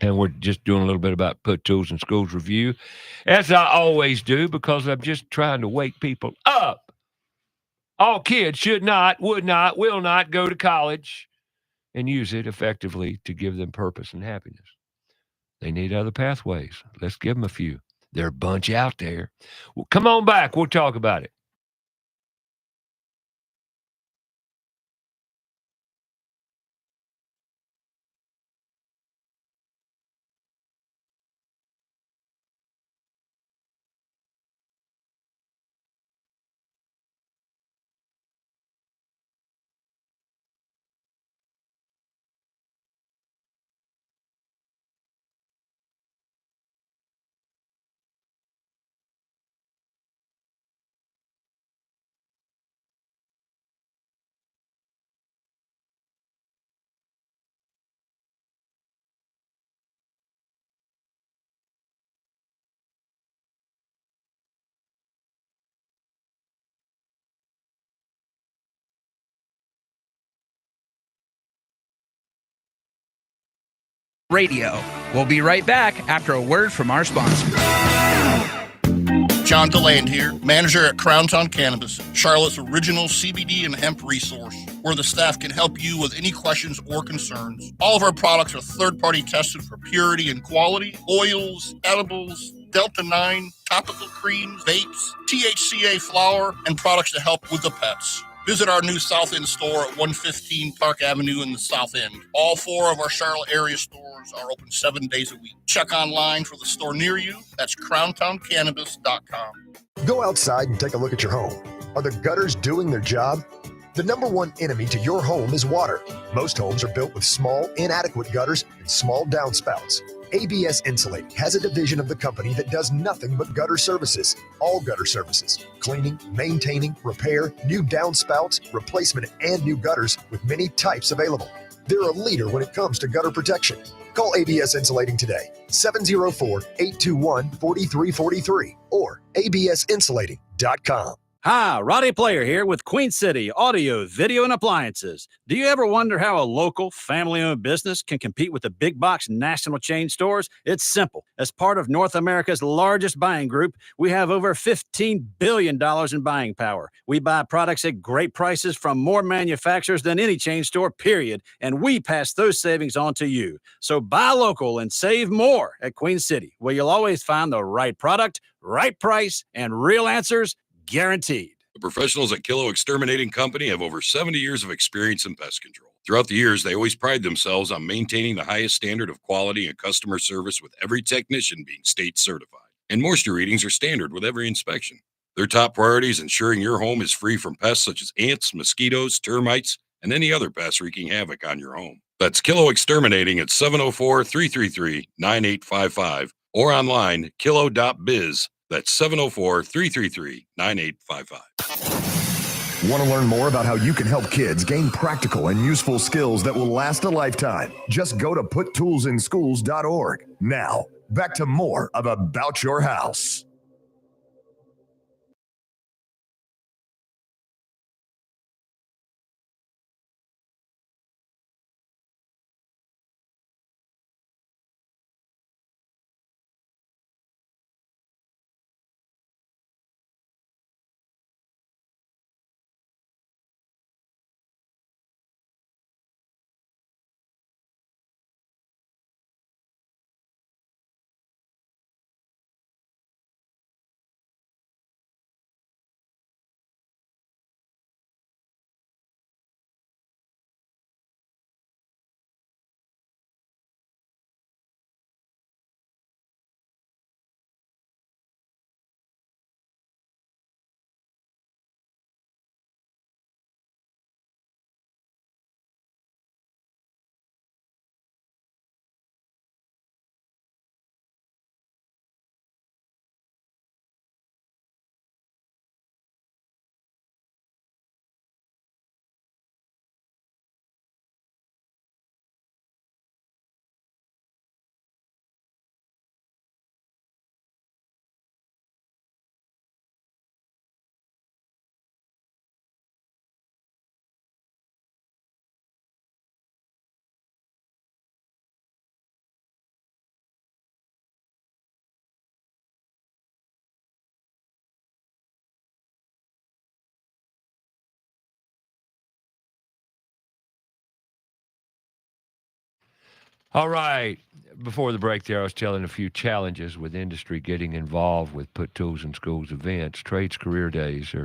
S2: And we're just doing a little bit about Put Tools in Schools review, as I always do, because I'm just trying to wake people up. All kids should not, would not, will not go to college and use it effectively to give them purpose and happiness. They need other pathways. Let's give them a few. There are a bunch out there. Well, come on back. We'll talk about it.
S4: Radio. We'll be right back after a word from our sponsor.
S8: John DeLand here, manager at Crown Town Cannabis, Charlotte's original CBD and hemp resource, where the staff can help you with any questions or concerns. All of our products are third-party tested for purity and quality. Oils, edibles, Delta-9, topical creams, vapes, THCA flower, and products to help with the pets. Visit our new South End store at 115 Park Avenue in the South End. All 4 of our Charlotte area stores are open 7 days a week. Check online for the store near you. That's crowntowncannabis.com.
S5: Go outside and take a look at your home. Are the gutters doing their job? The number one enemy to your home is water. Most homes are built with small, inadequate gutters and small downspouts. ABS Insulating has a division of the company that does nothing but gutter services. All gutter services: cleaning, maintaining, repair, new downspouts, replacement, and new gutters with many types available. They're a leader when it comes to gutter protection. Call ABS Insulating today, 704-821-4343 or absinsulating.com.
S9: Hi, Roddy Player here with Queen City Audio, Video, and Appliances. Do you ever wonder how a local, family-owned business can compete with the big box national chain stores? It's simple. As part of North America's largest buying group, we have over $15 billion in buying power. We buy products at great prices from more manufacturers than any chain store, period, and we pass those savings on to you. So buy local and save more at Queen City, where you'll always find the right product, right price, and real answers guaranteed.
S10: The professionals at Kilo Exterminating Company have over 70 years of experience in pest control. Throughout the years, they always pride themselves on maintaining the highest standard of quality and customer service, with every technician being state certified. And moisture readings are standard with every inspection. Their top priority is ensuring your home is free from pests such as ants, mosquitoes, termites, and any other pests wreaking havoc on your home. That's Kilo Exterminating at 704-333-9855 or online, kilo.biz. That's 704-333-9855.
S5: Want to learn more about how you can help kids gain practical and useful skills that will last a lifetime? Just go to puttoolsinschools.org. Now, back to more of About Your House.
S2: All right. Before the break there, I was telling a few challenges with industry getting involved with Put Tools in Schools events. Trades Career Days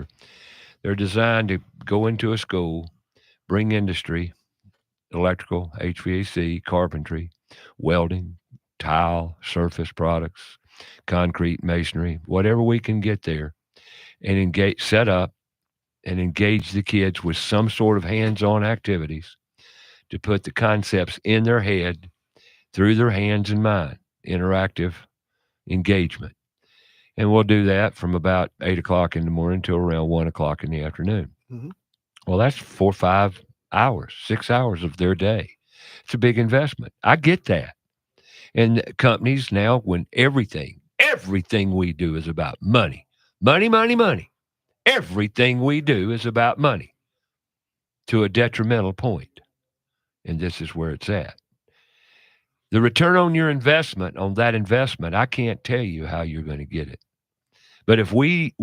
S2: they're designed to go into a school, bring industry, electrical, HVAC, carpentry, welding, tile, surface products, concrete, masonry, whatever we can get there, and set up and engage the kids with some sort of hands-on activities to put the concepts in their head through their hands and mind, interactive engagement. And we'll do that from about 8 o'clock in the morning till around 1 o'clock in the afternoon.
S3: Mm-hmm.
S2: Well, that's 4 or 5 hours, 6 hours of their day. It's a big investment. I get that. And companies now, when everything we do is about money, money, money, money. Everything we do is about money to a detrimental point. And this is where it's at. The return on your investment, on that investment, I can't tell you how you're going to get it. But if we,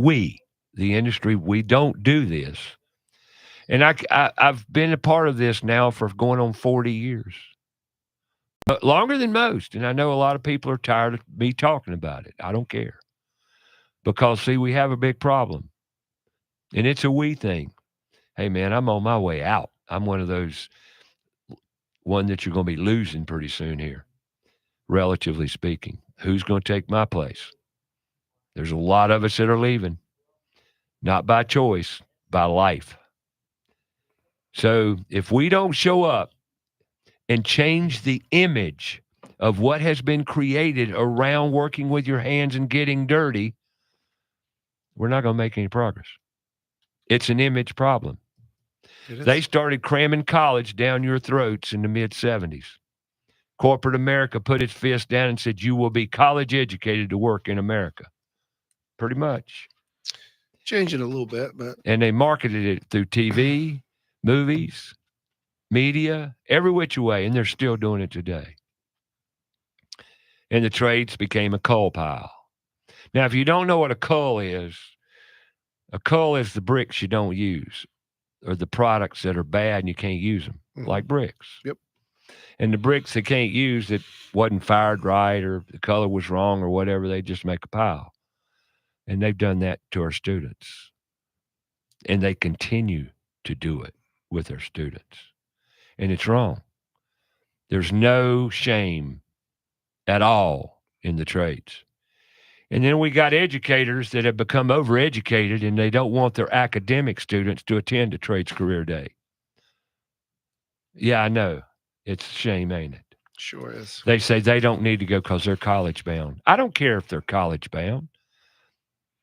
S2: the industry, we don't do this, and I've been a part of this now for going on 40 years, but longer than most. And I know a lot of people are tired of me talking about it. I don't care. Because, see, we have a big problem, and it's a we thing. Hey, man, I'm on my way out. I'm one of those, one that you're going to be losing pretty soon here, relatively speaking. Who's going to take my place? There's a lot of us that are leaving, not by choice, by life. So if we don't show up and change the image of what has been created around working with your hands and getting dirty, we're not going to make any progress. It's an image problem. They started cramming college down your throats in the mid-'70s. Corporate America put its fist down and said, you will be college educated to work in America. Pretty much.
S3: Changing a little bit, but.
S2: And they marketed it through TV, movies, media, every which way, and they're still doing it today. And the trades became a coal pile. Now, if you don't know what a coal is the bricks you don't use, or the products that are bad and you can't use them, like bricks.
S3: Yep.
S2: And the bricks they can't use that wasn't fired right or the color was wrong or whatever, they just make a pile. And they've done that to our students. And they continue to do it with their students. And it's wrong. There's no shame at all in the trades. And then we got educators that have become overeducated and they don't want their academic students to attend a trades career day. Yeah, I know. It's a shame, ain't it?
S3: Sure is.
S2: They say they don't need to go because they're college bound. I don't care if they're college bound.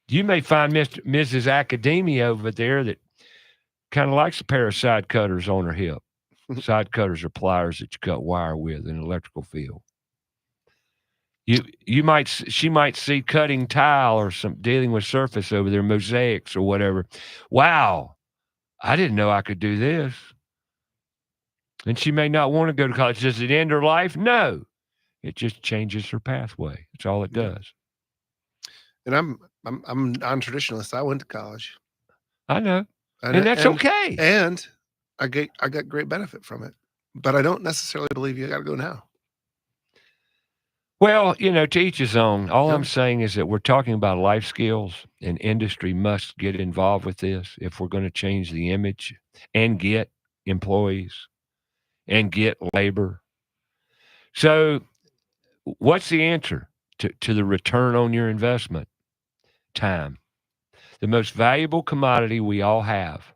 S2: You may find Mrs. Academia over there that kind of likes a pair of side cutters on her hip. Side cutters are pliers that you cut wire with in an electrical field. She might see cutting tile or some dealing with surface over there, mosaics or whatever. Wow, I didn't know I could do this. And she may not want to go to college. Does it end her life? No. It just changes her pathway. That's all it does.
S3: And I'm non-traditionalist. I went to college.
S2: I know. And that's okay.
S3: And I got great benefit from it. But I don't necessarily believe you got to go now.
S2: Well, to each his own. All I'm saying is that we're talking about life skills, and industry must get involved with this if we're going to change the image and get employees and get labor. So what's the answer to the return on your investment? Time. The most valuable commodity we all have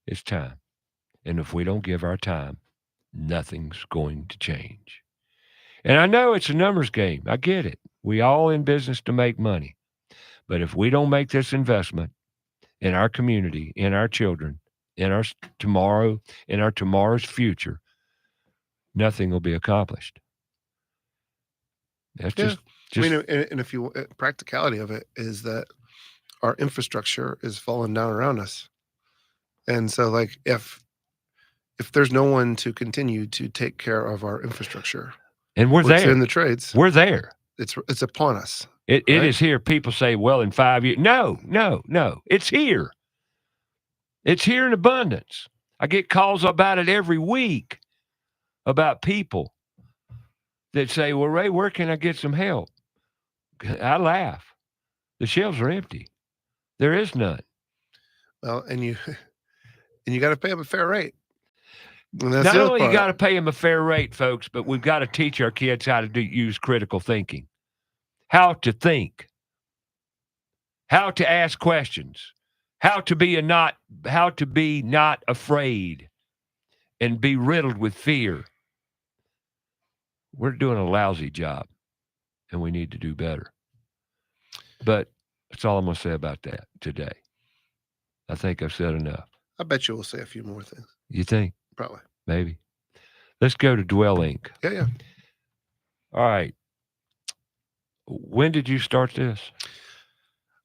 S2: is time. And if we don't give our time, nothing's going to change. And I know it's a numbers game. I get it. We all in business to make money. But if we don't make this investment in our community, in our children, in our tomorrow, in our tomorrow's future, nothing will be accomplished. That's just
S3: I mean, and if you practicality of it is that our infrastructure is falling down around us. And so like if there's no one to continue to take care of our infrastructure,
S2: and we're there
S3: in the trades,
S2: we're there.
S3: It's upon us.
S2: It is here. People say, well, in 5 years. No. It's here. It's here in abundance. I get calls about it every week about people that say, well, Ray, where can I get some help? I laugh. The shelves are empty. There is none.
S3: Well, and you got to pay them a fair rate.
S2: Not only you got to pay them a fair rate, folks, but we've got to teach our kids how to use critical thinking, how to think, how to ask questions, how to be not afraid and be riddled with fear. We're doing a lousy job, and we need to do better. But that's all I'm going to say about that today. I think I've said enough.
S3: I bet you we'll say a few more things.
S2: You think?
S3: Probably.
S2: Maybe. Let's go to Dwelink.
S3: Yeah.
S2: All right. When did you start this?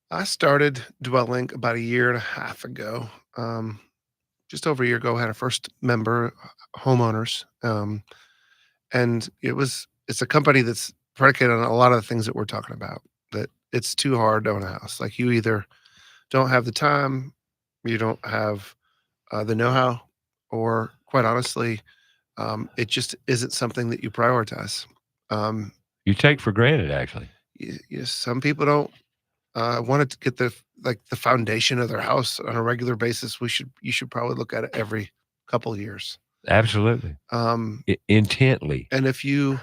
S3: I started Dwelink about 1.5 years ago. Just over a year ago, I had our first member, homeowners. And it's a company that's predicated on a lot of the things that we're talking about, that it's too hard to own a house. Like you either don't have the time, you don't have the know-how, or quite honestly, it just isn't something that you prioritize.
S2: You take for granted, actually.
S3: Some people don't want to get the foundation of their house on a regular basis. You should probably look at it every couple of years.
S2: Absolutely. Intently.
S3: And if you,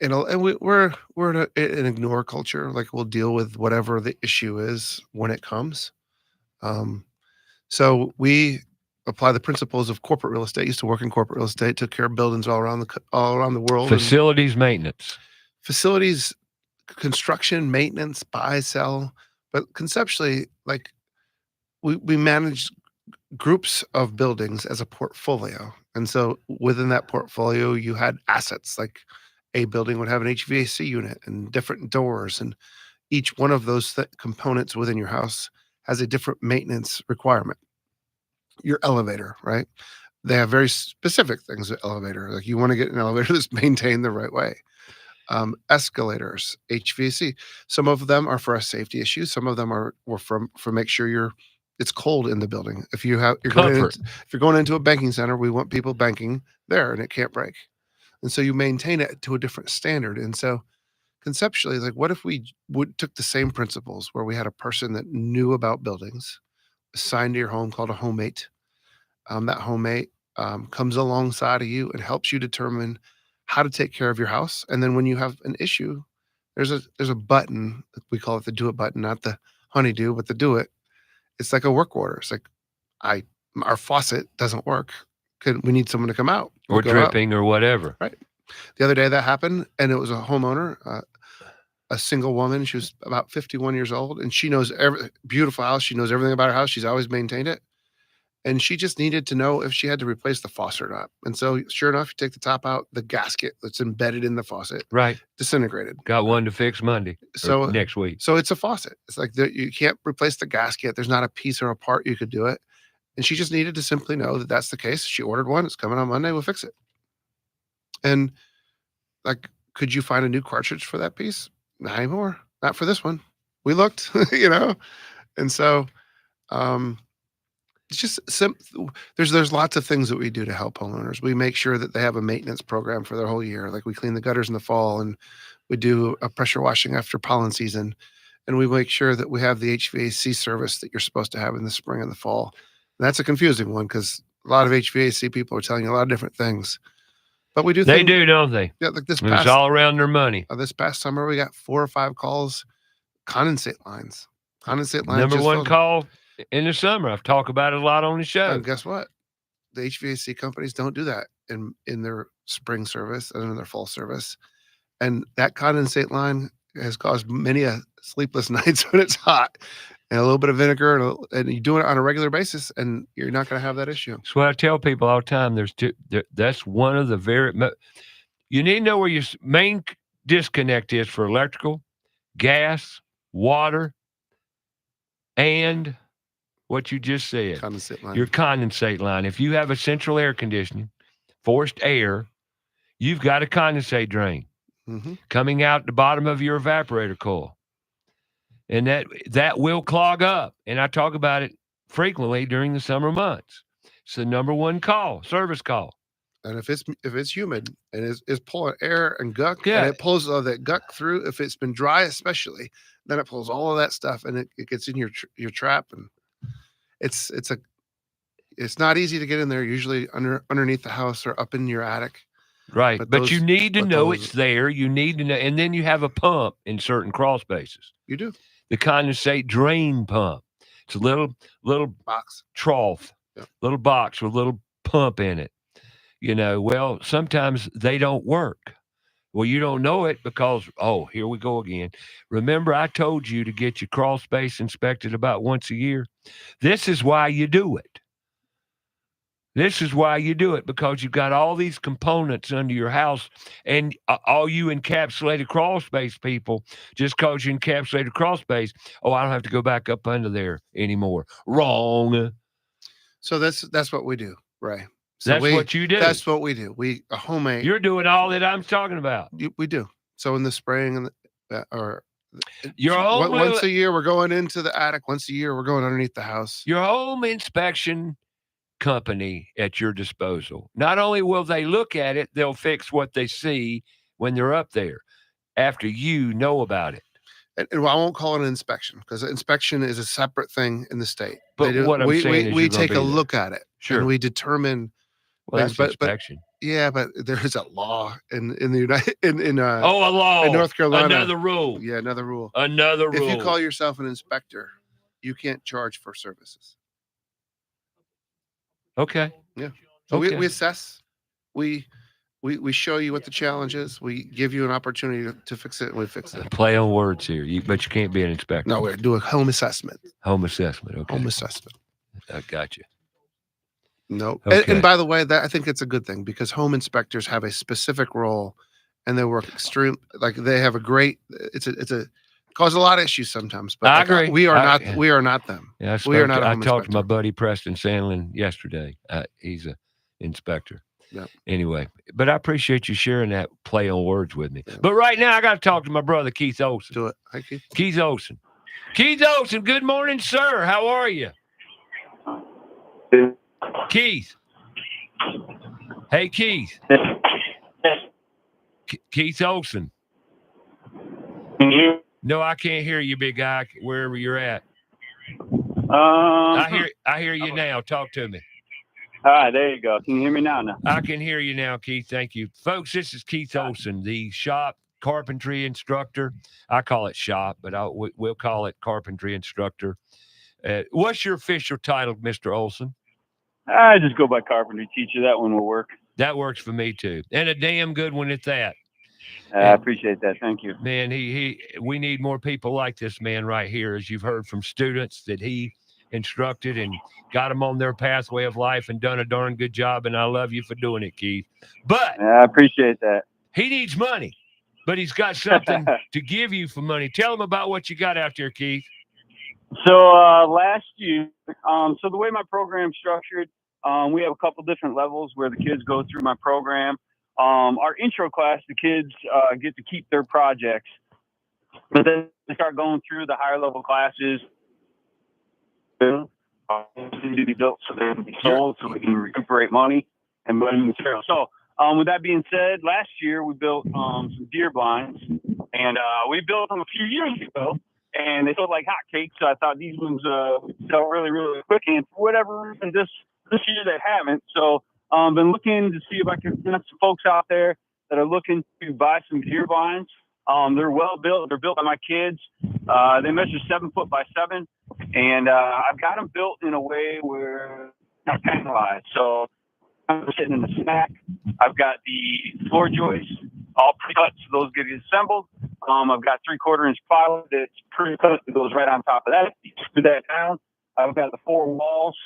S3: and we're an ignore culture. Like we'll deal with whatever the issue is when it comes. So we apply the principles of corporate real estate. Used to work in corporate real estate, took care of buildings all around the world.
S2: Facilities maintenance.
S3: Facilities, construction, maintenance, buy, sell. But conceptually, like we manage groups of buildings as a portfolio. And so within that portfolio, you had assets. Like a building would have an HVAC unit and different doors. And each one of those components within your house has a different maintenance requirement. Your elevator, right? They have very specific things with elevator. Like you want to get an elevator that's maintained the right way. Escalators, HVAC. Some of them are for a safety issue. Some of them are for make sure it's cold in the building. If you're going into a banking center, we want people banking there and it can't break. And so you maintain it to a different standard. And so conceptually, like what if we took the same principles where we had a person that knew about buildings assigned to your home called a homemate. That homemate comes alongside of you and helps you determine how to take care of your house. And then when you have an issue, there's a button, we call it the do it button, not the honeydew, but the do it. It's like a work order. It's like our faucet doesn't work. We need someone to come out
S2: or dripping or whatever.
S3: Right. The other day that happened, and it was a homeowner, a single woman. She was about 51 years old, and she knows beautiful house. She knows everything about her house. She's always maintained it. And she just needed to know if she had to replace the faucet or not. And so sure enough, you take the top out, the gasket that's embedded in the faucet.
S2: Right.
S3: Disintegrated.
S2: Got one to fix Monday. So next week.
S3: So it's a faucet. It's like you can't replace the gasket. There's not a piece or a part you could do it. And she just needed to simply know that that's the case. She ordered one. It's coming on Monday. We'll fix it. And like, could you find a new cartridge for that piece? Not anymore. Not for this one. We looked, And so, it's just there's lots of things that we do to help homeowners. We make sure that they have a maintenance program for their whole year. Like we clean the gutters in the fall and we do a pressure washing after pollen season. And we make sure that we have the HVAC service that you're supposed to have in the spring and the fall. And that's a confusing one because a lot of HVAC people are telling you a lot of different things. But we do.
S2: They do, don't they?
S3: Yeah, like this.
S2: It's all around their money.
S3: This past summer, we got 4 or 5 calls, condensate lines.
S2: Number one call in the summer. I've talked about it a lot on the show.
S3: And guess what? The HVAC companies don't do that in their spring service and in their fall service. And that condensate line has caused many sleepless nights when it's hot. And a little bit of vinegar, and you're doing it on a regular basis, and you're not going to have that issue.
S2: That's what I tell people all the time. That's one of the you need to know where your main disconnect is for electrical, gas, water, and what you just said.
S3: Condensate line.
S2: Your condensate line. If you have a central air conditioning, forced air, you've got a condensate drain coming out the bottom of your evaporator coil. And that will clog up. And I talk about it frequently during the summer months. It's the number one service call.
S3: And if it's humid and it's pulling air and guck,
S2: and
S3: it pulls all that guck through, if it's been dry especially, then it pulls all of that stuff and it gets in your trap. And it's not easy to get in there, usually underneath the house or up in your attic.
S2: Right. But you need to know it's there. You need to know. And then you have a pump in certain crawl spaces.
S3: You do.
S2: The condensate drain pump. It's a little
S3: box
S2: trough, little box with a little pump in it. Well, sometimes they don't work. Well, you don't know it because, here we go again. Remember, I told you to get your crawl space inspected about once a year. This is why you do it. This is why you do it, because you've got all these components under your house, and all you encapsulated crawl space people, just because you encapsulated crawl space, I don't have to go back up under there anymore. Wrong.
S3: So that's what we do, Ray. So
S2: that's what you do.
S3: That's what we do. A homemade.
S2: You're doing all that I'm talking about.
S3: We do. So in the spring or
S2: Your home
S3: Once a year, we're going into the attic. Once a year, we're going underneath the house.
S2: Your home inspection company at your disposal. Not only will they look at it, they'll fix what they see when they're up there after you know about it.
S3: And I won't call it an inspection because inspection is a separate thing in the state.
S2: But what I'm saying is
S3: we
S2: you're gonna
S3: take
S2: be
S3: a
S2: there.
S3: look at it
S2: Sure.
S3: and we determine
S2: Well,
S3: things.
S2: that's
S3: But
S2: inspection.
S3: yeah, but there is a law in the United in
S2: A law
S3: in North Carolina.
S2: Another rule.
S3: Yeah, another rule.
S2: Another rule.
S3: If you call yourself an inspector, you can't charge for services.
S2: Okay.
S3: Yeah. So
S2: Okay.
S3: we assess. We show you what the challenge is. We give you an opportunity to fix it, and we fix it.
S2: Play on words here, but you can't be an inspector.
S3: No, we do a home assessment.
S2: Home assessment. Okay.
S3: Home assessment.
S2: I got you.
S3: No.
S2: Okay.
S3: And by the way, that I think it's a good thing because home inspectors have a specific role, and they work they have a great. It's a cause a lot of issues sometimes. But
S2: I agree.
S3: We are not them.
S2: Yeah,
S3: we are not.
S2: I talked to my buddy Preston Sandlin yesterday. He's an inspector.
S3: Yeah.
S2: Anyway, but I appreciate you sharing that play on words with me. Yeah. But right now, I got to talk to my brother Keith Olson.
S3: Do it. Hi, Keith.
S2: Keith Olson. Keith Olson. Good morning, sir. How are you? Keith. Hey, Keith. Keith Olson. No, I can't hear you, big guy. Wherever you're at. I hear you now. Talk to me.
S11: All right, there you go. Can you hear me now?
S2: I can hear you now, Keith. Thank you. Folks, this is Keith Olson, the shop carpentry instructor. I call it shop, but we'll call it carpentry instructor. What's your official title, Mr. Olson?
S11: I just go by carpentry teacher. That one will work.
S2: That works for me, too. And a damn good one at that.
S11: I appreciate that. Thank you.
S2: Man, we need more people like this man right here, as you've heard from students that he instructed and got them on their pathway of life and done a darn good job. And I love you for doing it, Keith. But
S11: I appreciate that.
S2: He needs money, but he's got something to give you for money. Tell him about what you got out there, Keith.
S11: So last year, so the way my program's structured, we have a couple different levels where the kids go through my program. Our intro class, the kids get to keep their projects, but then they start going through the higher level classes. To be built so they can be sold, so we can recuperate money and buy new material. So, with that being said, last year we built some deer blinds, and we built them a few years ago, and they sold like hotcakes. So I thought these ones sell really, really quick, and for whatever reason, this year they haven't. So, been looking to see if I can find some folks out there that are looking to buy some deer blinds. They're well built. They're built by my kids. They measure 7 foot by 7, and I've got them built in a way where they're not panelized. So I'm sitting in the snack. I've got the floor joists all pre-cut, so those get assembled. I've got 3/4 inch plywood that's pre-cut that goes right on top of that. You screw that down. I've got the 4 walls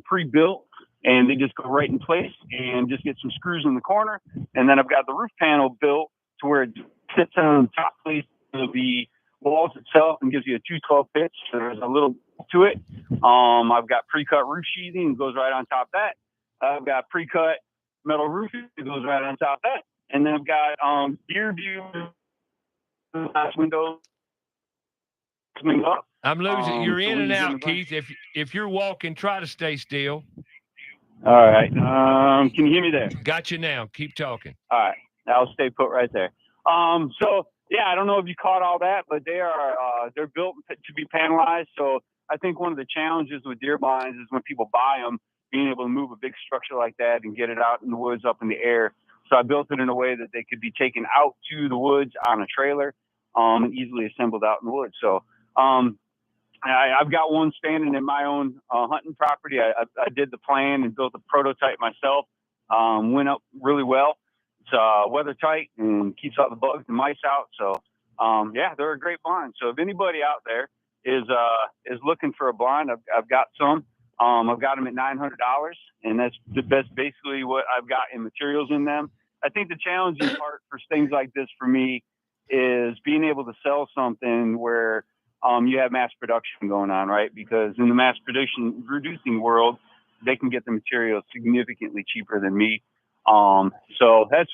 S11: pre-built, and they just go right in place and just get some screws in the corner. And then I've got the roof panel built to where it sits on the top place of the walls itself and gives you a 212 pitch. So there's a little to it. I've got pre-cut roof sheathing that goes right on top of that. I've got pre-cut metal roofing that goes right on top of that. And then I've got deer view glass windows.
S2: I'm losing. You're in and out, Keith. If you're walking, try to stay still.
S11: All right. Can you hear me there?
S2: Got you now. Keep talking.
S11: All right. I'll stay put right there. So yeah, I don't know if you caught all that, but they're built to be panelized. So I think one of the challenges with deer blinds is when people buy them, being able to move a big structure like that and get it out in the woods up in the air. So I built it in a way that they could be taken out to the woods on a trailer, and easily assembled out in the woods. So, I've got one standing in my own hunting property. I did the plan and built the prototype myself. Went up really well. It's weather tight and keeps all the bugs and mice out. So, yeah, they're a great blind. So if anybody out there is looking for a blind, I've got some. I've got them at $900, and that's basically what I've got in materials in them. I think the challenging part for things like this for me is being able to sell something where you have mass production going on, right? Because in the mass producing world, they can get the materials significantly cheaper than me. So that's,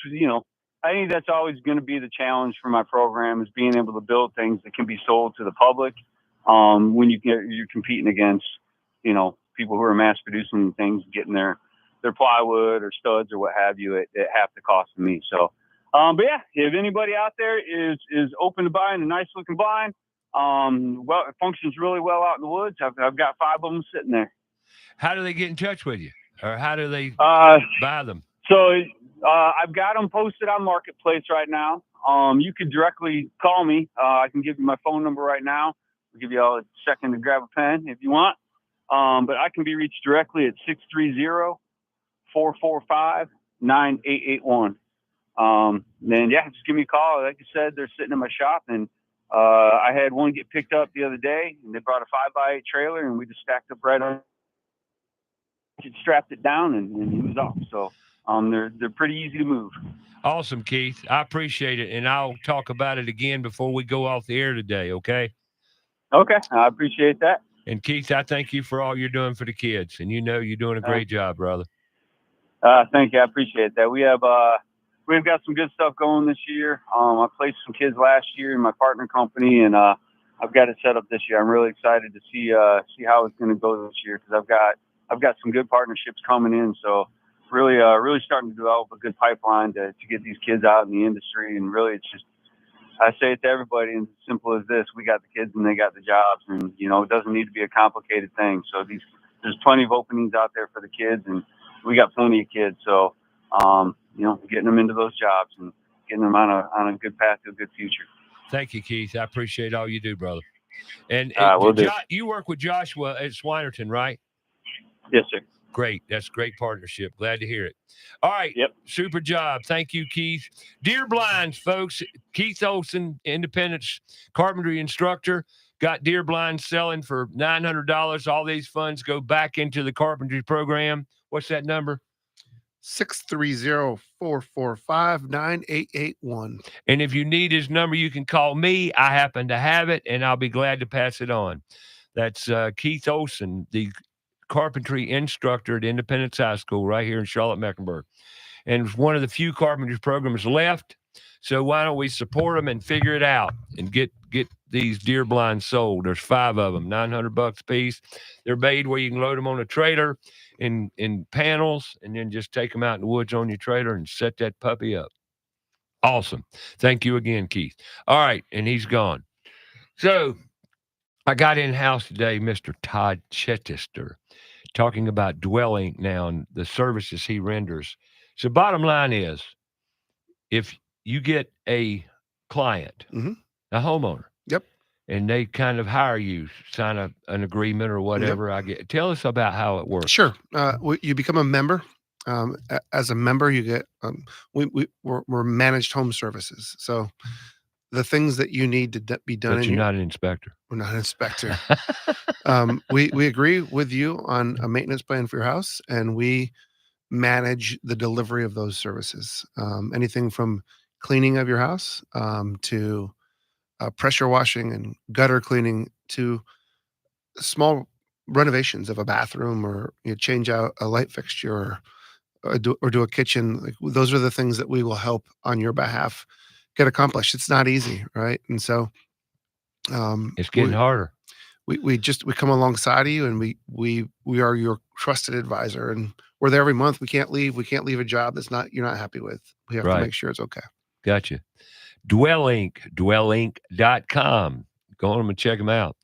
S11: I think that's always going to be the challenge for my program, is being able to build things that can be sold to the public. When you're competing against, people who are mass producing things, getting their plywood or studs or what have you at half the cost of me. So, but yeah, if anybody out there is open to buying a nice looking blind, well, it functions really well out in the woods. I've got 5 of them sitting there.
S2: How do they get in touch with you, or how do they buy them?
S11: So I've got them posted on Marketplace right now. You could directly call me. I can give you my phone number right now. I'll give you all a second to grab a pen if you want. But I can be reached directly at 630-445-9881. Then yeah, just give me a call. Like I said, they're sitting in my shop, and I had one get picked up the other day, and they brought a 5x8 trailer, and we just stacked up right on it, strapped it down, and he was off. So they're pretty easy to move.
S2: Awesome, Keith. I appreciate it, and I'll talk about it again before we go off the air today, okay?
S11: Okay, I appreciate that.
S2: And Keith, I thank you for all you're doing for the kids, and you're doing a great job, brother.
S11: Thank you. I appreciate that. We've got some good stuff going this year. I placed some kids last year in my partner company, and I've got it set up this year. I'm really excited to see how it's going to go this year, because I've got some good partnerships coming in. So really starting to develop a good pipeline to get these kids out in the industry. And really, it's just, I say it to everybody, and it's simple as this: we got the kids and they got the jobs, and it doesn't need to be a complicated thing. So there's plenty of openings out there for the kids, and we got plenty of kids. So getting them into those jobs and getting them on a good path to a good future.
S2: Thank you, Keith. I appreciate all you do, brother. And you work with Joshua at Swinerton, right?
S11: Yes, sir.
S2: Great. That's a great partnership. Glad to hear it. All right.
S11: Yep.
S2: Super job. Thank you, Keith. Deer blinds, folks. Keith Olson, independent carpentry instructor, got deer blinds selling for $900. All these funds go back into the carpentry program. What's that number?
S3: 630-445-9881.
S2: And if you need his number, you can call me. I happen to have it, and I'll be glad to pass it on. That's Keith Olson, the carpentry instructor at Independence High School right here in Charlotte-Mecklenburg. And it's one of the few carpentry programs left. So why don't we support them and figure it out and get these deer blinds sold? There's 5 of them, $900 a piece. They're made where you can load them on a trailer in panels, and then just take them out in the woods on your trailer and set that puppy up. Awesome. Thank you again, Keith. All right, and he's gone. So I got in-house today Mr. Todd Chitester, talking about Dwelink now and the services he renders. So bottom line is, if you get a client, a homeowner,
S3: yep,
S2: and they kind of hire you, sign an agreement or whatever, tell us about how it works.
S3: Sure. You become a member. As a member, you get we're managed home services. So the things that you need to be done.
S2: But you're not an inspector.
S3: We're not an inspector. We agree with you on a maintenance plan for your house, and we manage the delivery of those services. Anything from cleaning of your house to pressure washing and gutter cleaning to small renovations of a bathroom, or change out a light fixture, or do a kitchen. Like, those are the things that we will help on your behalf get accomplished. It's not easy, right? And so
S2: it's getting harder.
S3: We come alongside of you, and we are your trusted advisor, and we're there every month. We can't leave a job you're not happy with. We have to make sure it's okay.
S2: Gotcha. Dwelink.com. Go on and check them out.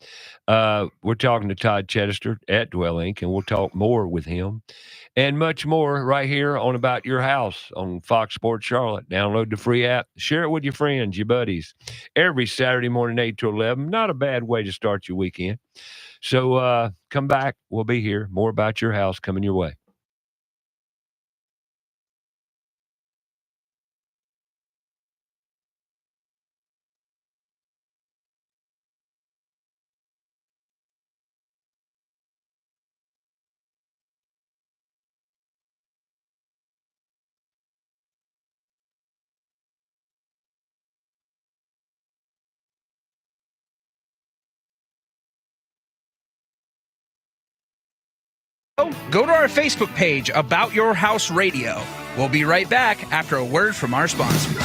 S2: We're talking to Todd Chitester at Dwelink, and we'll talk more with him and much more right here on About Your House on Fox Sports Charlotte. Download the free app. Share it with your friends, your buddies. Every Saturday morning, 8 to 11. Not a bad way to start your weekend. So come back. We'll be here. More About Your House coming your way.
S4: Go to our Facebook page, About Your House Radio. We'll be right back after a word from our sponsor.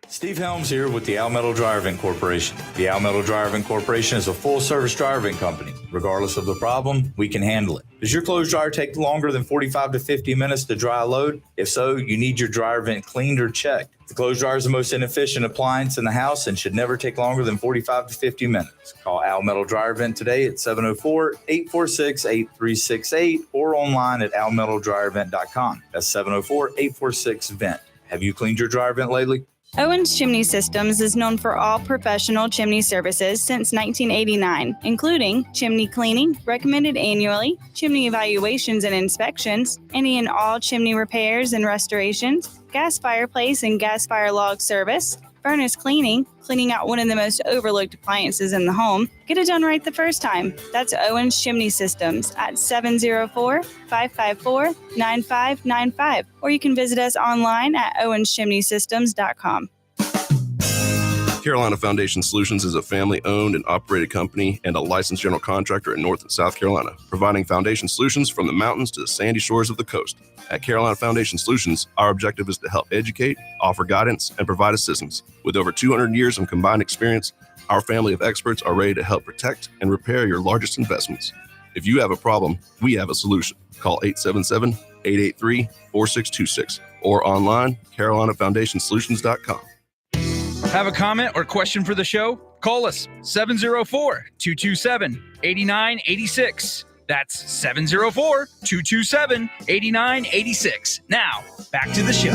S12: Steve Helms here with the Al Metal Dryer Vent Corporation. The Al Metal Dryer Vent Corporation is a full-service dryer vent company. Regardless of the problem, we can handle it. Does your clothes dryer take longer than 45 to 50 minutes to dry a load? If so, you need your dryer vent cleaned or checked. The clothes dryer is the most inefficient appliance in the house and should never take longer than 45 to 50 minutes. Call Al Metal Dryer Vent today at 704-846-8368 or online at almetaldryervent.com. That's 704-846-VENT. Have you cleaned your dryer vent lately?
S7: Owens Chimney Systems is known for all professional chimney services since 1989, including chimney cleaning, recommended annually, chimney evaluations and inspections, any and all chimney repairs and restorations, gas fireplace and gas fire log service, furnace cleaning, cleaning out one of the most overlooked appliances in the home. Get it done right the first time. That's Owens Chimney Systems at 704-554-9595. Or you can visit us online at owenschimneysystems.com.
S6: Carolina Foundation Solutions is a family-owned and operated company and a licensed general contractor in North and South Carolina, providing foundation solutions from the mountains to the sandy shores of the coast. At Carolina Foundation Solutions, our objective is to help educate, offer guidance, and provide assistance. With over 200 years of combined experience, our family of experts are ready to help protect and repair your largest investments. If you have a problem, we have a solution. Call 877-883-4626 or online, carolinafoundationsolutions.com.
S4: Have a comment or question for the show? Call us 704-227-8986. That's 704-227-8986. Now, back to the show.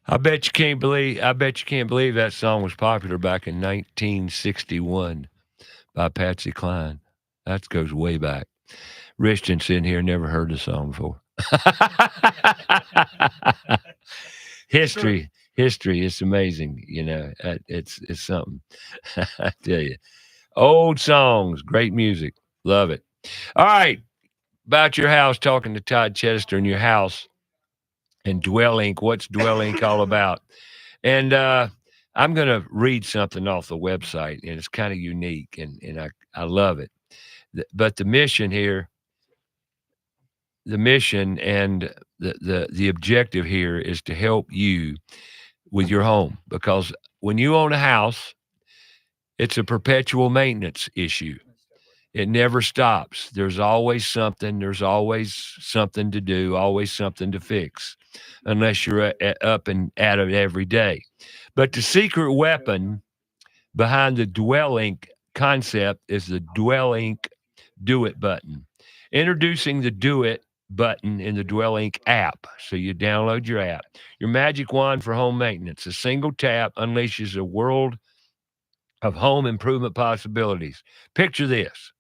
S2: I bet you can't believe that song was popular back in 1961 by Patsy Cline. That goes way back. Richton's in here, never heard the song before. History, it's amazing. You know, it's something. I tell you, old songs, great music, love it. All right, about your house, talking to Todd Chitester and your house and Dwelink. What's Dwelink all about? And I'm going to read something off the website, and it's kind of unique, and I love it. But the mission here, the mission and the objective here is to help you with your home, because when you own a house, it's a perpetual maintenance issue. It never stops. There's always something. There's always something to do, always something to fix, unless you're up and at it every day. But the secret weapon behind the Dwelink concept is the Dwelink Do It button. Introducing the Do It button in the Dwelink app. So you download your app. Your magic wand for home maintenance. A single tap unleashes a world of home improvement possibilities. Picture this.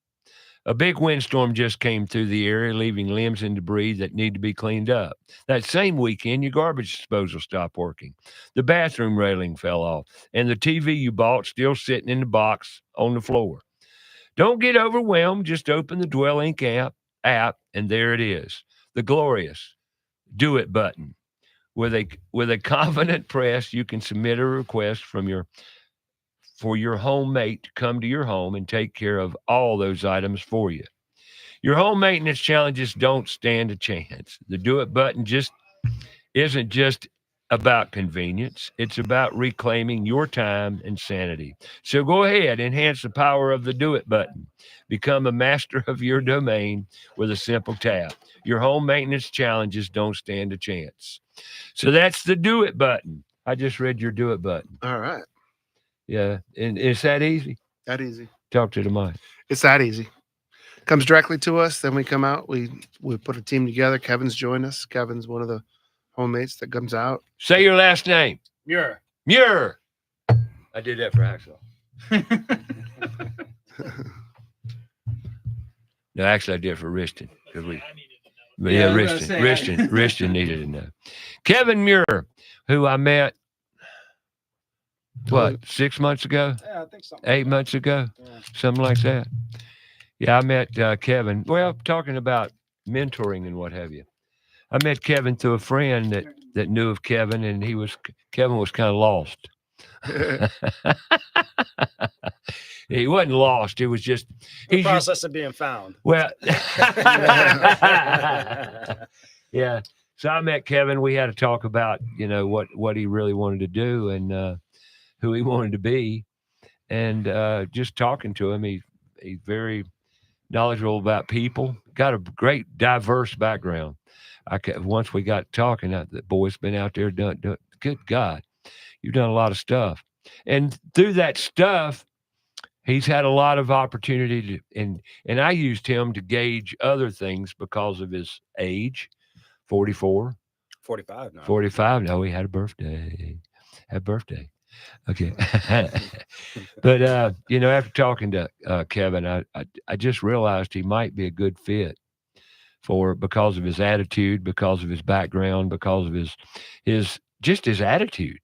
S2: A big windstorm just came through the area, leaving limbs and debris that need to be cleaned up. That same weekend, your garbage disposal stopped working. The bathroom railing fell off, and the TV you bought still sitting in the box on the floor. Don't get overwhelmed. Just open the Dwelink app, and there it is, the glorious Do It button. With a confident press, you can submit a request for your home mate to come to your home and take care of all those items for you. Your home maintenance challenges don't stand a chance. The Do It button isn't just about convenience. It's about reclaiming your time and sanity. So go ahead, enhance the power of the Do It button. Become a master of your domain with a simple tap. Your home maintenance challenges don't stand a chance. So that's the Do It button. I just read your Do It button.
S3: All right.
S2: Yeah. And it's that easy.
S3: That easy.
S2: Talk to the mic.
S3: It's that easy. Comes directly to us. Then we come out. We put a team together. Kevin's joined us. Kevin's one of the homemates that comes out.
S2: Say your last name.
S9: Meurer.
S2: Meurer. I did that for Axel. No, actually, I did it for Rishton. Rishton needed to know. Kevin Meurer, who I met, 6 months ago?
S9: Yeah, I think so.
S2: 8 months ago? Yeah. Something like that. Yeah, I met Kevin. Well, talking about mentoring and what have you. I met Kevin through a friend that knew of Kevin, and Kevin was kind of lost. He wasn't lost. It was just
S9: the process of being found.
S2: Well, yeah. So I met Kevin. We had to talk about what he really wanted to do and who he wanted to be, and just talking to him, he's very knowledgeable about people. Got a great diverse background. Once we got talking, the boy's been out there doing. Good God, you've done a lot of stuff, and through that stuff, he's had a lot of opportunity to, and I used him to gauge other things because of his age, 44.
S9: 45 now.
S2: 45. No, he had a birthday. Okay. But, after talking to Kevin, I just realized he might be a good fit because of his attitude, because of his background, because of his attitude.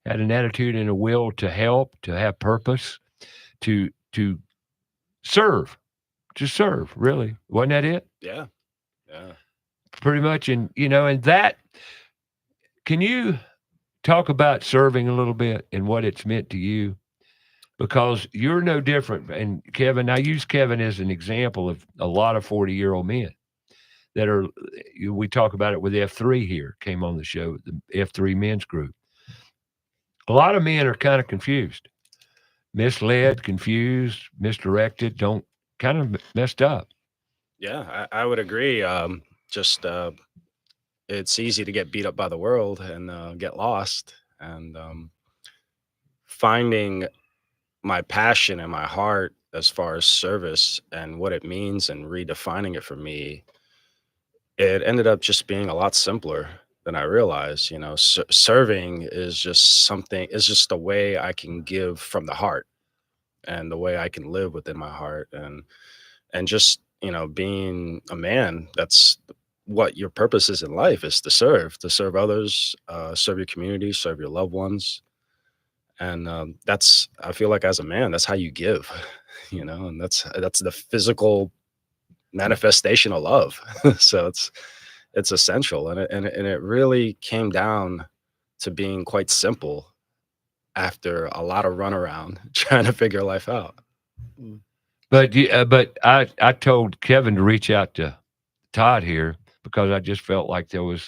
S2: Had an attitude and a will to help, to have purpose, to serve, really. Wasn't that it?
S9: Yeah.
S2: Pretty much. And that, can you talk about serving a little bit and what it's meant to you? Because you're no different. And Kevin, I use Kevin as an example of a lot of 40-year-old men that we talk about it with F3 here, came on the show, the F3 men's group. A lot of men are kind of confused, misled, confused, misdirected, kind of messed up.
S9: Yeah, I would agree. It's easy to get beat up by the world and get lost. And finding my passion and my heart as far as service and what it means and redefining it for me, it ended up just being a lot simpler than I realized. Serving is just a way I can give from the heart and the way I can live within my heart. And just, being a man, that's what your purpose is in life, is to serve others, serve your community, serve your loved ones. And I feel like as a man, that's how you give, and that's the physical manifestation of love. So it's essential. And it really came down to being quite simple after a lot of runaround trying to figure life out.
S2: But I told Kevin to reach out to Todd here because I just felt like there was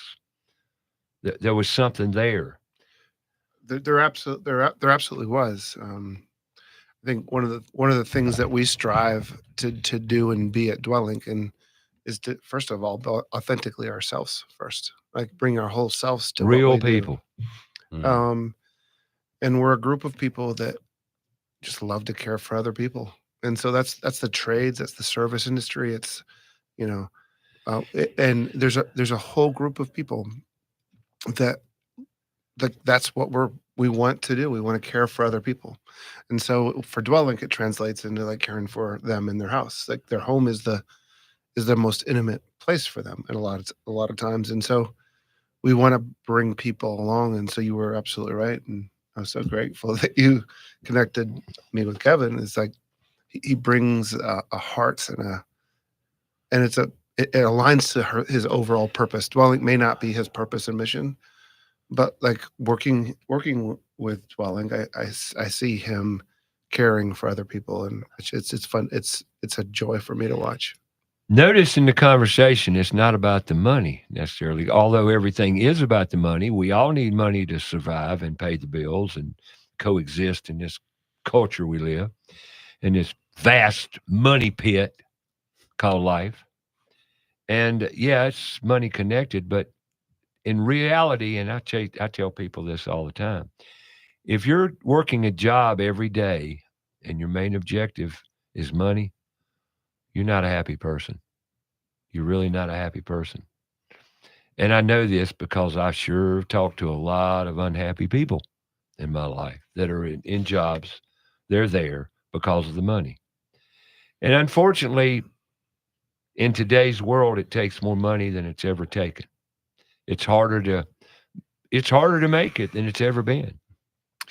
S2: something there.
S3: There absolutely was. I think one of the things that we strive to do and be at Dwelink and is to, first of all, be authentically ourselves first, like bring our whole selves to
S2: real people.
S3: And we're a group of people that just love to care for other people. And so that's the trades, that's the service industry. It's, and there's a whole group of people that's what we want to do. We want to care for other people. And so for Dwelink, it translates into like caring for them in their house. Like their home is the most intimate place for them and a lot of times. And so we want to bring people along. And so you were absolutely right. And I'm so grateful that you connected me with Kevin. It's like he brings a heart and it aligns to his overall purpose. Dwelink may not be his purpose and mission, but like working with Dwelink, I see him caring for other people, and it's fun. It's a joy for me to watch.
S2: Notice in the conversation, it's not about the money necessarily, although everything is about the money. We all need money to survive and pay the bills and coexist in this culture we live, in this vast money pit called life. And yeah, it's money connected, but in reality, and I tell people this all the time, if you're working a job every day and your main objective is money, you're not a happy person. You're really not a happy person. And I know this because I sure talked to a lot of unhappy people in my life that are in jobs. They're there because of the money. And unfortunately, in today's world, it takes more money than it's ever taken. It's harder to make it than it's ever been.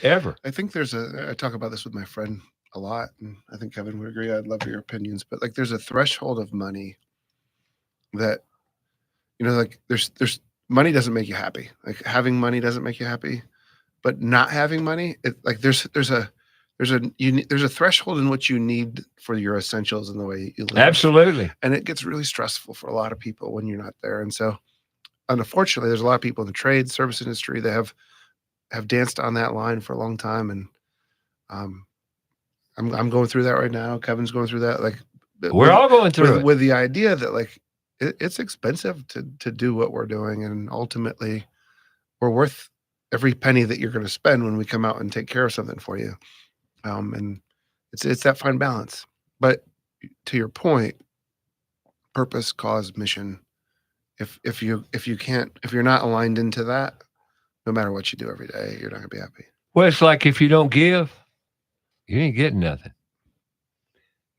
S2: Ever.
S3: I think I talk about this with my friend a lot, and I think Kevin would agree. I'd love your opinions, but like there's a threshold of money that, like there's money doesn't make you happy. Like having money doesn't make you happy, but not having money, there's a threshold in which you need for your essentials in the way you live.
S2: Absolutely.
S3: And it gets really stressful for a lot of people when you're not there. And so unfortunately, there's a lot of people in the trade service industry that have danced on that line for a long time. And I'm going through that right now. Kevin's going through that. Like
S2: we're all going through it.
S3: With the idea that like it's expensive to do what we're doing, and ultimately we're worth every penny that you're going to spend when we come out and take care of something for you. And it's that fine balance. But to your point, purpose, cause, mission. If you're not aligned into that, no matter what you do every day, you're not gonna be happy.
S2: Well, it's like if you don't give, you ain't getting nothing.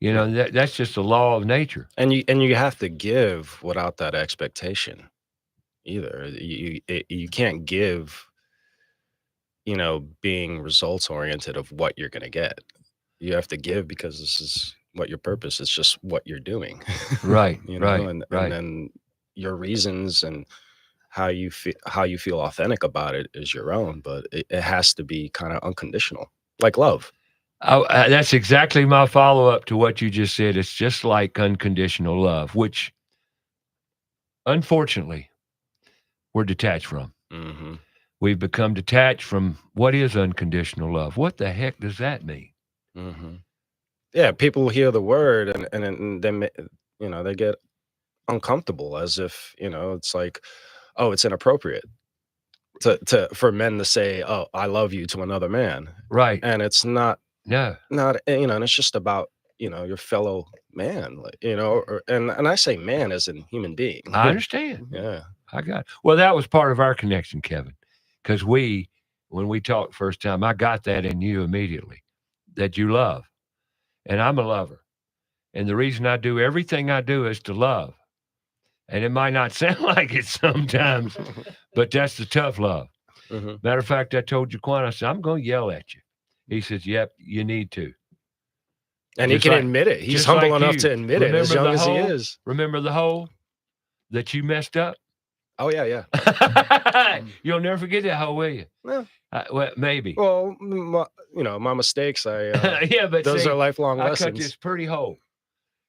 S2: That's just a law of nature.
S13: And you have to give without that expectation either. You can't give, being results oriented of what you're gonna get. You have to give because this is what your purpose is, just what you're doing.
S2: Right.
S13: Right.
S2: Right.
S13: And then your reasons and how you feel authentic about it is your own, but it has to be kind of unconditional, like love.
S2: That's exactly my follow-up to what you just said. It's just like unconditional love, which unfortunately we're detached from.
S13: Mm-hmm.
S2: We've become detached from what is unconditional love. What the heck does that mean?
S13: Mm-hmm. Yeah, people hear the word and then they get uncomfortable, as if it's like, oh, it's inappropriate for men to say, oh, I love you to another man,
S2: right?
S13: And it's not
S2: and
S13: it's just about your fellow man, and I say man as in human being.
S2: I understand.
S13: Yeah,
S2: I got it. Well, that was part of our connection, Kevin, because when we talked first time, I got that in you immediately, that you love, and I'm a lover, and the reason I do everything I do is to love. And it might not sound like it sometimes, but that's the tough love.
S13: Mm-hmm.
S2: Matter of fact, I told Jaquan, I said, I'm going to yell at you. He says, yep, you need to.
S13: And he can admit it. He's humble enough to admit it, as young as he is.
S2: Remember the hole that you messed up?
S13: Oh, yeah.
S2: You'll never forget that hole, will you?
S13: No.
S2: Well, maybe.
S13: Well, my mistakes,
S2: yeah, but
S13: those are lifelong lessons.
S2: I cut this pretty hole.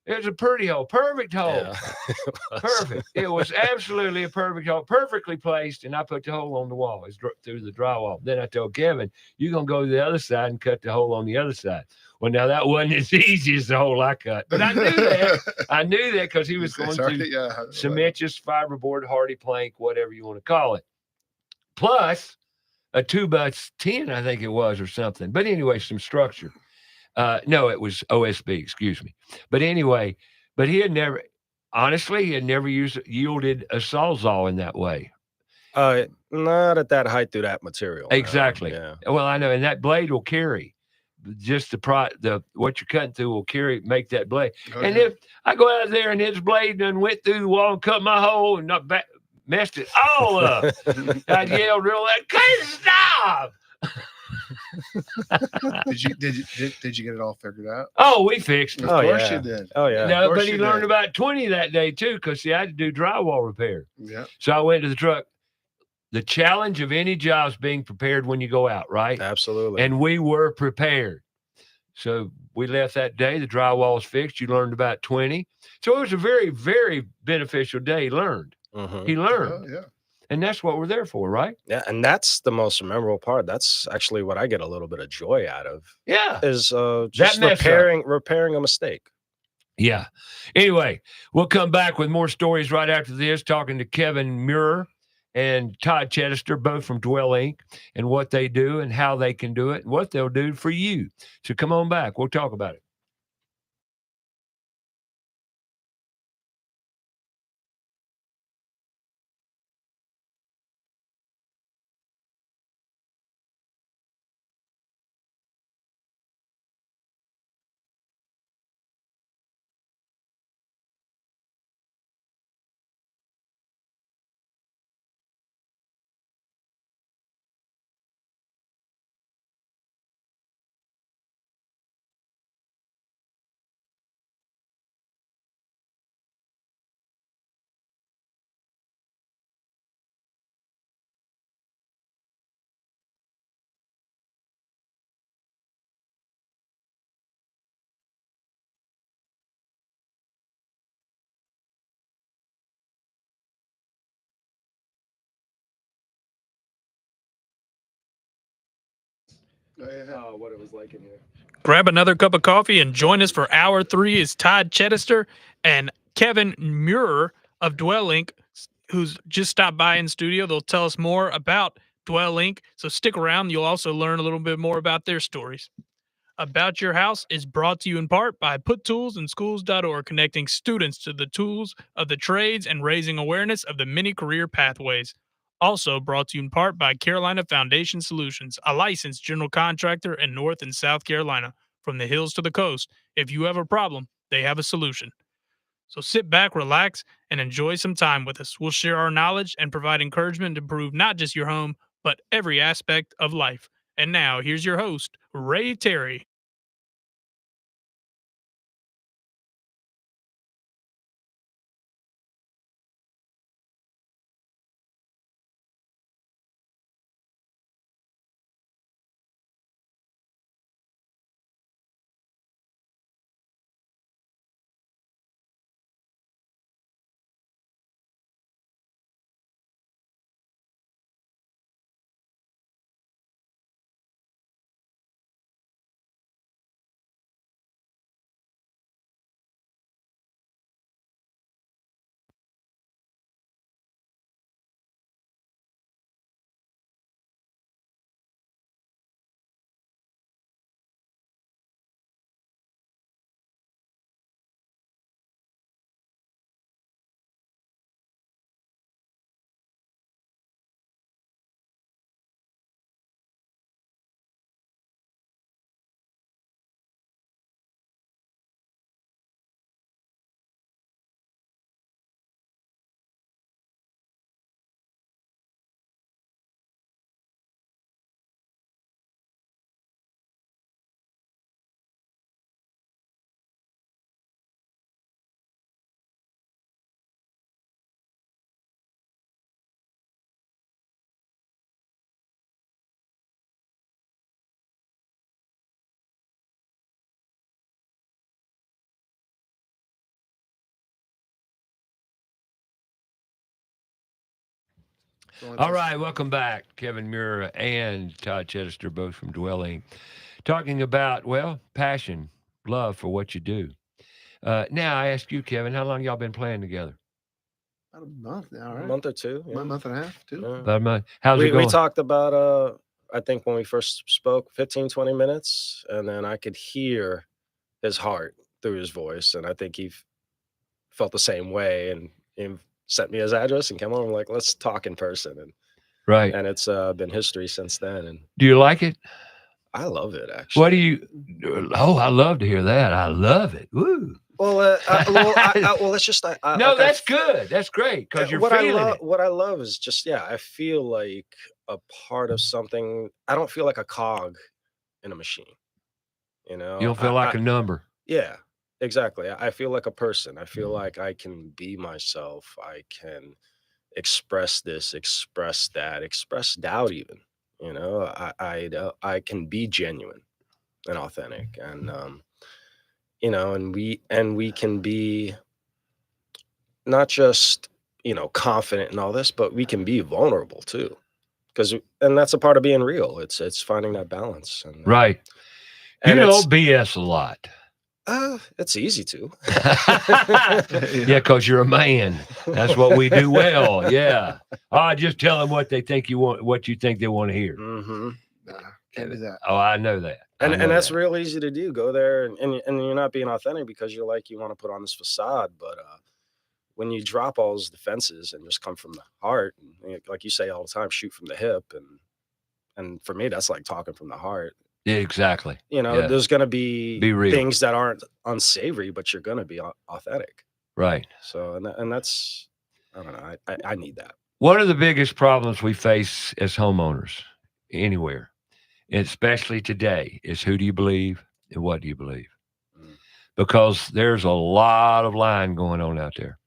S2: It was a pretty hole, perfect hole.
S13: Yeah,
S2: perfect. It was absolutely a perfect hole, perfectly placed, and I put the hole on the wall. It's through the drywall. Then I told Kevin, you're going to go to the other side and cut the hole on the other side. Well, now that wasn't as easy as the hole I cut, but I knew that. I knew that because he was going to cementous, fiberboard, hardy plank, whatever you want to call it, plus a 2x10, I think it was, or something. But anyway, some structure. No, it was OSB, excuse me. But anyway, he had never yielded a Sawzall in that way.
S13: No, not at that height through that material. no.
S2: Exactly.
S13: Yeah.
S2: Well, I know, and that blade will carry. Just the what you're cutting through will make that blade.
S3: Oh,
S2: And
S3: yeah.
S2: if I go out there and his blade done went through the wall and cut my hole and not messed it all up, I'd yell real loud, "Stop!"
S3: Did you get it all figured out?
S2: Oh, we fixed it.
S3: Of
S13: Oh,
S3: course
S13: yeah.
S3: you did.
S13: Oh, yeah.
S2: No,
S3: course
S2: but he
S3: you
S2: learned
S3: did.
S2: about 20 that day too, because see, I had to do drywall repair.
S3: Yeah.
S2: So I went to the truck. The challenge of any job is being prepared when you go out, right?
S13: Absolutely.
S2: And we were prepared. So we left that day. The drywall was fixed. You learned about 20. So it was a very, very beneficial day. He learned.
S13: Mhm.
S2: He learned.
S3: Oh, yeah.
S2: And that's what we're there for, right?
S13: Yeah, and that's the most memorable part. That's actually what I get a little bit of joy out of.
S2: Yeah.
S13: Is just
S2: mess up.
S13: repairing a mistake.
S2: Yeah. Anyway, we'll come back with more stories right after this, talking to Kevin Meurer and Todd Chitester, both from Dwelink, and what they do and how they can do it and what they'll do for you. So come on back. We'll talk about it.
S13: What it was like in here.
S1: Grab another cup of coffee and join us for hour 3 is Todd Chitester and Kevin Meurer of Dwelink, who's just stopped by in studio. They'll tell us more about Dwelink, so stick around. You'll also learn a little bit more about their stories. About Your House is brought to you in part by PutToolsInSchools.org, connecting students to the tools of the trades and raising awareness of the many career pathways. Also brought to you in part by Carolina Foundation Solutions, a licensed general contractor in North and South Carolina. From the hills to the coast, if you have a problem, they have a solution. So sit back, relax, and enjoy some time with us. We'll share our knowledge and provide encouragement to improve not just your home, but every aspect of life. And now, here's your host, Ray Terry.
S2: All right, welcome back. Kevin Meurer and Todd Chitester, both from Dwelling, talking about, well, passion, love for what you do. Now, I ask you, Kevin, how long y'all been playing together?
S3: About a month now,
S13: A
S3: right?
S13: month or two.
S3: A month and a half, too.
S13: Yeah.
S2: About a month. How's it
S13: We
S2: going?
S13: talked about I think when we first spoke 15, 20 minutes, and then I could hear his heart through his voice, and I think he felt the same way, and he sent me his address and came on, like, let's talk in person. And
S2: Right.
S13: And it's been history since then. And
S2: Do you like it?
S13: I love it, actually.
S2: What do you? Oh, I love to hear that. I love it. Woo.
S13: Well, well, it's just
S2: No, that's good. That's great because you're feeling it.
S13: What I love is just, I feel like a part of something. I don't feel like a cog in a machine. You know,
S2: You don't feel like a number.
S13: Yeah, exactly. I feel like a person. I feel like I can be myself. I can express this, express that, express doubt even. You know, I can be genuine and authentic, and you know, and we can be not just, confident and all this, but we can be vulnerable too, and that's a part of being real. It's finding that balance. And
S2: Right. You
S13: and
S2: don't BS a lot.
S13: it's easy to.
S2: Yeah, because you're a man. That's what we do well. Yeah. Just tell them what they think you want, what you think they want to hear.
S13: Mm-hmm.
S3: Nah, can't do that.
S2: Oh, I know that.
S13: And
S2: I know
S13: that's
S2: that.
S13: real easy to do. Go there and you're not being authentic because you want to put on this facade. But when you drop all those defenses and just come from the heart, and, like you say all the time, shoot from the hip, and for me, that's like talking from the heart.
S2: Yeah, exactly.
S13: Yeah. There's going to be
S2: real.
S13: Things that aren't unsavory, but you're going to be authentic.
S2: Right.
S13: So, and that's, I don't know. I need that.
S2: One of the biggest problems we face as homeowners anywhere, especially today, is who do you believe and what do you believe? Because there's a lot of lying going on out there.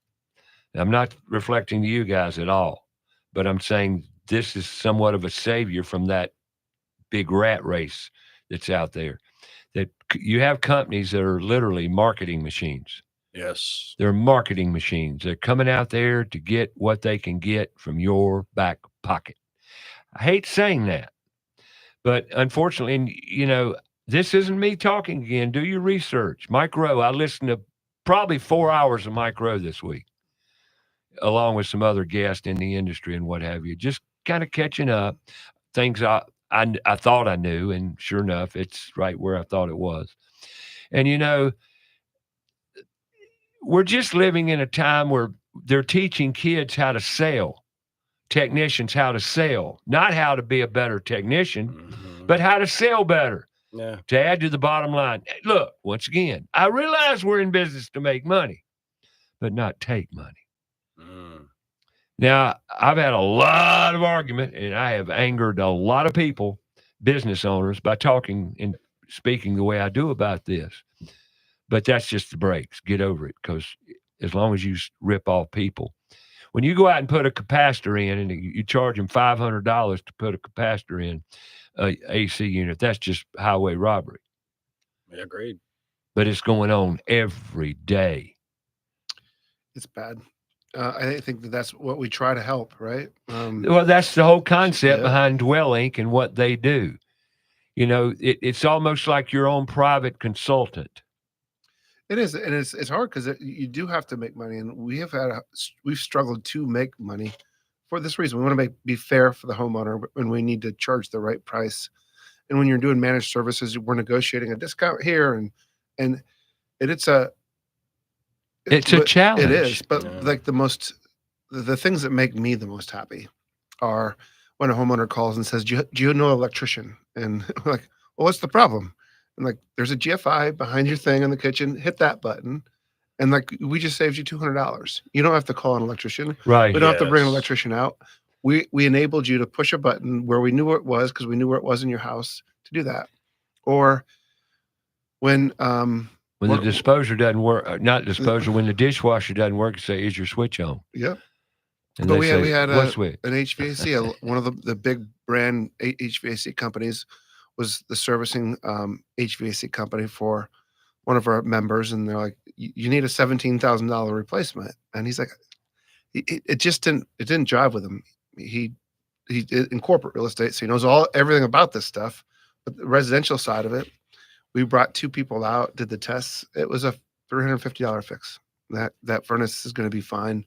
S2: I'm not reflecting to you guys at all, but I'm saying this is somewhat of a savior from that big rat race that's out there. That you have companies that are literally marketing machines.
S13: Yes.
S2: They're marketing machines. They're coming out there to get what they can get from your back pocket. I hate saying that, but unfortunately, this isn't me talking again. Do your research. Mike Rowe, I listened to probably 4 hours of Mike Rowe this week, along with some other guests in the industry and what have you, just kind of catching up. Things I thought I knew, and sure enough, it's right where I thought it was. And, we're just living in a time where they're teaching kids how to sell, technicians how to sell, not how to be a better technician, but how to sell better.
S13: Yeah.
S2: To add to the bottom line. Look, once again, I realize we're in business to make money, but not take money. Now, I've had a lot of argument, and I have angered a lot of people, business owners, by talking and speaking the way I do about this. But that's just the breaks. Get over it, because as long as you rip off people. When you go out and put a capacitor in, and you charge them $500 to put a capacitor in a AC unit, that's just highway robbery.
S13: Yeah, agreed.
S2: But it's going on every day.
S3: It's bad. I think that's what we try to help, right?
S2: Well, that's the whole concept behind Dwelink and what they do. It's almost like your own private consultant.
S3: It is, and it's hard because you do have to make money, and we've struggled to make money for this reason. We want to be fair for the homeowner, and we need to charge the right price. And when you're doing managed services, we're negotiating a discount here, and it's a
S2: challenge.
S3: It is, but like the things that make me the most happy are when a homeowner calls and says, "Do you know an electrician?" And we're like, "Well, what's the problem?" And like, there's a GFI behind your thing in the kitchen. Hit that button, and like, we just saved you $200. You don't have to call an electrician.
S2: Right.
S3: We don't have to bring an electrician out. We enabled you to push a button where we knew where it was, because we knew where it was in your house, to do that. Or when
S2: the disposer doesn't work, not disposer, when the dishwasher doesn't work, you say, "Is your switch on?"
S3: Yep.
S2: And
S3: But we had
S2: "What
S3: an
S2: switch?"
S3: HVAC. One of the big brand HVAC companies was the servicing HVAC company for one of our members, and they're like, "You need a $17,000 replacement," and he's like, it just didn't jive with him. He did in corporate real estate, so he knows everything about this stuff, but the residential side of it, we brought 2 people out, did the tests. It was a $350 fix. That furnace is going to be fine.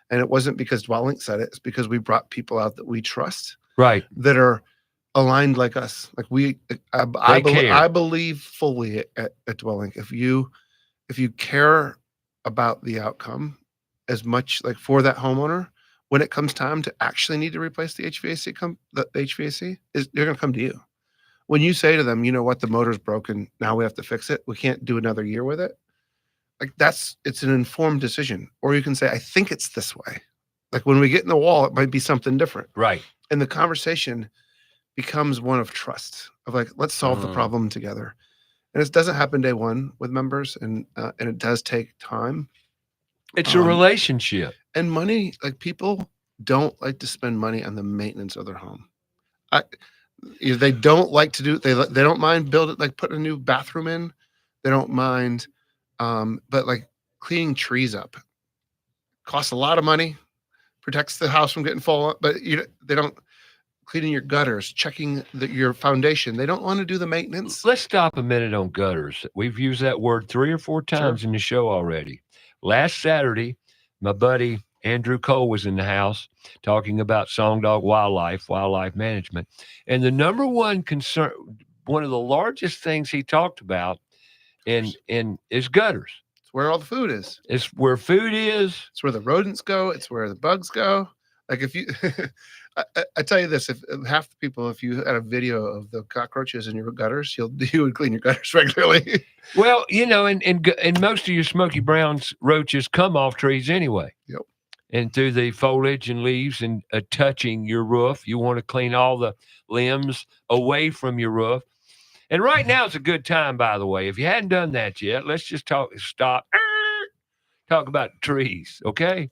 S3: And it wasn't because Dwelink said it. It's because we brought people out that we trust,
S2: right,
S3: that are aligned like us. Like I believe fully at Dwelink. If you care about the outcome as much, like for that homeowner, when it comes time to actually need to replace the HVAC, the HVAC they're going to come to you. When you say to them, you know what, the motor's broken, now we have to fix it. We can't do another year with it. Like it's an informed decision. Or you can say, I think it's this way. Like when we get in the wall, it might be something different.
S2: Right.
S3: And the conversation becomes one of trust, of like, let's solve the problem together. And it doesn't happen day one with members, and it does take time.
S2: It's a relationship.
S3: And money, like people don't like to spend money on the maintenance of their home. They don't like to do, they don't mind building, like putting a new bathroom in. They don't mind, but like cleaning trees up costs a lot of money, protects the house from getting fallen, but they don't. Cleaning your gutters, checking your foundation. They don't want to do the maintenance.
S2: Let's stop a minute on gutters. We've used that word 3 or 4 times in the show already. Last Saturday, my buddy Andrew Cole was in the house talking about Song Dog wildlife management. And the number one concern, one of the largest things he talked about is gutters.
S3: It's where all the food is.
S2: It's where food is.
S3: It's where the rodents go. It's where the bugs go. Like if you, I tell you this, if half the people, if you had a video of the cockroaches in your gutters, you would clean your gutters regularly.
S2: Well, and most of your Smoky Brown's roaches come off trees anyway.
S3: Yep.
S2: And through the foliage and leaves and touching your roof, you want to clean all the limbs away from your roof. And right now is a good time, by the way. If you hadn't done that yet, let's just talk about trees, okay?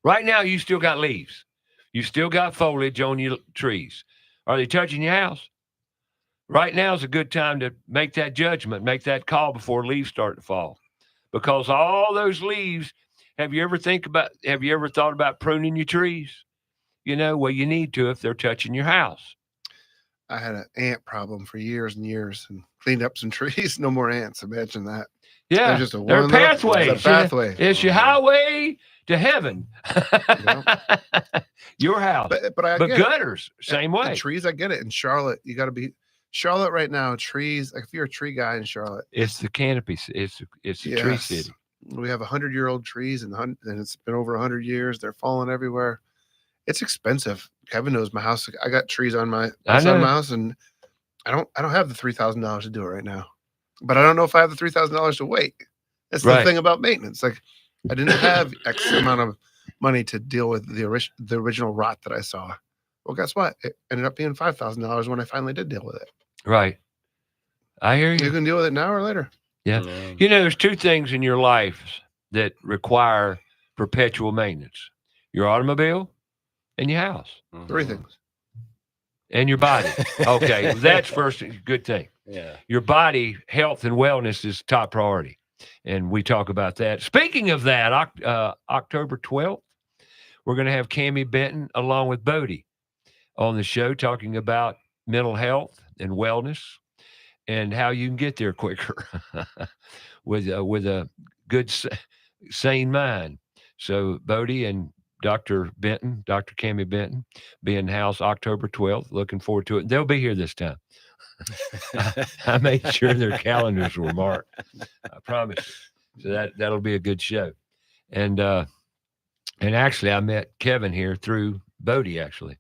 S2: Right now, you still got leaves. You still got foliage on your trees. Are they touching your house? Right now is a good time to make that judgment, make that call before leaves start to fall. Because all those leaves, have you ever thought about pruning your trees? Well, you need to if they're touching your house.
S3: I had an ant problem for years and years and cleaned up some trees. No more ants. Imagine that.
S2: Yeah,
S3: just
S2: they're pathways.
S3: It's a pathway.
S2: It's your highway to heaven. Your house.
S3: But
S2: gutters, same way.
S3: The trees, I get it. In Charlotte, you got to be Charlotte right now. Trees, like if you're a tree guy in Charlotte,
S2: it's the canopy. It's a tree city.
S3: We have 100-year-old trees, and it's been over 100 years. They're falling everywhere. It's expensive. Kevin knows my house. I got trees on my house, and I don't have the $3,000 to do it right now. But I don't know if I have the $3,000 to wait. That's the thing about maintenance. Like I didn't have X amount of money to deal with the original rot that I saw. Well, guess what? It ended up being $5,000 when I finally did deal with it.
S2: Right. I hear you.
S3: You can deal with it now or later.
S2: Yeah. There's 2 things in your life that require perpetual maintenance: your automobile and your house.
S3: 3 things.
S2: And your body. Okay. That's first good thing.
S13: Yeah.
S2: Your body, health, and wellness is top priority. And we talk about that. Speaking of that, October 12th, we're going to have Cammie Benton along with Bodie on the show talking about mental health and wellness and how you can get there quicker with a good, sane mind. So Bodie and Dr. Cammie Benton, be in the house October 12th. Looking forward to it. They'll be here this time. I made sure their calendars were marked. I promise you. So that'll be a good show. And actually, I met Kevin here through Bodie, actually.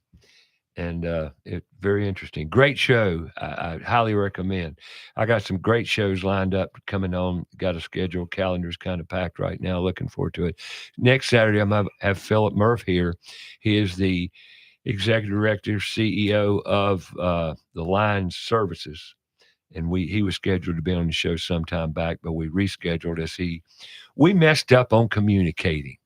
S2: And it's very interesting. Great show. I highly recommend. I got some great shows lined up coming on. Got a schedule. Calendar's kind of packed right now. Looking forward to it. Next Saturday, I'm going to have Philip Murph here. He is the executive director, CEO of the Line Services. And he was scheduled to be on the show sometime back, but we rescheduled as we messed up on communicating.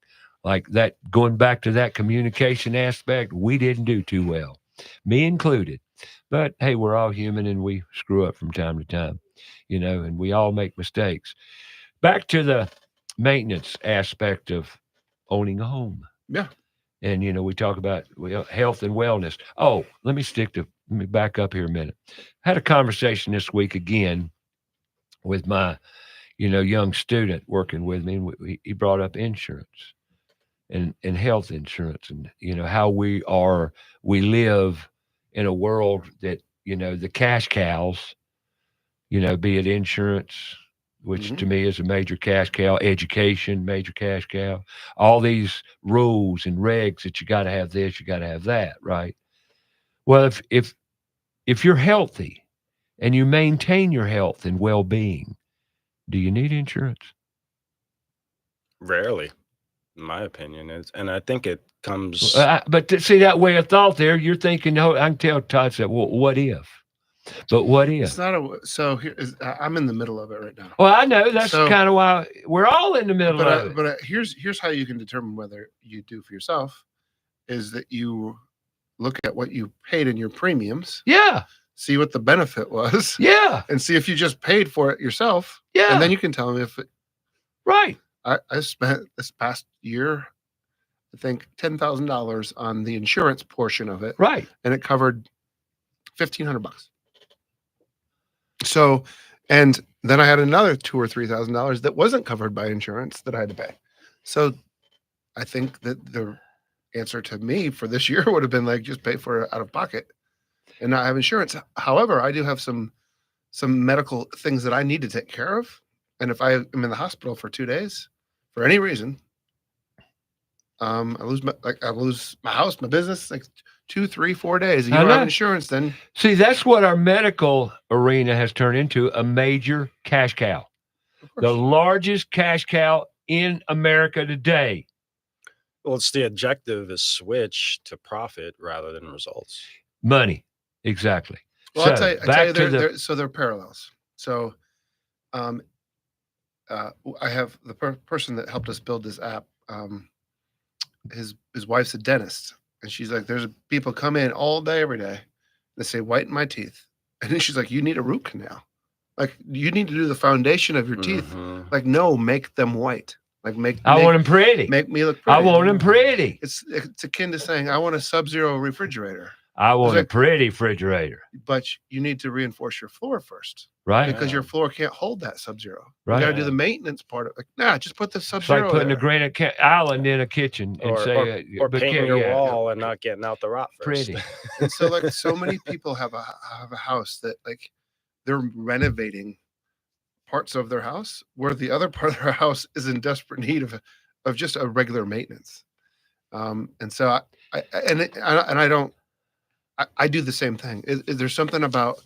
S2: Like that, going back to that communication aspect, we didn't do too well, me included. But hey, we're all human and we screw up from time to time, and we all make mistakes. Back to the maintenance aspect of owning a home.
S3: Yeah.
S2: And, we talk about health and wellness. Oh, let me back up here a minute. I had a conversation this week again with my, young student working with me. And he brought up insurance and health insurance and, how we live in a world that, the cash cows, be it insurance, which to me is a major cash cow. Education, major cash cow. All these rules and regs that you got to have this, you got to have that, right? Well, if you're healthy and you maintain your health and well-being, do you need insurance?
S13: Rarely, in my opinion. And I think it comes.
S2: See that way of thought there, you're thinking, no, I can tell Todd said, well, what if? But what if?
S3: It's not so here is I'm in the middle of it right now.
S2: Well, I know that's kind of why we're all in the middle of it.
S3: But here's how you can determine whether you do for yourself is that you look at what you paid in your premiums.
S2: Yeah.
S3: See what the benefit was.
S2: Yeah.
S3: And see if you just paid for it yourself.
S2: Yeah.
S3: And then you can tell me if it.
S2: Right.
S3: I spent this past year, I think $10,000 on the insurance portion of it.
S2: Right.
S3: And it covered $1,500. So, and then I had another $2,000 or $3,000 that wasn't covered by insurance that I had to pay. So I think that the answer to me for this year would have been like, just pay for it out of pocket and not have insurance. However, I do have some medical things that I need to take care of. And if I am in the hospital for 2 days for any reason, I lose my house, my business, like 2, 3, 4 days. And you don't have insurance, then
S2: see, that's what our medical arena has turned into, a major cash cow. The largest cash cow in America today.
S13: Well, it's the objective is switch to profit rather than results.
S2: Money. Exactly.
S3: Well, I tell you, they're parallels. So I have the person that helped us build this app. His wife's a dentist, and she's like, there's people come in all day, every day. They say, whiten my teeth. And then she's like, you need a root canal. Like, you need to do the foundation of your teeth. Like, no, make them white. Like,
S2: I want them pretty.
S3: Make me look pretty.
S2: I want them pretty.
S3: It's akin to saying, I want a Sub-Zero refrigerator.
S2: I want a pretty refrigerator.
S3: But you need to reinforce your floor first.
S2: Right.
S3: Because your floor can't hold that Sub-Zero.
S2: Right.
S3: You got to do the maintenance part of it. Like, just put the Sub-Zero
S2: It's like putting
S3: there.
S2: a granite island in a kitchen and
S13: or painting your wall and not getting out the rot first.
S2: Pretty.
S3: And so, like, so many people have a house that, like, they're renovating parts of their house where the other part of their house is in desperate need of just a regular maintenance. And so I do the same thing. There's something about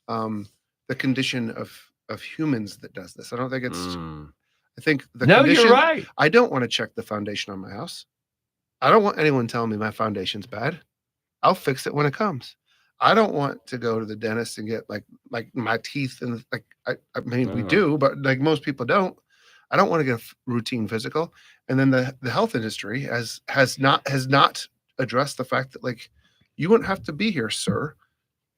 S3: the condition of humans that does this. I don't think it's. I think the condition.
S2: You're right.
S3: I don't want to check the foundation on my house. I don't want anyone telling me my foundation's bad. I'll fix it when it comes. I don't want to go to the dentist and get like my teeth and like I mean we do, but like most people don't. I don't want to get a routine physical. And then the health industry has not addressed the fact that, like, you wouldn't have to be here, sir,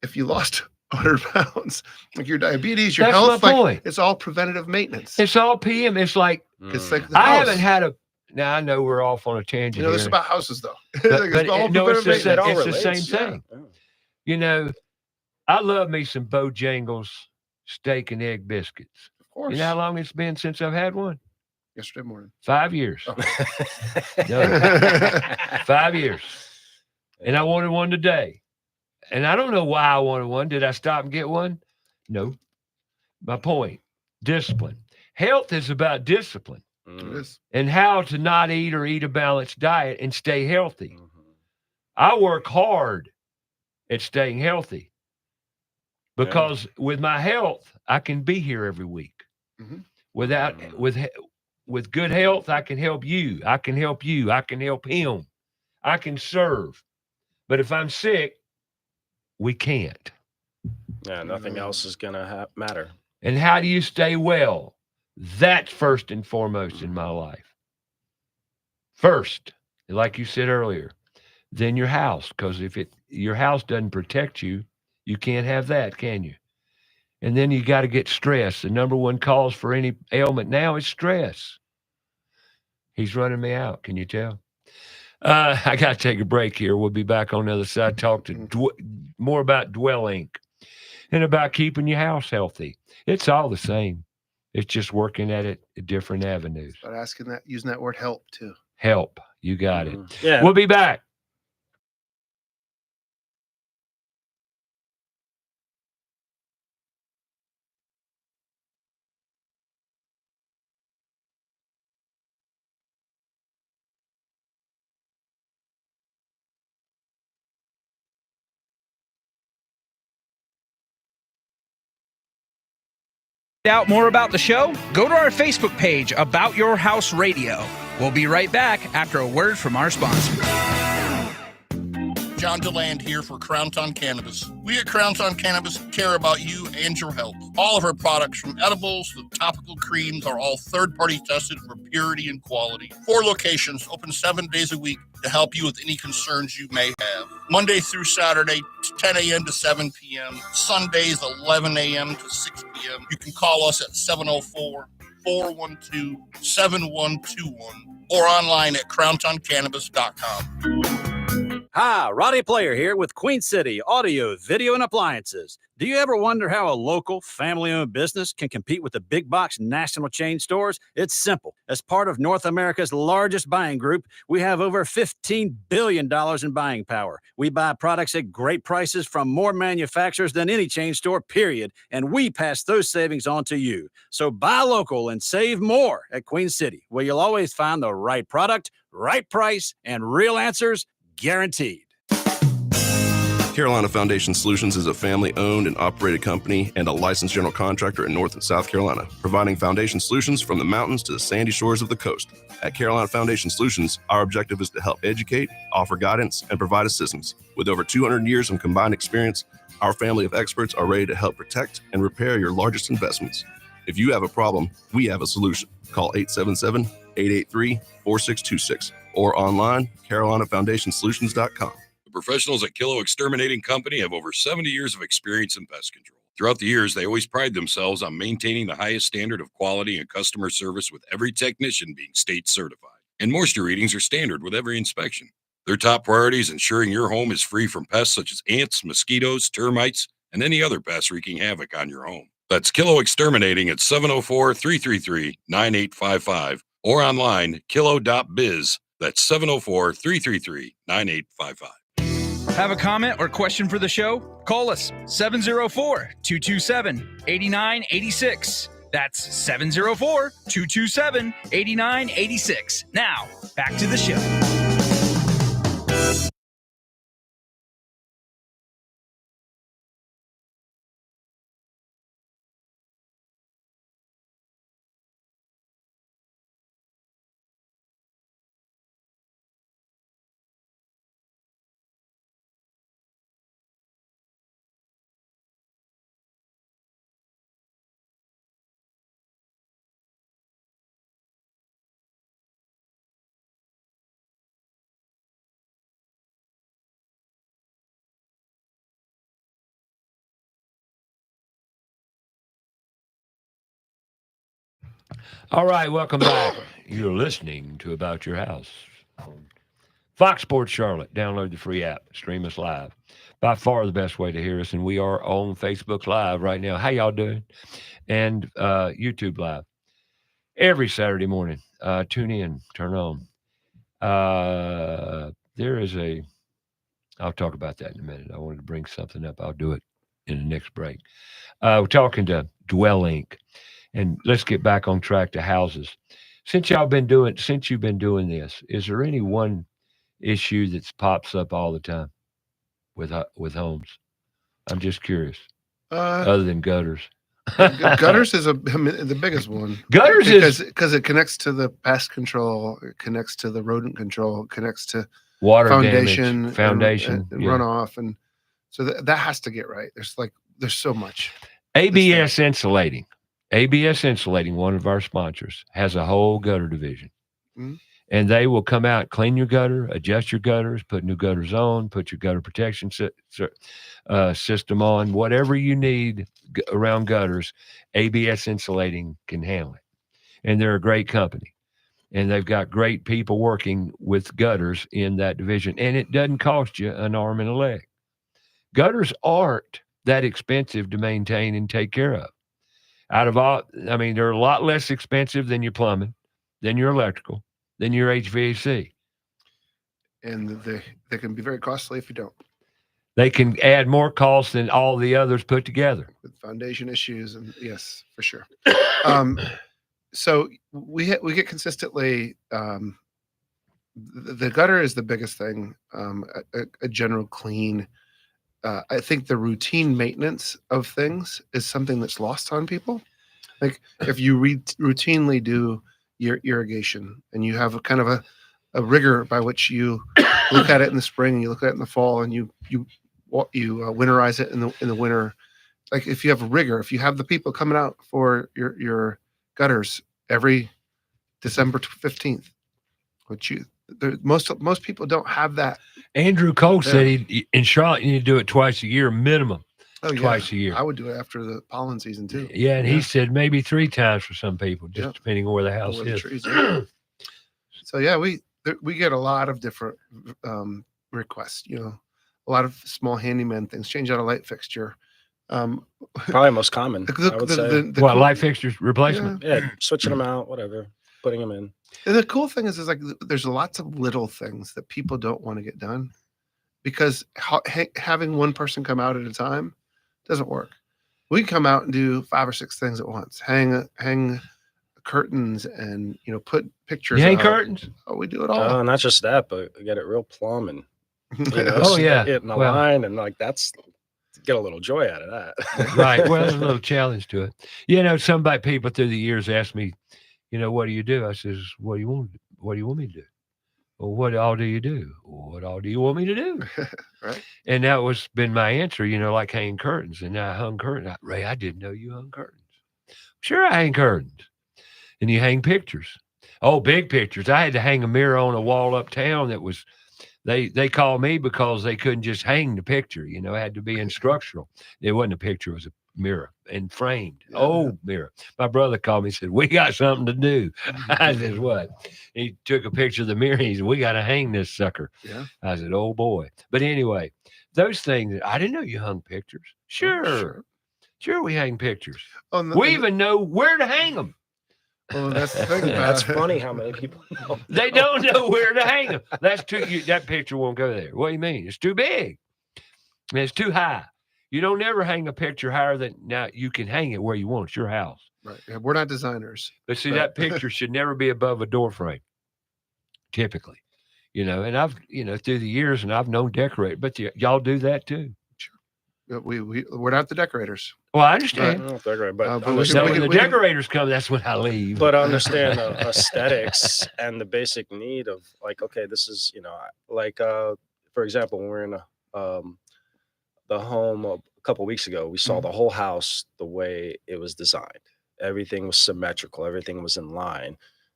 S3: if you lost 100 pounds. Like your diabetes, your health,
S2: my
S3: like,
S2: point.
S3: It's all preventative maintenance.
S2: It's all PM. It's like
S3: the
S2: I
S3: house.
S2: haven't had a. Now I know we're off on a tangent.
S3: You know, this is
S2: here.
S3: about houses though.
S2: But it's the
S3: Same
S2: same thing.
S3: Yeah.
S2: You know, I love me some Bojangles steak and egg biscuits.
S3: Of course.
S2: You know how long it's been since I've had one?
S3: Yesterday morning.
S2: 5 years.
S3: Oh.
S2: No, 5 years. And I wanted one today. And I don't know why I wanted one. Did I stop and get one? No. My point, discipline. Health is about discipline.
S3: It is.
S2: And how to not eat or eat a balanced diet and stay healthy. I work hard at staying healthy because with my health, I can be here every week. With good health, I can help you. I can help you. I can help him. I can serve. But if I'm sick, we can't.
S13: Yeah, nothing else is going to matter.
S2: And how do you stay well? That's first and foremost in my life. First, like you said earlier, then your house, because if your house doesn't protect you, you can't have that, can you? And then you got to get stress. The number one cause for any ailment now is stress. He's running me out. Can you tell? I got to take a break here. We'll be back on the other side, talk to more about Dwelink and about keeping your house healthy. It's all the same. It's just working at it at different avenues.
S3: But using that word help too.
S2: Help. You got it.
S13: Yeah.
S2: We'll be back.
S4: Out more about the show? Go to our Facebook page, About Your House Radio. We'll be right back after a word from our sponsor.
S8: John DeLand here for Crowntown Cannabis. We at Crowntown Cannabis care about you and your health. All of our products, from edibles to topical creams, are all third-party tested for purity and quality. 4 locations, open 7 days a week to help you with any concerns you may have. Monday through Saturday, 10 a.m. to 7 p.m. Sundays, 11 a.m. to 6 p.m. You can call us at 704-412-7121 or online at crowntowncannabis.com.
S9: Hi, Roddy Player here with Queen City Audio, Video, and Appliances. Do you ever wonder how a local, family-owned business can compete with the big box national chain stores? It's simple. As part of North America's largest buying group, we have over $15 billion in buying power. We buy products at great prices from more manufacturers than any chain store, period, and we pass those savings on to you. So buy local and save more at Queen City, where you'll always find the right product, right price, and real answers guaranteed.
S6: Carolina Foundation Solutions is a family-owned and operated company and a licensed general contractor in North and South Carolina, providing foundation solutions from the mountains to the sandy shores of the coast. At Carolina Foundation Solutions, our objective is to help educate, offer guidance, and provide assistance. With over 200 years of combined experience, our family of experts are ready to help protect and repair your largest investments. If you have a problem, we have a solution. Call 877-883-4626 or online, carolinafoundationsolutions.com.
S10: The professionals at Kilo Exterminating Company have over 70 years of experience in pest control. Throughout the years, they always pride themselves on maintaining the highest standard of quality and customer service, with every technician being state certified. And moisture readings are standard with every inspection. Their top priority is ensuring your home is free from pests such as ants, mosquitoes, termites, and any other pests wreaking havoc on your home. That's Kilo Exterminating at 704-333-9855 or online, kilo.biz. That's 704-333-9855.
S4: Have a comment or question for the show? Call us 704-227-8986. That's 704-227-8986. Now, back to the show.
S2: All right, welcome back. You're listening to About Your House on Fox Sports Charlotte. Download the free app. Stream us live. By far the best way to hear us, and we are on Facebook Live right now. How y'all doing? And YouTube Live. Every Saturday morning. Tune in. Turn on. I'll talk about that in a minute. I wanted to bring something up. I'll do it in the next break. We're talking to Dwelink. And let's get back on track to houses. Since you've been doing this, is there any one issue that pops up all the time with homes? I'm just curious. Other than gutters,
S3: gutters is the biggest one.
S2: Gutters
S3: because it connects to the pest control, it connects to the rodent control, it connects to
S2: water
S3: foundation,
S2: damage, foundation,
S3: and runoff, and so that has to get right. There's so much.
S2: ABS Insulating. ABS Insulating, one of our sponsors, has a whole gutter division. Mm-hmm. And they will come out, clean your gutter, adjust your gutters, put new gutters on, put your gutter protection system on, whatever you need around gutters, ABS Insulating can handle it. And they're a great company. And they've got great people working with gutters in that division. And it doesn't cost you an arm and a leg. Gutters aren't that expensive to maintain and take care of. They're a lot less expensive than your plumbing, than your electrical, than your HVAC.
S3: And they can be very costly if you don't.
S2: They can add more costs than all the others put together.
S3: With foundation issues, and yes, for sure. So we get consistently, the gutter is the biggest thing, a general clean. I think the routine maintenance of things is something that's lost on people. Like if you routinely do your irrigation and you have a kind of a rigor by which you look at it in the spring and you look at it in the fall and you winterize it in the winter. Like if you have a rigor, if you have the people coming out for your gutters every December 15th, which most people don't have that.
S2: Andrew Cole said in Charlotte you need to do it twice a year minimum.
S3: Oh,
S2: twice a year.
S3: I would do it after the pollen season too.
S2: Yeah, and he said maybe 3 times for some people, just depending on where the house is.
S3: Trees are. So yeah, we get a lot of different requests. You know, a lot of small handyman things. Change out a light fixture.
S13: Probably most common. I would say.
S2: Light fixtures replacement?
S13: Yeah, switching them out, whatever, putting them in.
S3: And the cool thing is like there's lots of little things that people don't want to get done because having one person come out at a time doesn't work. We can come out and do 5 or 6 things at once. Hang curtains and put pictures.
S2: You hang curtains?
S3: Oh, we do it all.
S13: Not just that, but we get it real plumb and
S2: in
S13: the line and like that's get a little joy out of that.
S2: Right. Well, there's a little challenge to it. Some people through the years ask me, what do you do? I says, what do you want me to do? Well, what all do you do? What all do you want me to do?
S3: Right.
S2: And that was been my answer, like hanging curtains. And I hung curtains. Ray, I didn't know you hung curtains. Sure, I hang curtains. And you hang pictures. Oh, big pictures. I had to hang a mirror on a wall uptown that was, they called me because they couldn't just hang the picture. It had to be instructional. It wasn't a picture, it was a mirror and framed. Yeah. Oh, mirror. My brother called me and said, we got something to do. I said, what? He took a picture of the mirror. He said, we got to hang this sucker.
S3: Yeah.
S2: I said, oh boy. But anyway, those things, I didn't know you hung pictures. Sure, we hang pictures. We even know where to hang them.
S3: Well, that's the thing.
S13: That's funny how many people know.
S2: They don't know where to hang them. That picture won't go there. What do you mean? It's too big. And it's too high. You don't ever hang a picture higher than now. You can hang it where you want. It's your house.
S3: Right. Yeah, we're not designers.
S2: But see, that picture should never be above a door frame. Typically, and I've, through the years, and I've known decorators, but y'all do that too.
S3: We're not the decorators.
S2: Well, I understand.
S13: But
S2: when the decorators come, that's when I leave.
S13: But understand aesthetics and the basic need of like, okay, this is, for example, when we're in the home a couple of weeks ago, we saw the whole house the way it was designed. Everything was symmetrical. Everything was in line.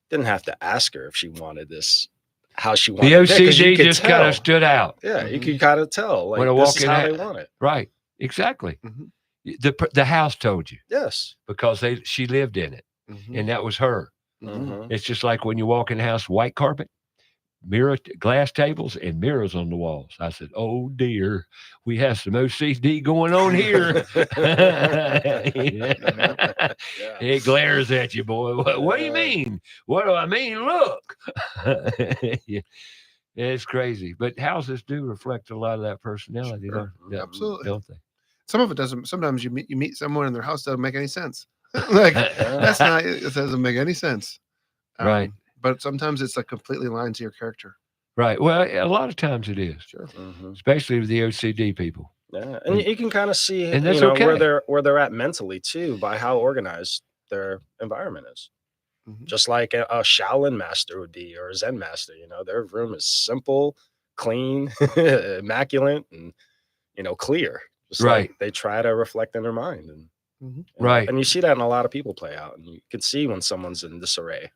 S13: Didn't have to ask her if she wanted this, how she wanted it.
S2: The OCD just kind of stood out.
S13: Yeah, you could kind of tell. Like,
S2: when I
S13: this is how they want it.
S2: Right. Exactly. The house told you.
S13: Yes.
S2: Because she lived in it. And that was her. It's just like when you walk in the house, white carpet, mirror, glass tables, and mirrors on the walls. I said, oh dear, we have some OCD going on here. It glares at you, boy. What do you mean? What do I mean? Look. It's crazy. But houses do reflect a lot of that personality.
S3: Sure. Absolutely.
S2: Don't they?
S3: Some of it doesn't. Sometimes you meet someone and their house doesn't make any sense. Like that's not. It doesn't make any sense.
S2: Right.
S3: But sometimes it's like completely aligned to your character.
S2: Right. Well, a lot of times it is.
S3: Sure.
S2: Especially with the OCD people.
S13: Yeah, and you can kind of see,
S2: and that's okay.
S13: where they're at mentally too by how organized their environment is. Just like a Shaolin master would be, or a Zen master. Their room is simple, clean, immaculate, and clear. Just
S2: right.
S13: Like they try to reflect in their mind, and
S2: right.
S13: And you see that in a lot of people play out, and you can see when someone's in disarray.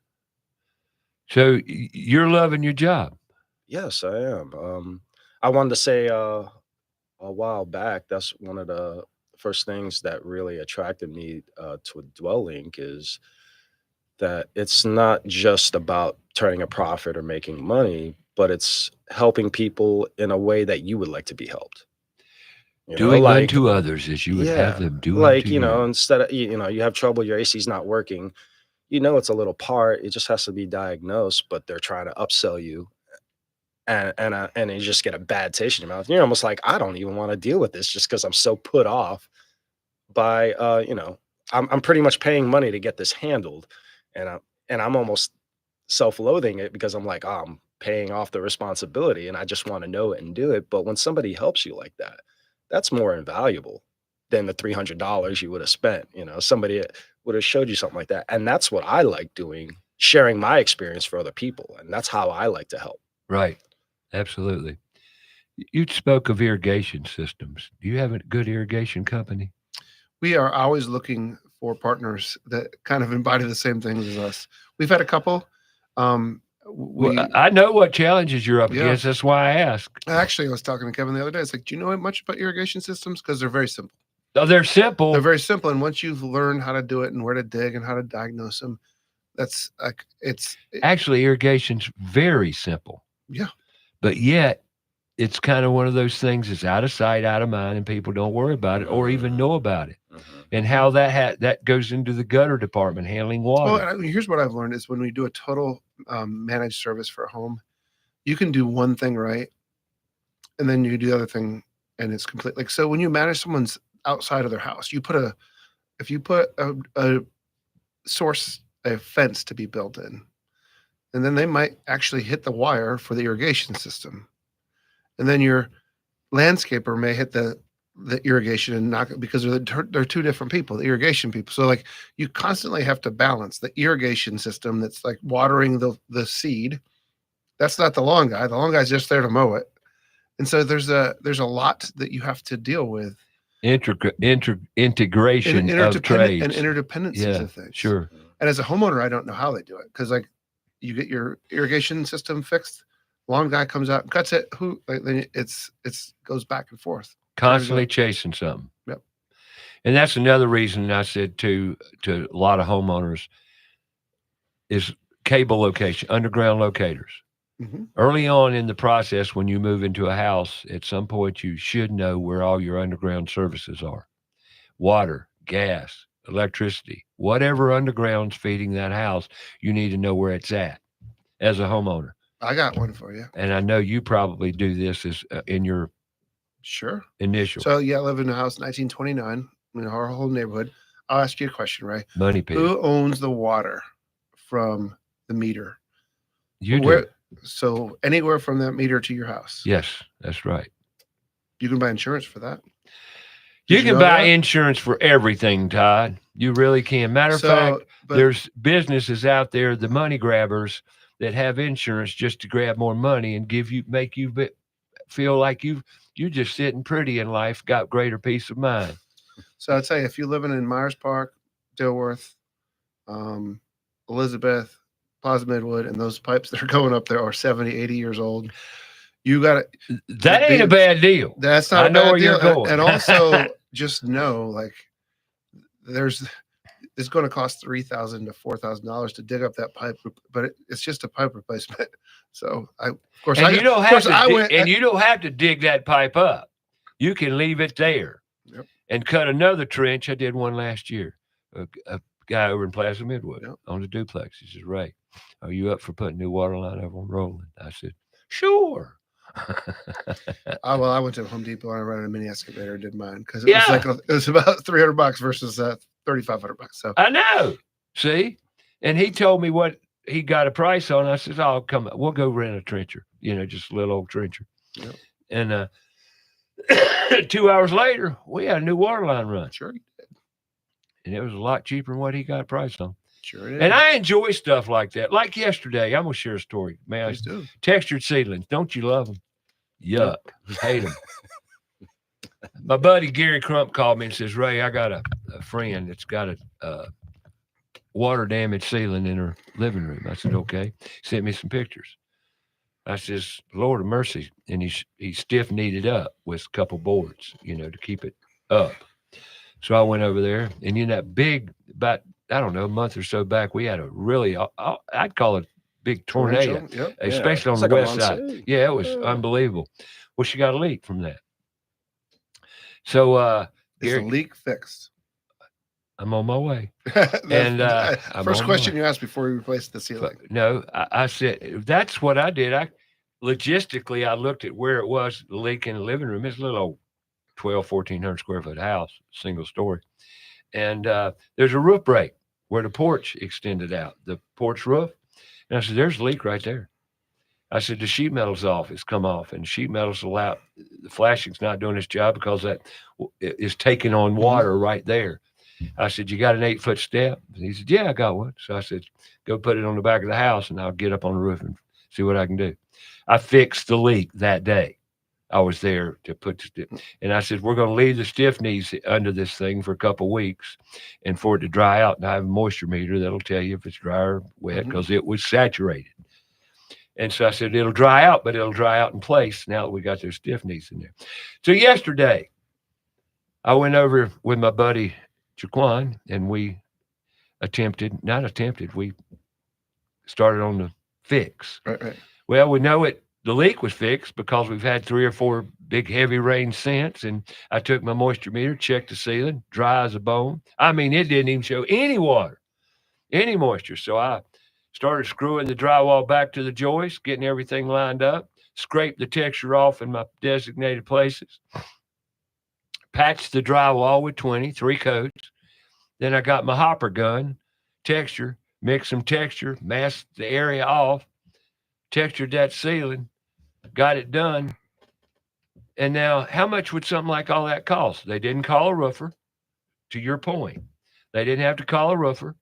S2: So you're loving your job?
S13: Yes, I am. I wanted to say a while back, that's one of the first things that really attracted me to Dwelink is that it's not just about turning a profit or making money, but it's helping people in a way that you would like to be helped.
S2: Doing unto others as you would have them do.
S13: Like, instead of, you have trouble, your AC's not working, it's a little part, it just has to be diagnosed, but they're trying to upsell you. And you just get a bad taste in your mouth. You're almost like, I don't even want to deal with this just because I'm so put off by, I'm pretty much paying money to get this handled. And I'm almost self-loathing it because I'm like, oh, I'm paying off the responsibility and I just want to know it and do it. But when somebody helps you like that, that's more invaluable. than the $300 you would have spent. You know, somebody would have showed you something like that. And that's what I like doing, sharing my experience for other people. And that's how I like to help.
S2: Right. Absolutely. You spoke of irrigation systems. Do you have a good irrigation company?
S3: We are always looking for partners that kind of embody the same things as us. We've had a couple.
S2: Well, I know what challenges you're up against. That's why I ask.
S3: Actually, I was talking to Kevin the other day. It's like, do you know much about irrigation systems? Because they're very simple.
S2: Oh, they're simple.
S3: They're very simple. And once you've learned how to do it and where to dig and how to diagnose them, that's like
S2: actually irrigation's very simple.
S3: Yeah.
S2: But yet it's kind of one of those things that's out of sight, out of mind, and people don't worry about it or even know about it. And how that goes into the gutter department, handling water.
S3: Well, I mean, here's what I've learned is when we do a total managed service for a home, you can do one thing right, and then you do the other thing, and it's complete. Like, so when you manage someone's outside of their house, if you put a fence to be built in, and then they might actually hit the wire for the irrigation system, and then your landscaper may hit the irrigation and knock it, because they're two different people, the irrigation people. So like you constantly have to balance the irrigation system that's like watering the seed. That's not the lawn guy. The lawn guy's just there to mow it. And so there's a lot that you have to deal with.
S2: Integration of trades
S3: and interdependencies of things.
S2: Sure.
S3: And as a homeowner, I don't know how they do it, because like you get your irrigation system fixed, lawn guy comes out and cuts it. Then it's goes back and forth.
S2: Constantly chasing something.
S3: Yep.
S2: And that's another reason I said to a lot of homeowners is cable location, underground locators.
S3: Mm-hmm.
S2: Early on in the process, when you move into a house, at some point you should know where all your underground services are. Water, gas, electricity, whatever underground's feeding that house, you need to know where it's at as a homeowner.
S3: I got one for you.
S2: And I know you probably do this as in your initial.
S3: So yeah, I live in a house 1929 in our whole neighborhood. I'll ask you a question, Ray.
S2: Money pit.
S3: Who owns the water from the meter?
S2: You do.
S3: So anywhere from that meter to your house.
S2: Yes, that's right.
S3: You can buy insurance for that.
S2: You can buy insurance for everything, Todd. You really can. Matter of fact, there's businesses out there, the money grabbers, that have insurance just to grab more money and make you feel like you're just sitting pretty in life, got greater peace of mind.
S3: So I'd say if you're living in Myers Park, Dilworth, Elizabeth, Plaza Midwood, and those pipes that are going up there are 70, 80 years old, you got to.
S2: That ain't a bad deal.
S3: That's not
S2: I
S3: a
S2: know
S3: bad
S2: where
S3: deal.
S2: you're going.
S3: And also just know, like, it's going to cost $3,000 to $4,000 to dig up that pipe, but it's just a pipe replacement. So you don't have to dig that pipe up. You can leave it there and cut another trench. I did one last year. A guy over in Plaza Midwood on the duplex. He says, "Ray, are you up for putting new water line over on Roland?" I said, "Sure." Well, I went to Home Depot and I rented a mini excavator and did mine, because it was about $300 versus $3,500. So
S2: I know. See, and he told me what he got a price on. I said, "Oh, come on, we'll go rent a trencher. Just a little old trencher."
S3: Yep.
S2: And 2 hours later, we had a new water line run.
S3: Sure you did.
S2: And it was a lot cheaper than what he got priced on.
S3: Sure it is.
S2: And I enjoy stuff like that. Like yesterday, I'm gonna share a story. Man,
S3: Please do.
S2: Textured seedlings. Don't you love them? Yuck. Hate them. My buddy Gary Crump called me and says, "Ray, I got a friend that's got a water damaged ceiling in her living room." I said, "Okay." Sent me some pictures. I says, "Lord of mercy." And he stiff kneaded up with a couple boards, to keep it up. So I went over there, and that big, about, I don't know, a month or so back, we had a really, I'd call it big tornado, especially on the west side. Yeah, it was unbelievable. Well, she got a leak from that. So
S3: is the leak fixed?
S2: I'm on my way.
S3: And first question you asked before you replaced the ceiling.
S2: No, I said, that's what I did. Logistically, I looked at where it was, the leak in the living room. It's a little old 1,400 square foot house, single story. And there's a roof break where the porch extended out, the porch roof. And I said, "There's a leak right there." I said, the sheet metal's off. It's come off. And sheet metal's allowed, the flashing's not doing its job because that is taking on water right there. I said, you got an 8-foot step? And he said, yeah, I got one. So I said, go put it on the back of the house and I'll get up on the roof and see what I can do. I fixed the leak that day. I was there to put and I said, we're going to leave the stiff knees under this thing for a couple of weeks and for it to dry out. And I have a moisture meter that'll tell you if it's dry or wet because it was saturated. And so I said, it'll dry out, but it'll dry out in place now that we got those stiff knees in there. So yesterday, I went over with my buddy Jaquan and we we started on the fix.
S3: Right.
S2: Well, we know the leak was fixed because we've had 3 or 4 big heavy rains since. And I took my moisture meter, checked the ceiling, dry as a bone. I mean, it didn't even show any water, any moisture. So I started screwing the drywall back to the joist, getting everything lined up, scraped the texture off in my designated places, patched the drywall with 3 coats. Then I got my hopper gun, texture, mixed some texture, masked the area off, textured that ceiling, got it done. And now, how much would something like all that cost? They didn't call a roofer, to your point. They didn't have to call a roofer.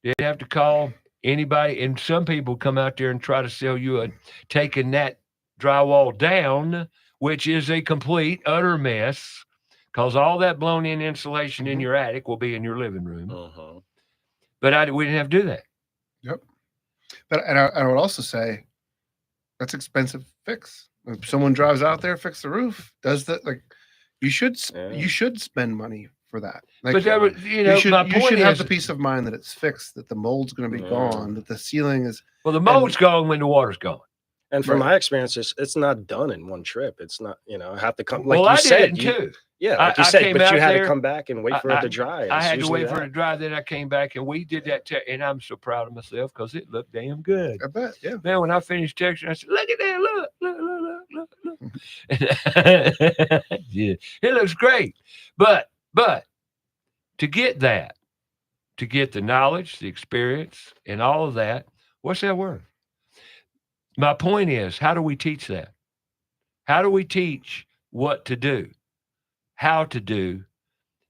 S2: They didn't have to call anybody. And some people come out there and try to sell you taking that drywall down, which is a complete, utter mess, because all that blown-in insulation in your attic will be in your living room. But we didn't have to do that.
S3: Yep. But I would also say that's expensive fix. If someone drives out there, fix the roof, does that, like, you should spend money for that. Like,
S2: but that was,
S3: you should have
S2: is,
S3: the peace of mind that it's fixed, that the mold's going to be gone, that the ceiling is.
S2: Well, the mold's gone when the water's gone.
S13: And from my experience, it's not done in one trip. It's not, I have to come. Like
S2: well,
S13: you
S2: I
S13: said,
S2: did too.
S13: Yeah, like you said, but you had to come back and wait for it to dry.
S2: I had to wait for it to dry. Then I came back and we did that. And I'm so proud of myself because it looked damn good.
S3: I bet, yeah.
S2: Man, when I finished texturing, I said, look at that, look. Yeah, it looks great. But to get that, to get the knowledge, the experience, and all of that, what's that worth? My point is, how do we teach that? How do we teach what to do, how to do,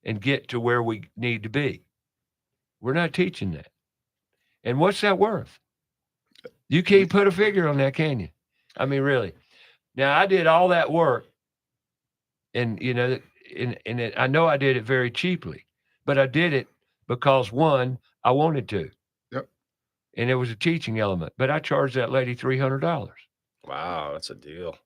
S2: and get to where we need to be? We're not teaching that. And what's that worth? You can't put a figure on that, can you? I mean, really. Now, I did all that work, and, I know I did it very cheaply, but I did it because, one, I wanted to.
S3: Yep.
S2: And it was a teaching element, but I charged that lady $300.
S13: Wow, that's a deal.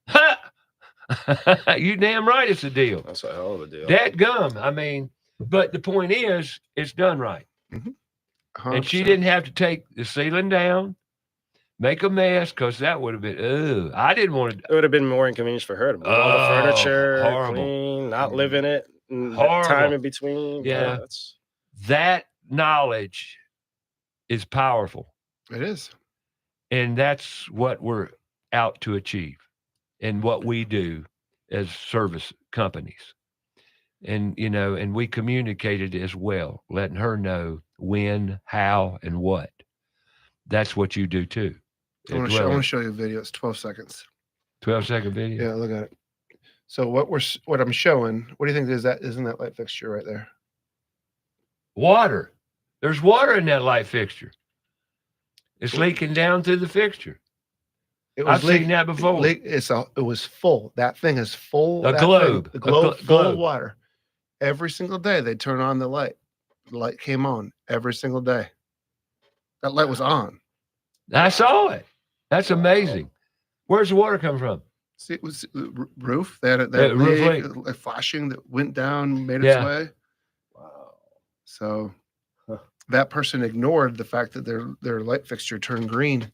S2: You damn right it's a deal.
S13: That's a hell of a deal.
S2: That gum, I mean, but the point is, it's done right. And she didn't have to take the ceiling down, make a mess, because that would have been, I didn't want to.
S13: It would have been more inconvenience for her to move all the furniture,
S2: horrible.
S13: clean, not live in it,
S2: Horrible.
S13: time in between.
S2: Yeah. That knowledge is powerful.
S3: It is.
S2: And that's what we're out to achieve and what we do as service companies. And, and we communicated as well, letting her know when, how, and what. That's what you do too.
S3: I want to show you a video. It's 12 seconds.
S2: 12-second video?
S3: Yeah, look at it. So what I'm showing, what do you think isn't that light fixture right there?
S2: Water. There's water in that light fixture. It's leaking down through the fixture. I've seen that before.
S3: It was full. That thing is full.
S2: The globe.
S3: The globe full of water. Every single day they turn on the light. The light came on every single day. That light was on.
S2: I saw it. That's amazing. Where's the water come from?
S3: See, it was roof. They had a flashing that went down, made its way. Wow. So that person ignored the fact that their light fixture turned green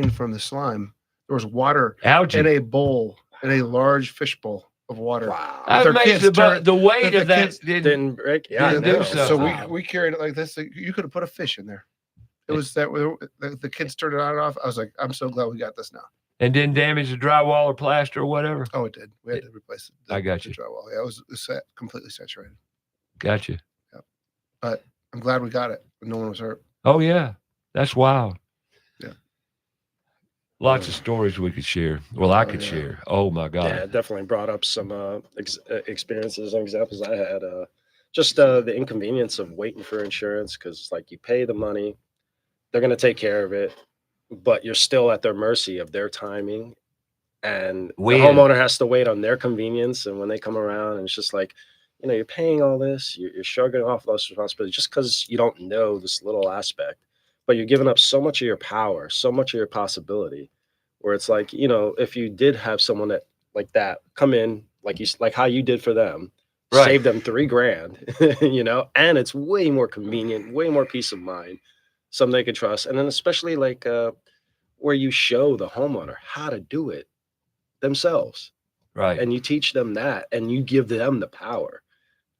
S3: from the slime. There was water in a bowl, in a large fish bowl of water.
S13: Wow.
S2: That makes the weight of that
S13: didn't break. Yeah,
S3: so we carried it like this. You could have put a fish in there. It was that the kids turned it on and off. I was like, I'm so glad we got this now.
S2: And didn't damage the drywall or plaster or whatever?
S3: Oh, it did. We had to replace it.
S2: I got you.
S3: The drywall. Yeah, it was completely saturated.
S2: Gotcha.
S3: Yeah. But I'm glad we got it. No one was hurt.
S2: Oh, yeah. That's wild.
S3: Yeah.
S2: Lots of stories we could share. Well, I could share. Oh my God.
S13: Yeah, it definitely brought up some experiences and examples I had. Just the inconvenience of waiting for insurance, because like you pay the money, they're going to take care of it, but you're still at their mercy of their timing. And the homeowner has to wait on their convenience. And when they come around, and it's just like, you're paying all this, you're shrugging off those responsibilities just because you don't know this little aspect, but you're giving up so much of your power, so much of your possibility, where it's like, if you did have someone that come in, like how you did for them, save them $3,000, and it's way more convenient, way more peace of mind, something they could trust. And then especially where you show the homeowner how to do it themselves,
S2: right?
S13: And you teach them that, and you give them the power.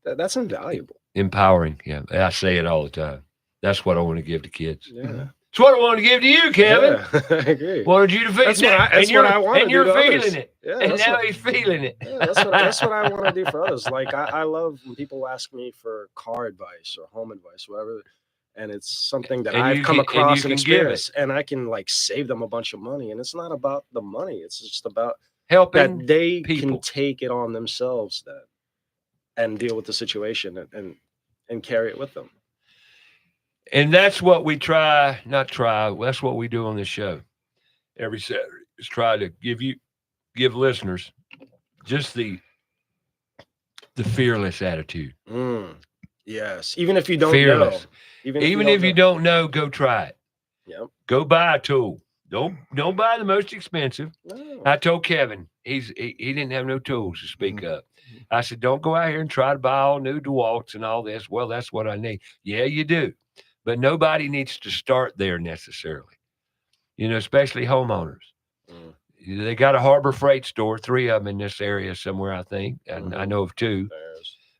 S13: That's invaluable.
S2: Empowering. Yeah, I say it all the time. That's what I want to give to kids.
S13: Yeah,
S2: it's what I want to give to you, Kevin.
S13: Yeah, I agree.
S2: Wanted you to feel
S13: that's what I want to do.
S2: And you're
S13: to
S2: feeling
S13: others.
S2: it.
S13: Yeah,
S2: and now he's feeling it.
S13: Yeah, that's what I want to do for others. Like I love when people ask me for car advice or home advice, whatever. And it's something that I've come across and experienced, and I can save them a bunch of money. And it's not about the money; it's just about
S2: helping
S13: that they
S2: people.
S13: can take it on themselves then and deal with the situation and carry it with them.
S2: And that's what we that's what we do on this show every Saturday, is try to give listeners just the fearless attitude.
S13: Yes, even if you don't
S2: know.
S13: Even
S2: if you don't know, go try it.
S13: Yep.
S2: Go buy a tool. Don't buy the most expensive.
S13: No.
S2: I told Kevin, he didn't have no tools to speak of. I said, don't go out here and try to buy all new DeWalts and all this. Well, that's what I need. Yeah, you do. But nobody needs to start there necessarily. Especially homeowners. They got a Harbor Freight store, 3 of them in this area somewhere, I think. And I know of 2.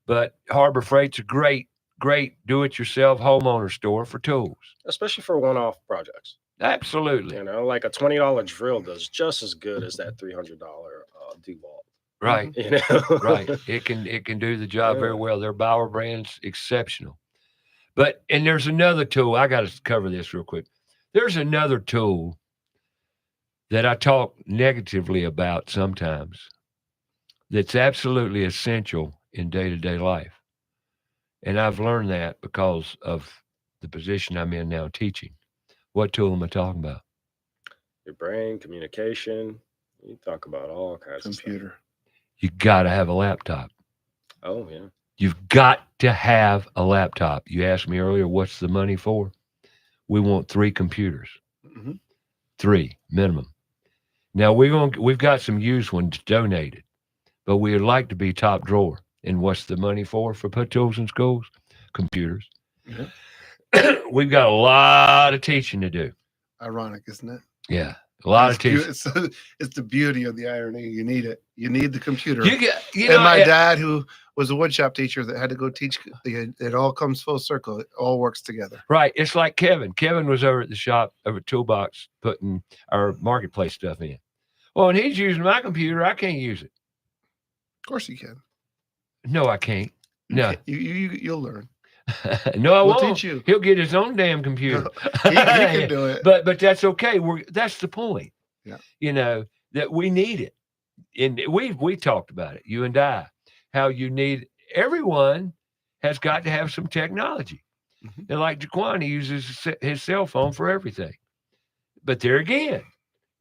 S2: But Harbor Freight's a great do-it-yourself homeowner store for tools.
S13: Especially for one-off projects.
S2: Absolutely.
S13: Like a $20 drill does just as good as that $300 DeWalt.
S2: Right. Right. It can do the job very well. Their Bauer brand's exceptional. And there's another tool. I got to cover this real quick. There's another tool that I talk negatively about sometimes that's absolutely essential in day-to-day life. And I've learned that because of the position I'm in now teaching. What tool am I talking about?
S13: Your brain, communication. You talk about all kinds of stuff.
S2: You got to have a laptop.
S13: Oh, yeah.
S2: You've got to have a laptop. You asked me earlier, what's the money for? We want 3 computers. 3 minimum. Now we've got some used ones donated, but we would like to be top drawer. And what's the money for put tools in schools? Computers. We've got a lot of teaching to do.
S3: Ironic, isn't it?
S2: Yeah. A lot of teaching.
S3: It's the beauty of the irony. You need it. You need the computer.
S2: And
S3: my dad, who was a woodshop teacher that had to go teach, it all comes full circle. It all works together.
S2: Right. It's like Kevin. Kevin was over at the shop, over at Toolbox, putting our marketplace stuff in. Well, and he's using my computer. I can't use it.
S3: Of course you can.
S2: No, I can't. No.
S3: You'll learn.
S2: No, I
S3: we'll
S2: won't.
S3: Teach you.
S2: He'll get his own damn computer.
S3: He can do it.
S2: But that's okay. That's the point.
S3: Yeah.
S2: That we need it. And we talked about it, you and I, how you need, everyone has got to have some technology. And like Jaquan, he uses his cell phone for everything. But there again,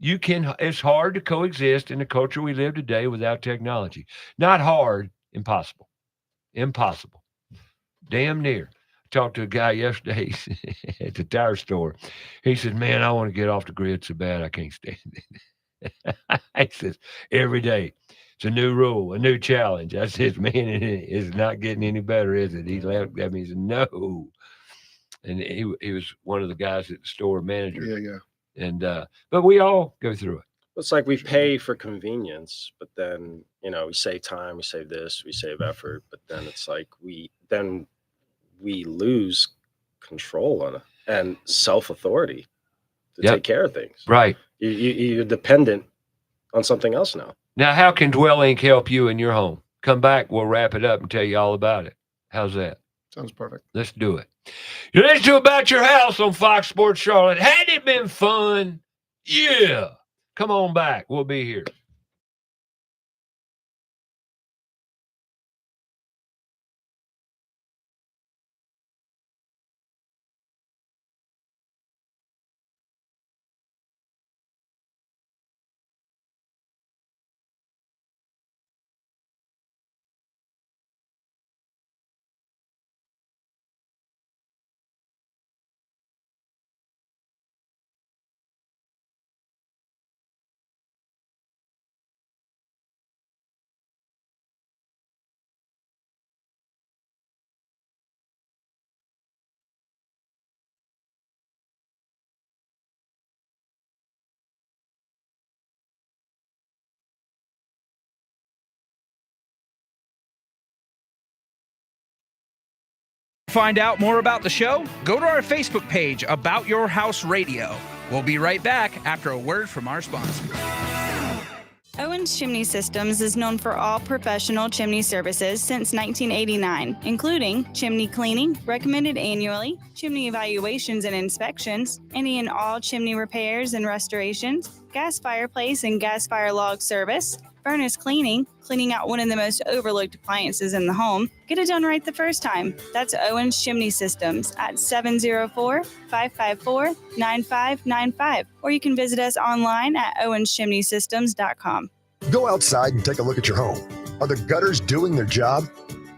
S2: it's hard to coexist in the culture we live today without technology. Not hard, impossible. Impossible. Damn near. I talked to a guy yesterday at the tire store. He said, man, I want to get off the grid so bad I can't stand it. He says, every day, it's a new rule, a new challenge. I said, man, it's not getting any better, is it? He laughed at me and said, no. And he was one of the guys at the store manager.
S3: Yeah.
S2: And but we all go through it.
S13: It's like we pay for convenience, but then we save time, we save this, we save effort, but then it's like we lose control on it and self-authority to take care of things.
S2: Right.
S13: You're dependent on something else now.
S2: Now, how can Dwelink help you in your home? Come back, we'll wrap it up and tell you all about it. How's that?
S3: Sounds perfect.
S2: Let's do it. You're listening to About Your House on Fox Sports Charlotte. Hadn't it been fun? Yeah. Come on back. We'll be here.
S4: Find out more about the show? Go to our Facebook page, About Your House Radio. We'll be right back after a word from our sponsor.
S7: Owens Chimney Systems is known for all professional chimney services since 1989, including chimney cleaning, recommended annually, chimney evaluations and inspections, any and all chimney repairs and restorations, gas fireplace and gas fire log service, furnace cleaning, cleaning out one of the most overlooked appliances in the home. Get it done right the first time. That's Owens Chimney Systems at 704-554-9595. Or you can visit us online at owenschimneysystems.com.
S5: Go outside and take a look at your home. Are the gutters doing their job?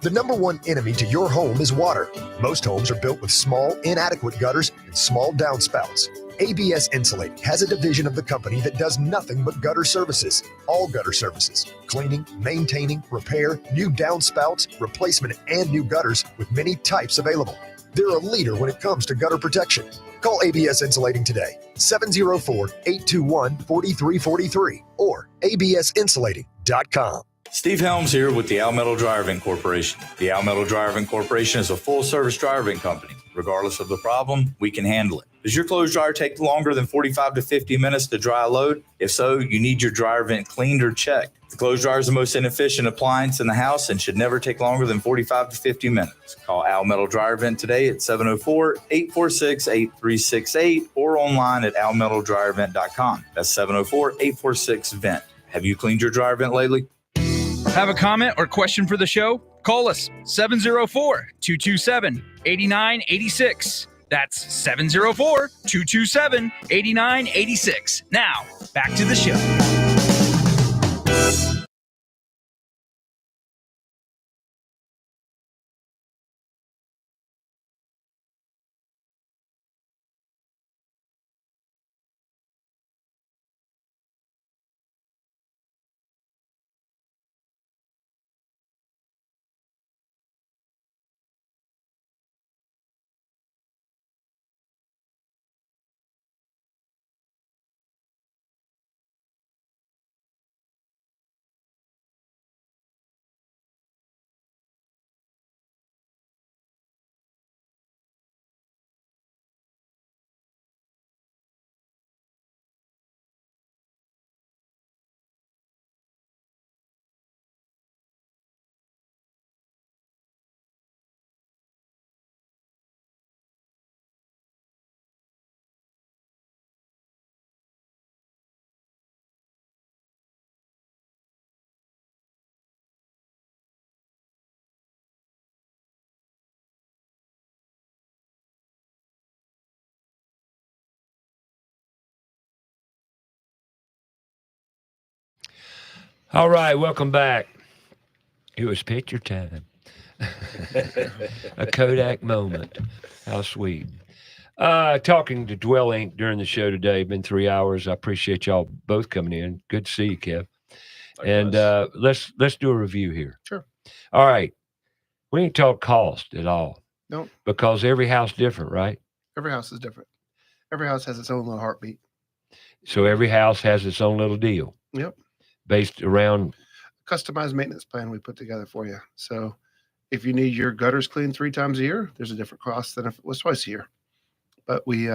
S5: The number one enemy to your home is water. Most homes are built with small, inadequate gutters and small downspouts. ABS Insulating has a division of the company that does nothing but gutter services. All gutter services: cleaning, maintaining, repair, new downspouts, replacement, and new gutters with many types available. They're a leader when it comes to gutter protection. Call ABS Insulating today, 704-821-4343 or absinsulating.com.
S12: Steve Helms here with the Al Metal Driving Corporation. The Al Metal Driving Corporation is a full-service driving company. Regardless of the problem, we can handle it. Does your clothes dryer take longer than 45 to 50 minutes to dry a load? If so, you need your dryer vent cleaned or checked. The clothes dryer is the most inefficient appliance in the house and should never take longer than 45 to 50 minutes. Call Al Metal Dryer Vent today at 704-846-8368 or online at almetaldryervent.com. That's 704-846-VENT. Have you cleaned your dryer vent lately?
S4: Have a comment or question for the show? Call us 704-227-8986. That's 704-227-8986. Now, back to the show.
S2: All right, welcome back. It was picture time. A Kodak moment. How sweet. Talking to Dwelink during the show today. Been 3 hours. I appreciate y'all both coming in. Good to see you, Kev. And let's do a review here.
S3: Sure.
S2: All right. We ain't talk cost at all.
S3: No.
S2: Because every house different, right?
S3: Every house is different. Every house has its own little heartbeat.
S2: So every house has its own little deal.
S3: Yep.
S2: Based around
S3: customized maintenance plan we put together for you. So if you need your gutters cleaned 3 times a year, there's a different cost than if it was twice a year. But we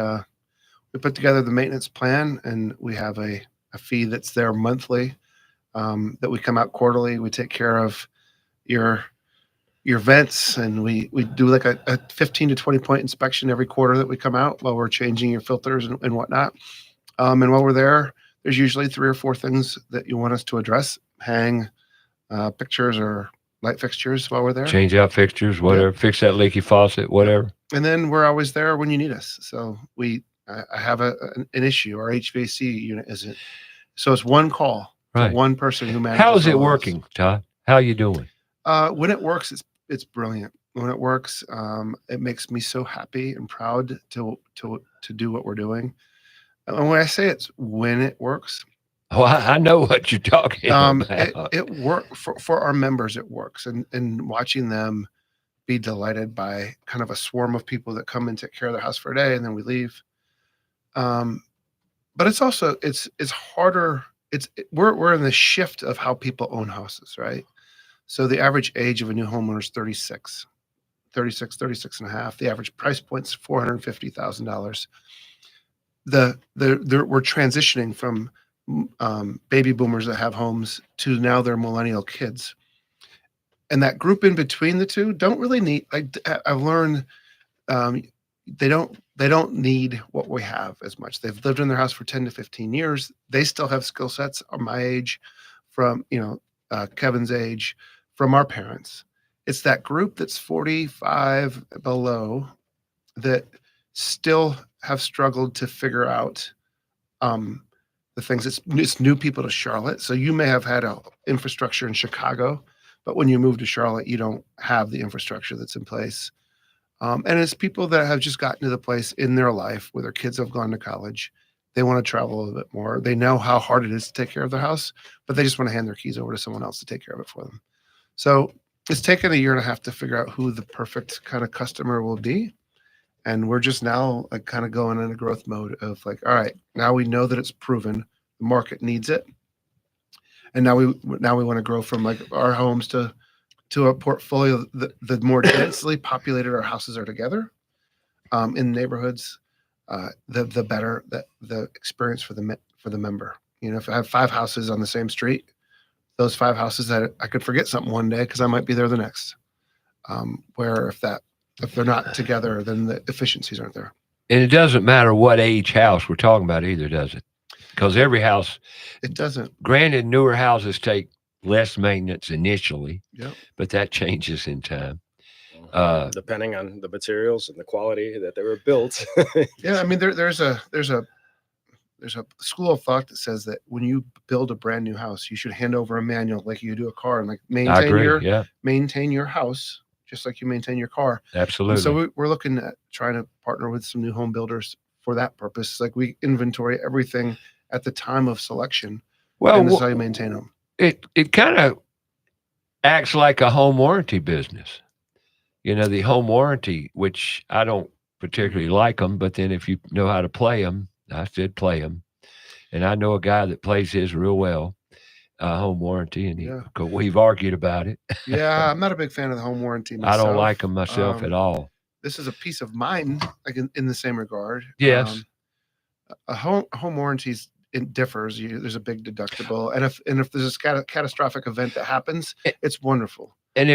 S3: put together the maintenance plan, and we have a fee that's there monthly, that we come out quarterly. We take care of your vents, and we do like a 15 to 20 point inspection every quarter that we come out while we're changing your filters and whatnot. And while we're there, there's usually 3 or 4 things that you want us to address. Hang pictures or light fixtures while we're there.
S2: Change out fixtures, whatever. Fix that leaky faucet, whatever.
S3: And then we're always there when you need us. So I have an issue. Our HVAC unit isn't. So it's one call
S2: Right.
S3: to one person who manages.
S2: How is it
S3: all of us.
S2: working, Todd? How you doing?
S3: When it works, it's brilliant. When it works, it makes me so happy and proud to do what we're doing. And when I say it's when it works,
S2: Oh, I know what you're talking about.
S3: it work for our members. It works, and watching them be delighted by kind of a swarm of people that come and take care of their house for a day, and then we leave. But it's also it's harder. We're in the shift of how people own houses, right? So the average age of a new homeowner is 36 and a half. The average price point's $450,000. We're transitioning from baby boomers that have homes to now they're millennial kids. And that group in between the two don't really need, I've learned they don't need what we have as much. They've lived in their house for 10 to 15 years. They still have skill sets of my age, from Kevin's age, from our parents. It's that group that's 45 below that still have struggled to figure out the things. It's new people to Charlotte. So you may have had an infrastructure in Chicago, but when you move to Charlotte, you don't have the infrastructure that's in place. And it's people that have just gotten to the place in their life where their kids have gone to college. They want to travel a little bit more. They know how hard it is to take care of their house, but they just want to hand their keys over to someone else to take care of it for them. So it's taken a year and a half to figure out who the perfect kind of customer will be. And we're just now kind of going in a growth mode of all right, now we know that it's proven, the market needs it. And now we want to grow from our homes to a portfolio. The more densely populated our houses are together in neighborhoods, the better the experience for the member. If I have 5 houses on the same street, those 5 houses that I could forget something one day because I might be there the next. Where if they're not together, then the efficiencies aren't there.
S2: And it doesn't matter what age house we're talking about either, does it? Because every house,
S3: it doesn't.
S2: Granted, newer houses take less maintenance initially,
S3: Yep.
S2: but that changes in time.
S13: Depending on the materials and the quality that they were built.
S3: Yeah, I mean, there's a school of thought that says that when you build a brand new house, you should hand over a manual like you do a car, and maintain your house just like you maintain your car.
S2: Absolutely.
S3: And so we're looking at trying to partner with some new home builders for that purpose. We inventory everything at the time of selection.
S2: Well,
S3: and this is how you maintain them.
S2: It kind of acts like a home warranty business. The home warranty, which I don't particularly like them, but then if you know how to play them, I said play them. And I know a guy that plays his real well, home warranty, and we've argued about it.
S3: Yeah, I'm not a big fan of the home warranty myself.
S2: I don't like them myself at all.
S3: This is a peace of mind, in the same regard.
S2: Yes.
S3: A home warranty differs. There's a big deductible, and if there's a catastrophic event that happens, it's wonderful.
S2: And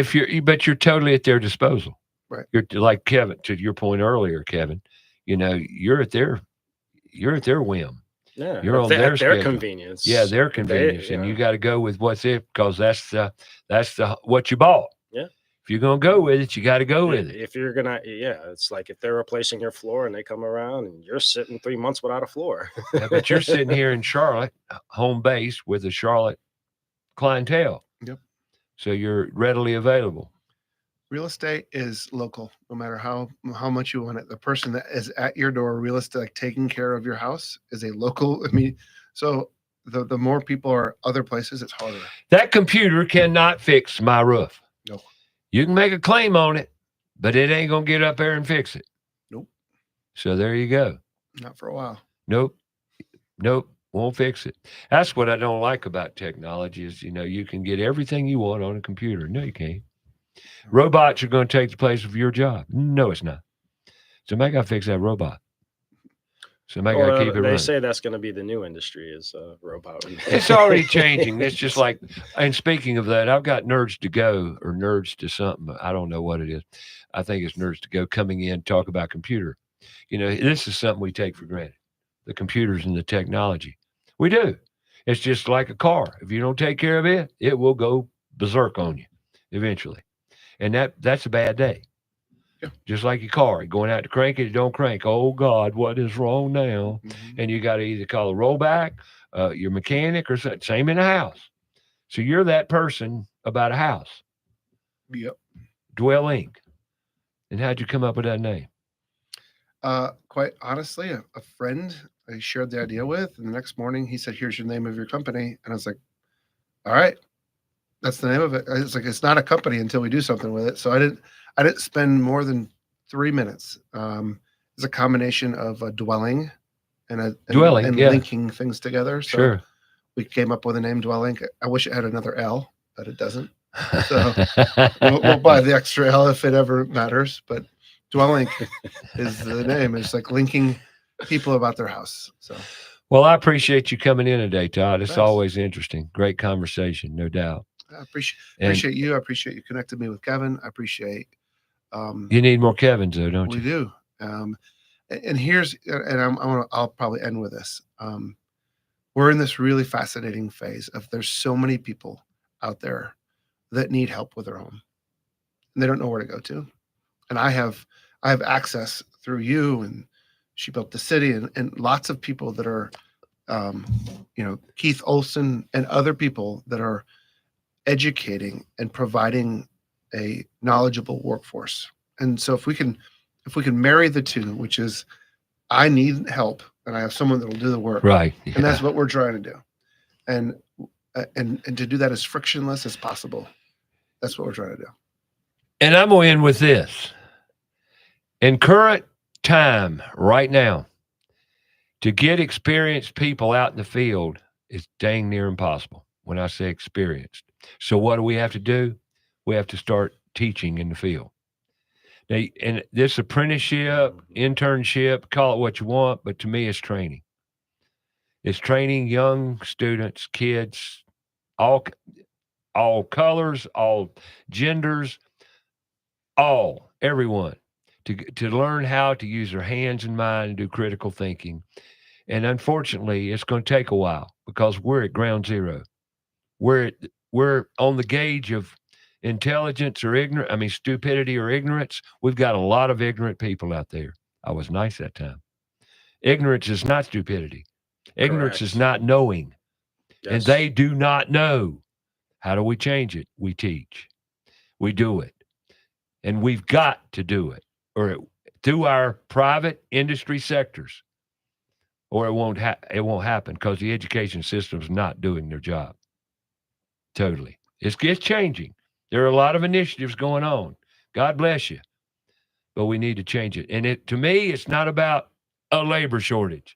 S2: but you're totally at their disposal.
S3: Right.
S2: You're like Kevin, to your point earlier, Kevin. You're at their whim.
S13: Yeah,
S2: you're on their
S13: convenience.
S2: Yeah, their convenience, and you got to go with what's it, because that's what you bought.
S13: Yeah.
S2: If you're gonna go with it, you got to go with it.
S13: If you're gonna, it's like if they're replacing your floor and they come around and you're sitting 3 months without a floor.
S2: Yeah, but you're sitting here in Charlotte, home base with a Charlotte clientele.
S3: Yep.
S2: So you're readily available.
S3: Real estate is local, no matter how much you want it. The person that is at your door, real estate, taking care of your house, is a local. So the more people are other places, it's harder.
S2: That computer cannot fix my roof.
S3: No.
S2: You can make a claim on it, but it ain't gonna get up there and fix it.
S3: Nope.
S2: So there you go.
S3: Not for a while.
S2: Nope. Won't fix it. That's what I don't like about technology is, you can get everything you want on a computer. No, you can't. Robots are going to take the place of your job. No, it's not. Somebody got to fix that robot. Somebody got to keep it running.
S13: They say that's going to be the new industry is robot.
S2: It's already changing. It's just like, and speaking of that, I've got Nerds to Go or Nerds to something. I don't know what it is. I think it's Nerds to Go coming in, talk about computer. This is something we take for granted. The computers and the technology. We do. It's just like a car. If you don't take care of it, it will go berserk on you eventually. And that's a bad day.
S3: Yeah.
S2: Just like your car, going out to crank it, don't crank. Oh God, what is wrong now?
S3: Mhm.
S2: And you got to either call a rollback, your mechanic, or something. Same in a house. So you're that person about a house.
S3: Yep.
S2: Dwelink. And how'd you come up with that name?
S3: Quite honestly, a friend I shared the idea with, and the next morning he said, "Here's your name of your company," and I was like, "All right, that's the name of it." I was like, "It's not a company until we do something with it." So I didn't spend more than 3 minutes. It's a combination of a dwelling and
S2: Dwelling, yeah.
S3: linking things together. So
S2: Sure.
S3: we came up with a name, Dwelink. I wish it had another L, but it doesn't. So we'll buy the extra L if it ever matters. But Dwelink is the name. It's like linking people about their house. So
S2: Well, I appreciate you coming in today, Todd. It's
S3: Thanks.
S2: always interesting. Great conversation, no doubt.
S3: I appreciate you. I appreciate you connected me with Kevin. I appreciate
S2: You need more Kevins, though, don't
S3: we
S2: you?
S3: do. And here's and I'll probably end with this. We're in this really fascinating phase of there's so many people out there that need help with their home, and they don't know where to go to. And I have access through you, and She Built the City, and lots of people that are, Keith Olson and other people that are educating and providing a knowledgeable workforce. And so if we can marry the two, which is I need help and I have someone that will do the work,
S2: Right.
S3: and that's what we're trying to do, and to do that as frictionless as possible. That's what we're trying to do.
S2: And I'm going to end with this. In current time, right now, to get experienced people out in the field is dang near impossible when I say experienced. So what do we have to do? We have to start teaching in the field. Now, and this apprenticeship, internship, call it what you want, but to me, it's training. It's training young students, kids, all colors, all genders, everyone, to learn how to use their hands and mind and do critical thinking. And unfortunately, it's going to take a while because we're at ground zero. We're on the gauge of intelligence or stupidity or ignorance. We've got a lot of ignorant people out there. I was nice that time. Ignorance is not stupidity. Ignorance is not knowing.
S13: Yes.
S2: And they do not know. How do we change it? We teach. We do it. And we've got to do it, or through our private industry sectors, or it won't happen because the education system's not doing their job. Totally. It's changing. There are a lot of initiatives going on. God bless you. But we need to change it. And to me, it's not about a labor shortage.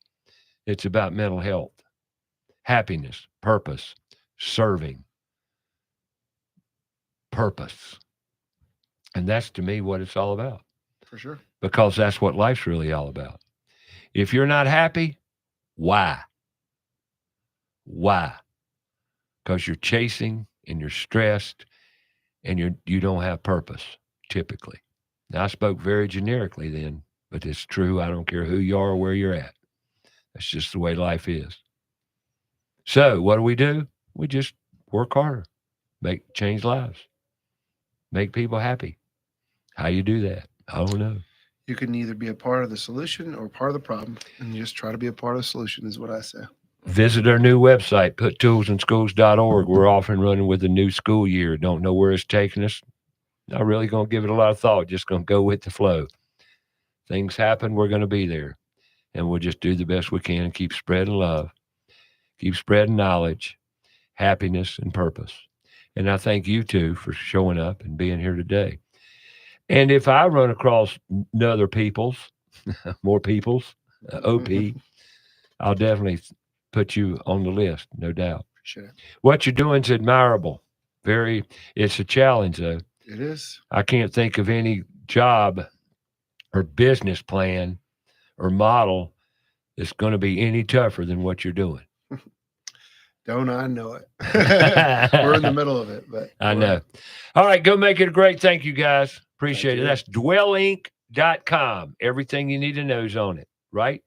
S2: It's about mental health, happiness, purpose, serving, purpose. And that's, to me, what it's all about.
S3: For sure.
S2: Because that's what life's really all about. If you're not happy, why? Why? Because you're chasing and you're stressed and you don't have purpose, typically. Now, I spoke very generically then, but it's true. I don't care who you are or where you're at. That's just the way life is. So what do? We just work harder, change lives, make people happy. How you do that? I don't know.
S3: You can either be a part of the solution or part of the problem, and you just try to be a part of the solution is what I say.
S2: Visit our new website, puttoolsinschools.org. We're off and running with the new school year. Don't know where it's taking us. Not really going to give it a lot of thought. Just going to go with the flow. Things happen. We're going to be there. And we'll just do the best we can and keep spreading love, keep spreading knowledge, happiness, and purpose. And I thank you, too, for showing up and being here today. And if I run across other more people's, OP, I'll definitely put you on the list, no doubt.
S3: Sure.
S2: What you're doing is admirable. It's a challenge, though.
S3: It is.
S2: I can't think of any job or business plan or model that's going to be any tougher than what you're doing.
S3: Don't I know it? We're in the middle of it, but
S2: I know. All right, go make it great. Thank you, guys. Appreciate it. That's dwelink.com. Everything you need to know is on it, right?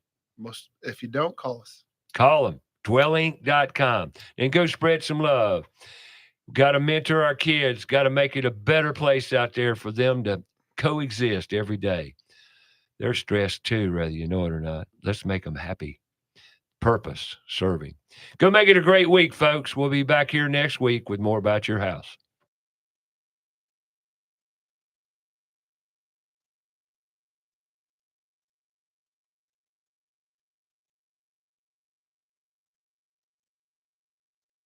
S3: If you don't, call us.
S2: Call them. Dwelink.com. And go spread some love. Got to mentor our kids, got to make it a better place out there for them to coexist every day. They're stressed too, whether you know it or not. Let's make them happy. Purpose, serving. Go make it a great week, folks. We'll be back here next week with more about your house.